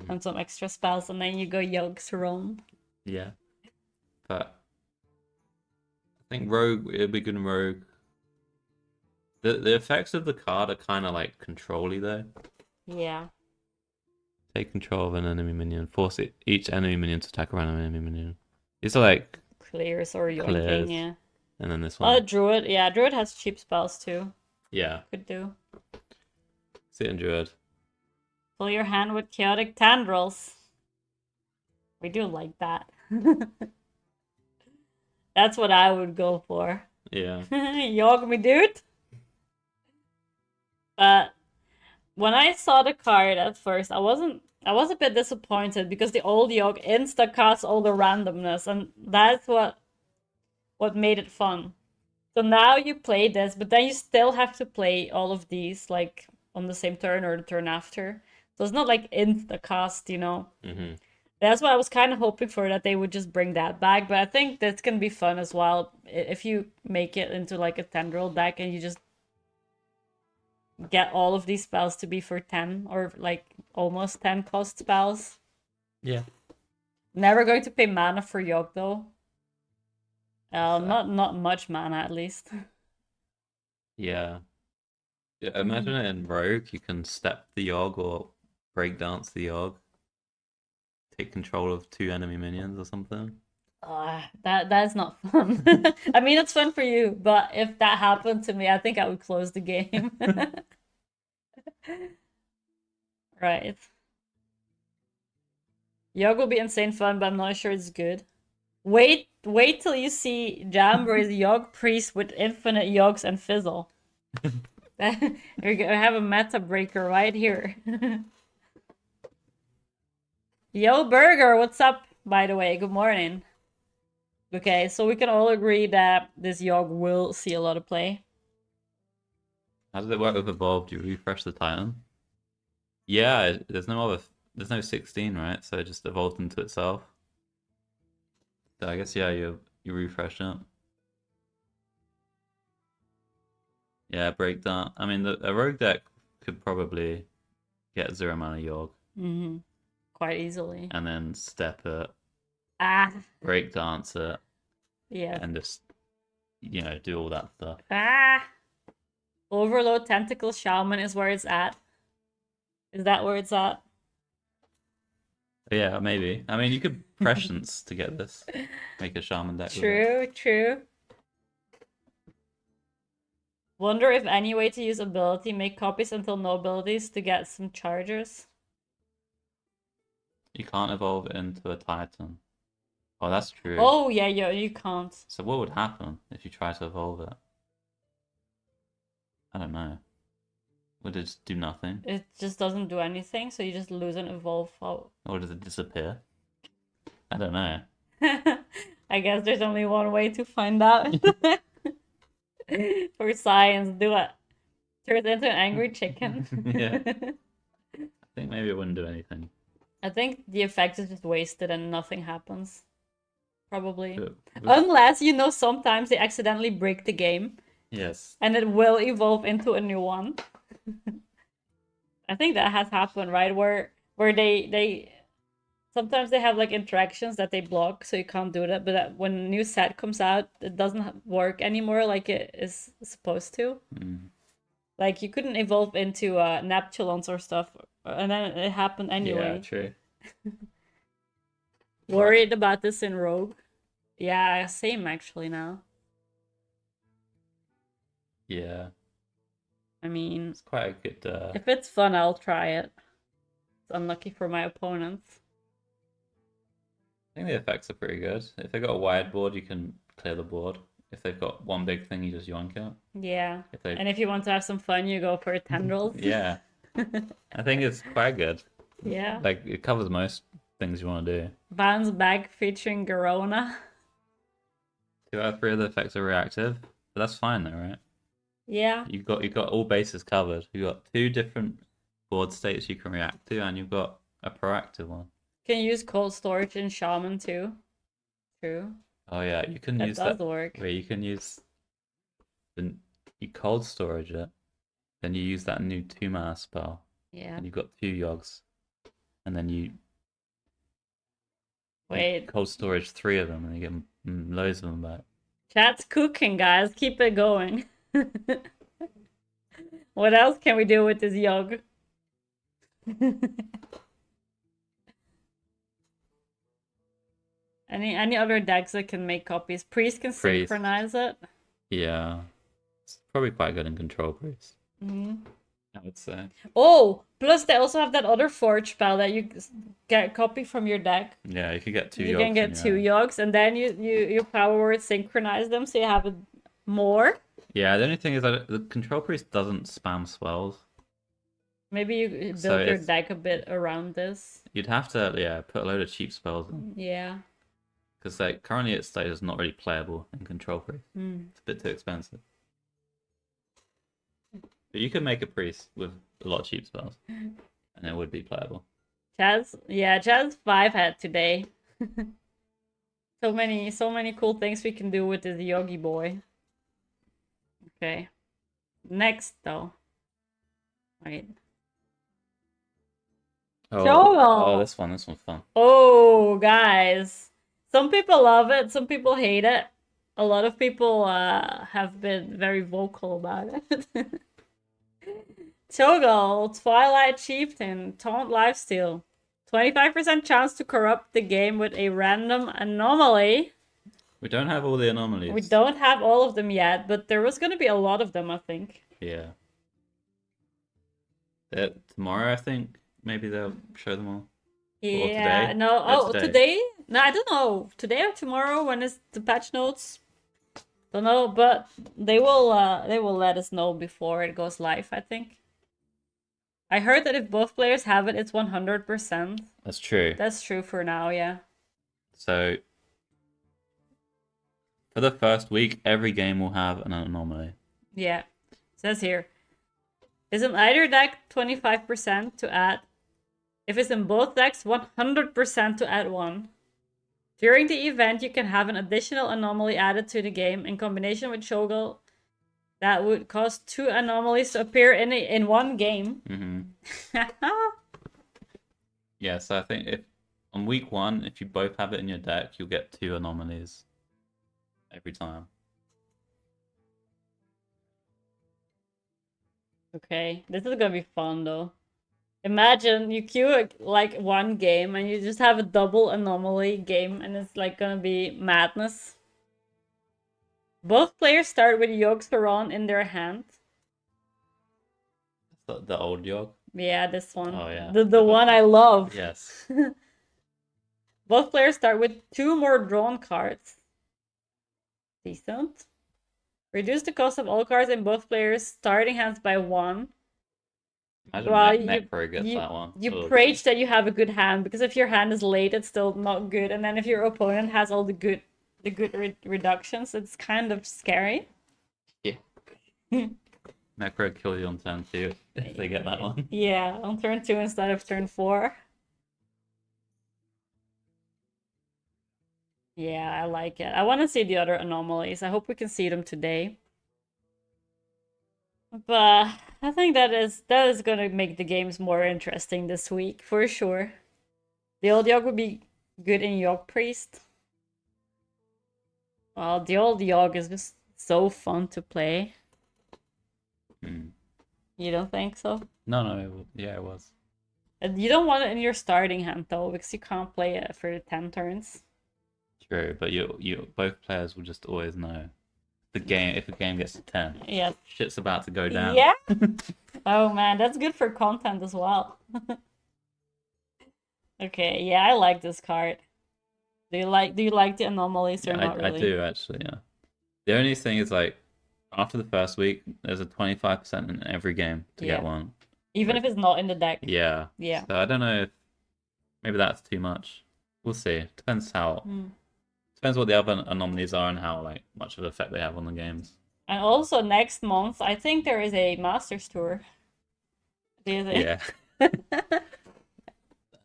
Speaker 1: and some extra spells, and then you go Yogg-Saron.
Speaker 2: Yeah. But I think Rogue, it'll be good in Rogue. The effects of the card are kind of like control-y though.
Speaker 1: Yeah.
Speaker 2: Take control of an enemy minion. Force each enemy minion to attack around an enemy minion. It's like
Speaker 1: clears or yoinking, yeah.
Speaker 2: And then this one.
Speaker 1: Druid. Yeah, Druid has cheap spells too.
Speaker 2: Yeah.
Speaker 1: Could do.
Speaker 2: Sit and Druid.
Speaker 1: Fill your hand with chaotic tendrils. We do like that. That's what I would go for.
Speaker 2: Yeah.
Speaker 1: Yog me, dude. But when I saw the card at first, I was a bit disappointed because the old Yog insta casts all the randomness, and that's what made it fun. So now you play this, but then you still have to play all of these like on the same turn or the turn after. So it's not like insta cast, you know.
Speaker 2: Mm-hmm.
Speaker 1: That's what I was kind of hoping for, that they would just bring that back. But I think that's gonna be fun as well if you make it into like a tendril deck and you just get all of these spells to be for 10 or like almost 10 cost spells.
Speaker 2: Yeah.
Speaker 1: Never going to pay mana for Yogg though. Not much mana at least.
Speaker 2: Yeah. Imagine it in Rogue. You can step the Yogg or breakdance the Yogg. Take control of 2 enemy minions or something.
Speaker 1: That's not fun. I mean, it's fun for you, but if that happened to me, I think I would close the game. Right. Yogg will be insane fun, but I'm not sure it's good. Wait till you see Jambre's Yogg Priest with infinite Yoggs and Fizzle. We're gonna have a meta breaker right here. Yo, Burger, what's up, by the way? Good morning. Okay, so we can all agree that this Yogg will see a lot of play.
Speaker 2: How does it work with Evolve? Do you refresh the Titan? Yeah, there's no 16, right? So it just evolved into itself. So I guess, yeah, you refresh it. Yeah, break that. I mean, a rogue deck could probably get 0 mana Yogg.
Speaker 1: Mm-hmm. Quite easily.
Speaker 2: And then step it.
Speaker 1: Break
Speaker 2: dance it.
Speaker 1: Yeah.
Speaker 2: And just, do all that stuff.
Speaker 1: Overload Tentacle Shaman is where it's at. Is that where it's at?
Speaker 2: Yeah, maybe. I mean, you could prescience to get this. Make a shaman deck.
Speaker 1: True. Wonder if any way to use ability, make copies until no abilities to get some chargers.
Speaker 2: You can't evolve into a Titan. Oh, that's true.
Speaker 1: Oh, yeah, you can't.
Speaker 2: So what would happen if you try to evolve it? I don't know. Would it just do nothing?
Speaker 1: It just doesn't do anything, so you just lose and evolve.
Speaker 2: Or does it disappear? I don't know.
Speaker 1: I guess there's only one way to find out. For science, do it. Turn it into an angry chicken.
Speaker 2: Yeah. I think maybe it wouldn't do anything.
Speaker 1: I think the effect is just wasted and nothing happens. Probably. Unless, sometimes they accidentally break the game.
Speaker 2: Yes.
Speaker 1: And it will evolve into a new one. I think that has happened, right? Where they sometimes they have like interactions that they block, so you can't do that. But when a new set comes out, it doesn't work anymore like it is supposed to.
Speaker 2: Mm.
Speaker 1: Like you couldn't evolve into Neptulons or stuff, and then it happened anyway.
Speaker 2: Yeah, true.
Speaker 1: Worried about this in Rogue. Yeah, same actually now.
Speaker 2: Yeah.
Speaker 1: I mean,
Speaker 2: it's quite a good.
Speaker 1: If it's fun, I'll try it. It's unlucky for my opponents.
Speaker 2: I think the effects are pretty good. If they've got a wide board, you can clear the board. If they've got one big thing, you just yoink it.
Speaker 1: Yeah. And if you want to have some fun, you go for tendrils.
Speaker 2: Yeah. I think it's quite good.
Speaker 1: Yeah.
Speaker 2: Like, it covers most things you want to do.
Speaker 1: Bounce back featuring Garona.
Speaker 2: 2 out of 3 of the effects are reactive. But that's fine though, right?
Speaker 1: Yeah.
Speaker 2: You've got all bases covered. You've got 2 different board states you can react to, and you've got a proactive one.
Speaker 1: Can you use cold storage in Shaman too? True.
Speaker 2: Oh yeah, you can use that.
Speaker 1: That does work.
Speaker 2: Wait, you can use you cold storage it, then you use that new 2 mana spell.
Speaker 1: Yeah.
Speaker 2: And you've got 2 Yogs, and then you
Speaker 1: wait
Speaker 2: cold storage 3 of them, and you get loads of them back.
Speaker 1: Chat's cooking, guys. Keep it going. What else can we do with this Yogg? Any other decks that can make copies? Priest can
Speaker 2: Priest.
Speaker 1: synchronize it.
Speaker 2: Yeah. It's probably quite good in control priest.
Speaker 1: Hmm.
Speaker 2: I would say.
Speaker 1: Oh, plus they also have that other forge spell that you get copy from your deck.
Speaker 2: Yeah, you could get 2
Speaker 1: You
Speaker 2: yogs.
Speaker 1: can get 2 yogs, and then you power word synchronize them, so you have it more.
Speaker 2: Yeah, the only thing is that the control priest doesn't spam spells.
Speaker 1: Maybe you
Speaker 2: So
Speaker 1: build your
Speaker 2: if-
Speaker 1: deck a bit around this.
Speaker 2: You'd have to, put a load of cheap spells in.
Speaker 1: Yeah.
Speaker 2: Because like currently its state is not really playable in control priest.
Speaker 1: Mm.
Speaker 2: It's a bit too expensive. But you could make a priest with a lot of cheap spells, and it would be playable.
Speaker 1: Chaz 5 had today. So many cool things we can do with this Yogi boy. Okay. Next though. Wait.
Speaker 2: Oh, this one's fun.
Speaker 1: Oh, guys. Some people love it, some people hate it. A lot of people have been very vocal about it. Cho'Gall, Twilight Chieftain, Taunt Lifesteal. 25% chance to corrupt the game with a random anomaly.
Speaker 2: We don't have all the anomalies.
Speaker 1: We don't have all of them yet, but there was going to be a lot of them, I think.
Speaker 2: Yeah. Tomorrow, I think, maybe they'll show them all.
Speaker 1: Yeah,
Speaker 2: today?
Speaker 1: no. Oh,
Speaker 2: Today.
Speaker 1: today? No, I don't know. Today or tomorrow? When is the patch notes? Don't know, but they will let us know before it goes live, I think. I heard that if both players have it, it's 100%.
Speaker 2: That's true.
Speaker 1: That's true for now, yeah.
Speaker 2: So for the first week, every game will have an anomaly.
Speaker 1: Yeah. It says here. Is in either deck 25% to add. If it's in both decks, 100% to add one. During the event, you can have an additional anomaly added to the game in combination with Cho'Gall. That would cause 2 anomalies to appear in one game.
Speaker 2: Mm-hmm. Yeah, so I think if on week 1, if you both have it in your deck, you'll get 2 anomalies every time.
Speaker 1: Okay, this is gonna be fun though. Imagine you queue like one game and you just have a double anomaly game, and it's like gonna be madness. Both players start with Yogg-Saron in their hand.
Speaker 2: The old Yogg?
Speaker 1: Yeah, this one.
Speaker 2: Oh, yeah.
Speaker 1: The one I love.
Speaker 2: Yes.
Speaker 1: Both players start with 2 more drawn cards. Decent. Reduce the cost of all cards in both players' starting hands by 1.
Speaker 2: Imagine
Speaker 1: Well,
Speaker 2: Necro gets that one.
Speaker 1: You preach that you have a good hand, because if your hand is late, it's still not good, and then if your opponent has all the good reductions, it's kind of scary.
Speaker 2: Yeah. Necro kill you on turn 2 if they get that one.
Speaker 1: Yeah, on turn 2 instead of turn 4. Yeah, I like it. I want to see the other anomalies. I hope we can see them today. But I think that is gonna make the games more interesting this week, for sure. The old Yogg would be good in Yogg Priest. Well, the old Yogg is just so fun to play.
Speaker 2: Hmm.
Speaker 1: You don't think so?
Speaker 2: No, it was.
Speaker 1: And you don't want it in your starting hand though, because you can't play it for 10 turns.
Speaker 2: True, but you both players will just always know the game. If a game gets to 10,
Speaker 1: Yeah.
Speaker 2: shit's about to go down.
Speaker 1: Yeah. Oh man, that's good for content as well. Okay, yeah, I like this card. Do you like the anomalies or
Speaker 2: Yeah,
Speaker 1: not really?
Speaker 2: I do actually, yeah. The only thing is like after the first week, there's a 25% in every game to get one.
Speaker 1: Even if it's not in the deck.
Speaker 2: Yeah.
Speaker 1: Yeah.
Speaker 2: So I don't know if maybe that's too much. We'll see. Depends what the other anomalies are and how like much of an effect they have on the games.
Speaker 1: And also next month, I think there is a Masters Tour.
Speaker 2: Yeah.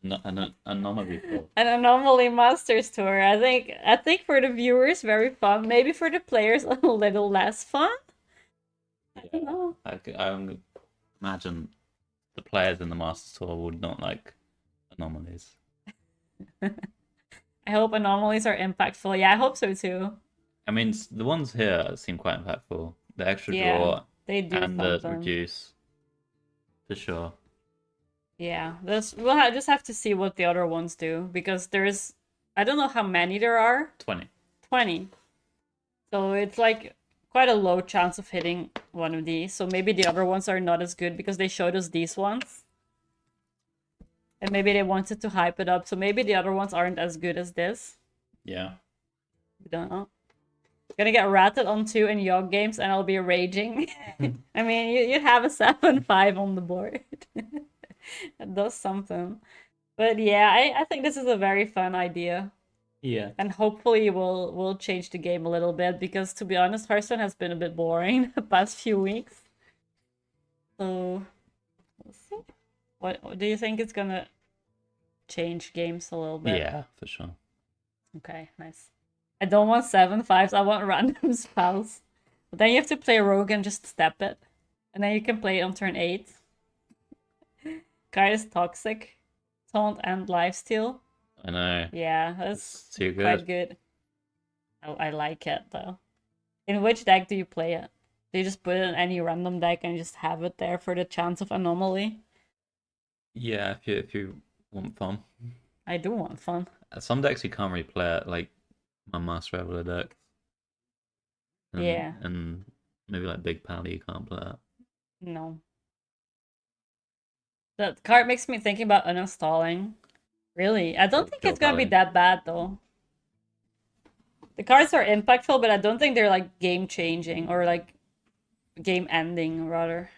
Speaker 2: An anomaly tour.
Speaker 1: An Anomaly Masters Tour. I think for the viewers, very fun. Maybe for the players, a little less fun. I don't know.
Speaker 2: I imagine the players in the Masters Tour would not like anomalies.
Speaker 1: I hope anomalies are impactful. Yeah, I hope so too.
Speaker 2: I mean, the ones here seem quite impactful. The extra
Speaker 1: Yeah,
Speaker 2: draw
Speaker 1: they do
Speaker 2: and the
Speaker 1: something.
Speaker 2: reduce, for sure.
Speaker 1: Yeah, we'll just have to see what the other ones do, because there's I don't know how many there are.
Speaker 2: 20.
Speaker 1: 20. So it's like quite a low chance of hitting one of these. So maybe the other ones are not as good because they showed us these ones. And maybe they wanted to hype it up. So maybe the other ones aren't as good as this.
Speaker 2: Yeah.
Speaker 1: We don't know. Gonna get ratted on 2 in Yogg games and I'll be raging. I mean, you have a 7-5 on the board. It does something. But yeah, I think this is a very fun idea.
Speaker 2: Yeah.
Speaker 1: And hopefully we'll change the game a little bit because to be honest, Hearthstone has been a bit boring the past few weeks. So we'll see. What do you think it's gonna change games a little bit?
Speaker 2: Yeah, for sure.
Speaker 1: Okay, nice. I don't want 7-5s, I want random spells. But then you have to play Rogue and just step it. And then you can play it on turn 8. Card is toxic. Taunt and lifesteal.
Speaker 2: I know.
Speaker 1: Yeah, that's
Speaker 2: It's too
Speaker 1: quite
Speaker 2: good.
Speaker 1: good. Oh, I like it though. In which deck do you play it? Do you just put it in any random deck and just have it there for the chance of anomaly?
Speaker 2: Yeah, if you want fun.
Speaker 1: I do want fun.
Speaker 2: Some decks you can't really play it, like my Master Reveler deck.
Speaker 1: Yeah.
Speaker 2: And maybe like Big Pally, you can't play it.
Speaker 1: No. That card makes me thinking about uninstalling. Really? I don't think it's gonna be that bad though. The cards are impactful, but I don't think they're like game changing or like game ending rather.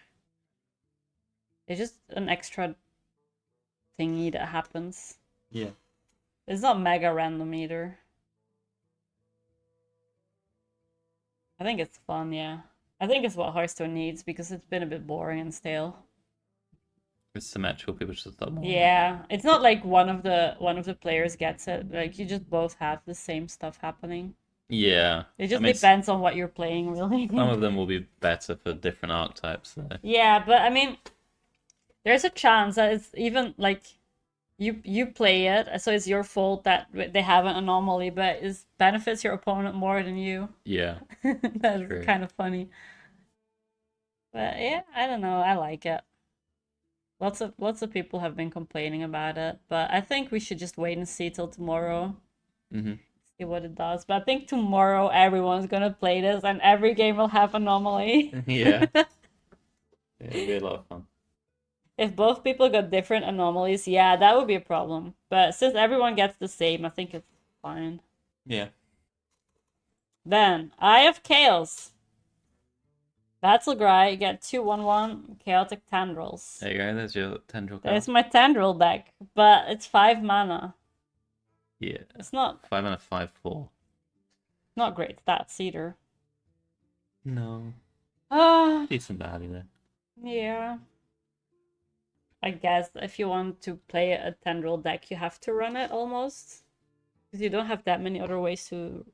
Speaker 1: It's just an extra thingy that happens.
Speaker 2: Yeah.
Speaker 1: It's not mega random either. I think it's fun, yeah. I think it's what Hearthstone needs because it's been a bit boring and stale.
Speaker 2: It's symmetrical, people should stop more.
Speaker 1: Yeah, it's not like one of the players gets it. Like you just both have the same stuff happening.
Speaker 2: Yeah.
Speaker 1: It just depends on what you're playing, really.
Speaker 2: Some of them will be better for different archetypes, though.
Speaker 1: Yeah, but I mean, there's a chance that it's even like you play it, so it's your fault that they have an anomaly, but it benefits your opponent more than you.
Speaker 2: Yeah.
Speaker 1: That's
Speaker 2: true.
Speaker 1: kind of funny. But yeah, I don't know. I like it. Lots of people have been complaining about it, but I think we should just wait and see till tomorrow. See what it does. But I think tomorrow everyone's gonna play this, and every game will have anomaly.
Speaker 2: Yeah. It'll be a lot of fun.
Speaker 1: If both people got different anomalies, yeah, that would be a problem. But since everyone gets the same, I think it's fine.
Speaker 2: Yeah.
Speaker 1: Then, Eye of Chaos. Battlegry, get 2/1/1 Chaotic Tendrils.
Speaker 2: There you go, there's your tendril card.
Speaker 1: There's my Tendril deck, but it's 5 mana.
Speaker 2: Yeah.
Speaker 1: It's not
Speaker 2: 5 mana, 5/4.
Speaker 1: not great stats either.
Speaker 2: No. Decent value there.
Speaker 1: Yeah. I guess if you want to play a Tendril deck, you have to run it almost. Because you don't have that many other ways to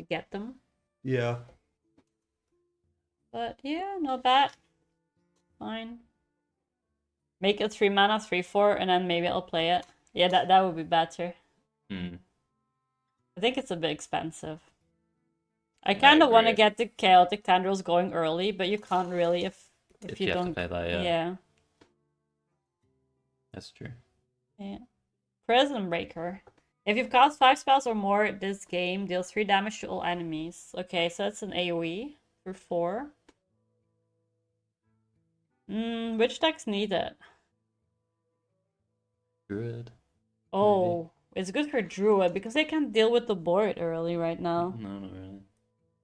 Speaker 1: get them.
Speaker 2: Yeah.
Speaker 1: But yeah, not bad. Fine. Make it 3 mana, 3/4, and then maybe I'll play it. Yeah, that would be better. I think it's a bit expensive. I kind of want to get the Chaotic Tendrils going early, but you can't really if you don't
Speaker 2: have to pay that,
Speaker 1: yeah.
Speaker 2: That's true.
Speaker 1: Yeah. Prison Breaker. If you've cast 5 spells or more, this game deals 3 damage to all enemies. Okay, so that's an AoE for 4. Which decks need it?
Speaker 2: Druid.
Speaker 1: Oh, maybe. It's good for Druid because they can deal with the board early right now.
Speaker 2: No, not really.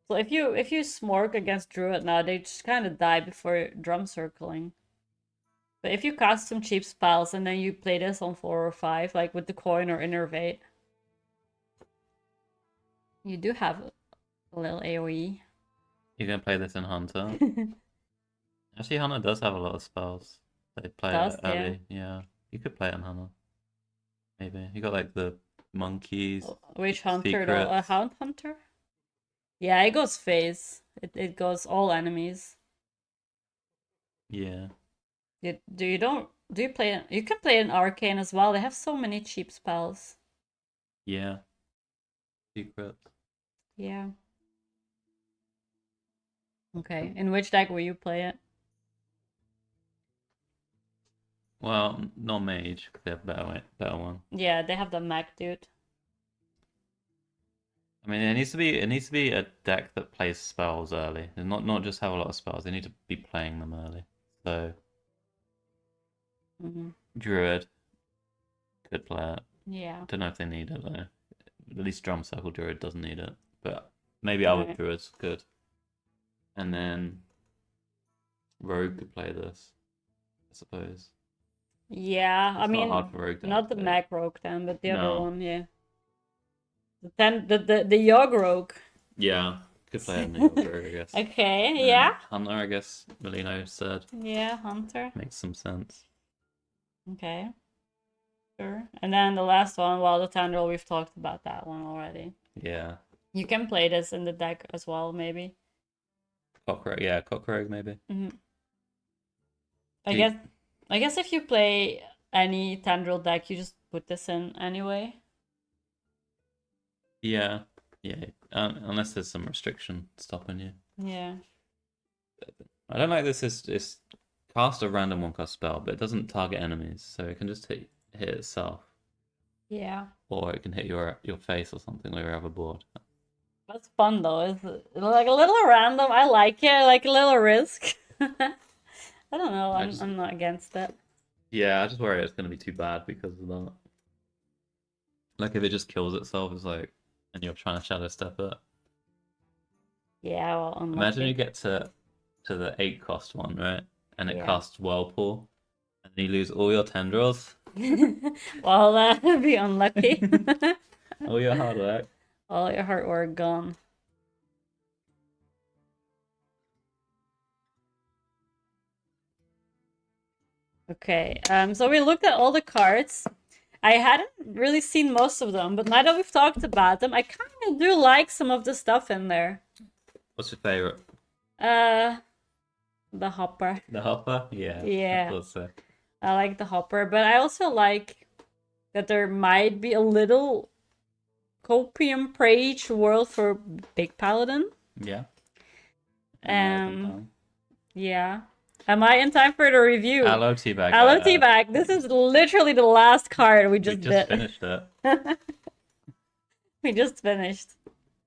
Speaker 1: So if you smork against Druid now, they just kind of die before drum circling. But if you cast some cheap spells and then you play this on 4 or 5, like with the coin or Innervate, you do have a little AoE.
Speaker 2: You can play this in Hunter. Actually, Hunter does have a lot of spells. They play it early. Yeah. You could play it in Hunter. Maybe. You got like the monkeys.
Speaker 1: Which Hunter though? A Hound Hunter? Yeah, it goes phase. It goes all enemies.
Speaker 2: Yeah.
Speaker 1: Do you play you can play an Arcane as well. They have so many cheap spells.
Speaker 2: Yeah. Secret.
Speaker 1: Yeah. Okay. In which deck will you play it?
Speaker 2: Well, not mage, because they have better one.
Speaker 1: Yeah, they have the mech dude.
Speaker 2: I mean, it needs to be a deck that plays spells early, and not just have a lot of spells. They need to be playing them early. So
Speaker 1: Mhm.
Speaker 2: Druid could play it.
Speaker 1: Yeah.
Speaker 2: Don't know if they need it though. At least Drum Circle Druid doesn't need it, but maybe other
Speaker 1: Right.
Speaker 2: Druids could. And then Rogue could play this, I suppose.
Speaker 1: Yeah, I
Speaker 2: It's not
Speaker 1: mean,
Speaker 2: hard for Rogue to
Speaker 1: not the
Speaker 2: activate.
Speaker 1: Mac Rogue then, but the other
Speaker 2: No.
Speaker 1: one, yeah. The Yogg Rogue.
Speaker 2: Yeah, could play it in the Rogue, I guess.
Speaker 1: Okay,
Speaker 2: And
Speaker 1: yeah.
Speaker 2: Hunter, I guess Melino said
Speaker 1: Yeah, Hunter.
Speaker 2: makes some sense.
Speaker 1: Okay, sure. And then the last one, well, the Tendril, we've talked about that one already.
Speaker 2: Yeah.
Speaker 1: You can play this in the deck as well, maybe.
Speaker 2: Cockroach, yeah, Cockroach maybe.
Speaker 1: Mhm. I
Speaker 2: Do-
Speaker 1: guess I guess if you play any Tendril deck, you just put this in anyway.
Speaker 2: Yeah, yeah. Unless there's some restriction stopping you.
Speaker 1: Yeah.
Speaker 2: I don't like this. Is cast a random one cost spell, but it doesn't target enemies, so it can just hit itself,
Speaker 1: Yeah.
Speaker 2: or it can hit your face or something while you're overboard.
Speaker 1: That's fun though. It's like a little random. I like it. I like a little risk. I don't know. I'm not against it.
Speaker 2: Yeah, I just worry it's gonna be too bad because of that. Like if it just kills itself, it's like, and you're trying to shadow step it.
Speaker 1: Yeah, well,
Speaker 2: Imagine you
Speaker 1: unlucky.
Speaker 2: get to the 8 cost one, right? And it
Speaker 1: Yeah.
Speaker 2: casts Whirlpool, and you lose all your tendrils,
Speaker 1: Well, that would be unlucky.
Speaker 2: all your hard work.
Speaker 1: All your hard work gone. Okay, so we looked at all the cards. I hadn't really seen most of them, but now that we've talked about them, I kind of do like some of the stuff in there.
Speaker 2: What's your favorite?
Speaker 1: The hopper.
Speaker 2: The hopper? Yeah.
Speaker 1: Yeah.
Speaker 2: I thought so.
Speaker 1: I like the hopper, but I also like that there might be a little copium prage world for Big Paladin.
Speaker 2: Yeah.
Speaker 1: Yeah. Am I in time for the review?
Speaker 2: Aloe Teabag.
Speaker 1: Aloe Teabag. This is literally the last card we just did.
Speaker 2: finished it.
Speaker 1: We just finished.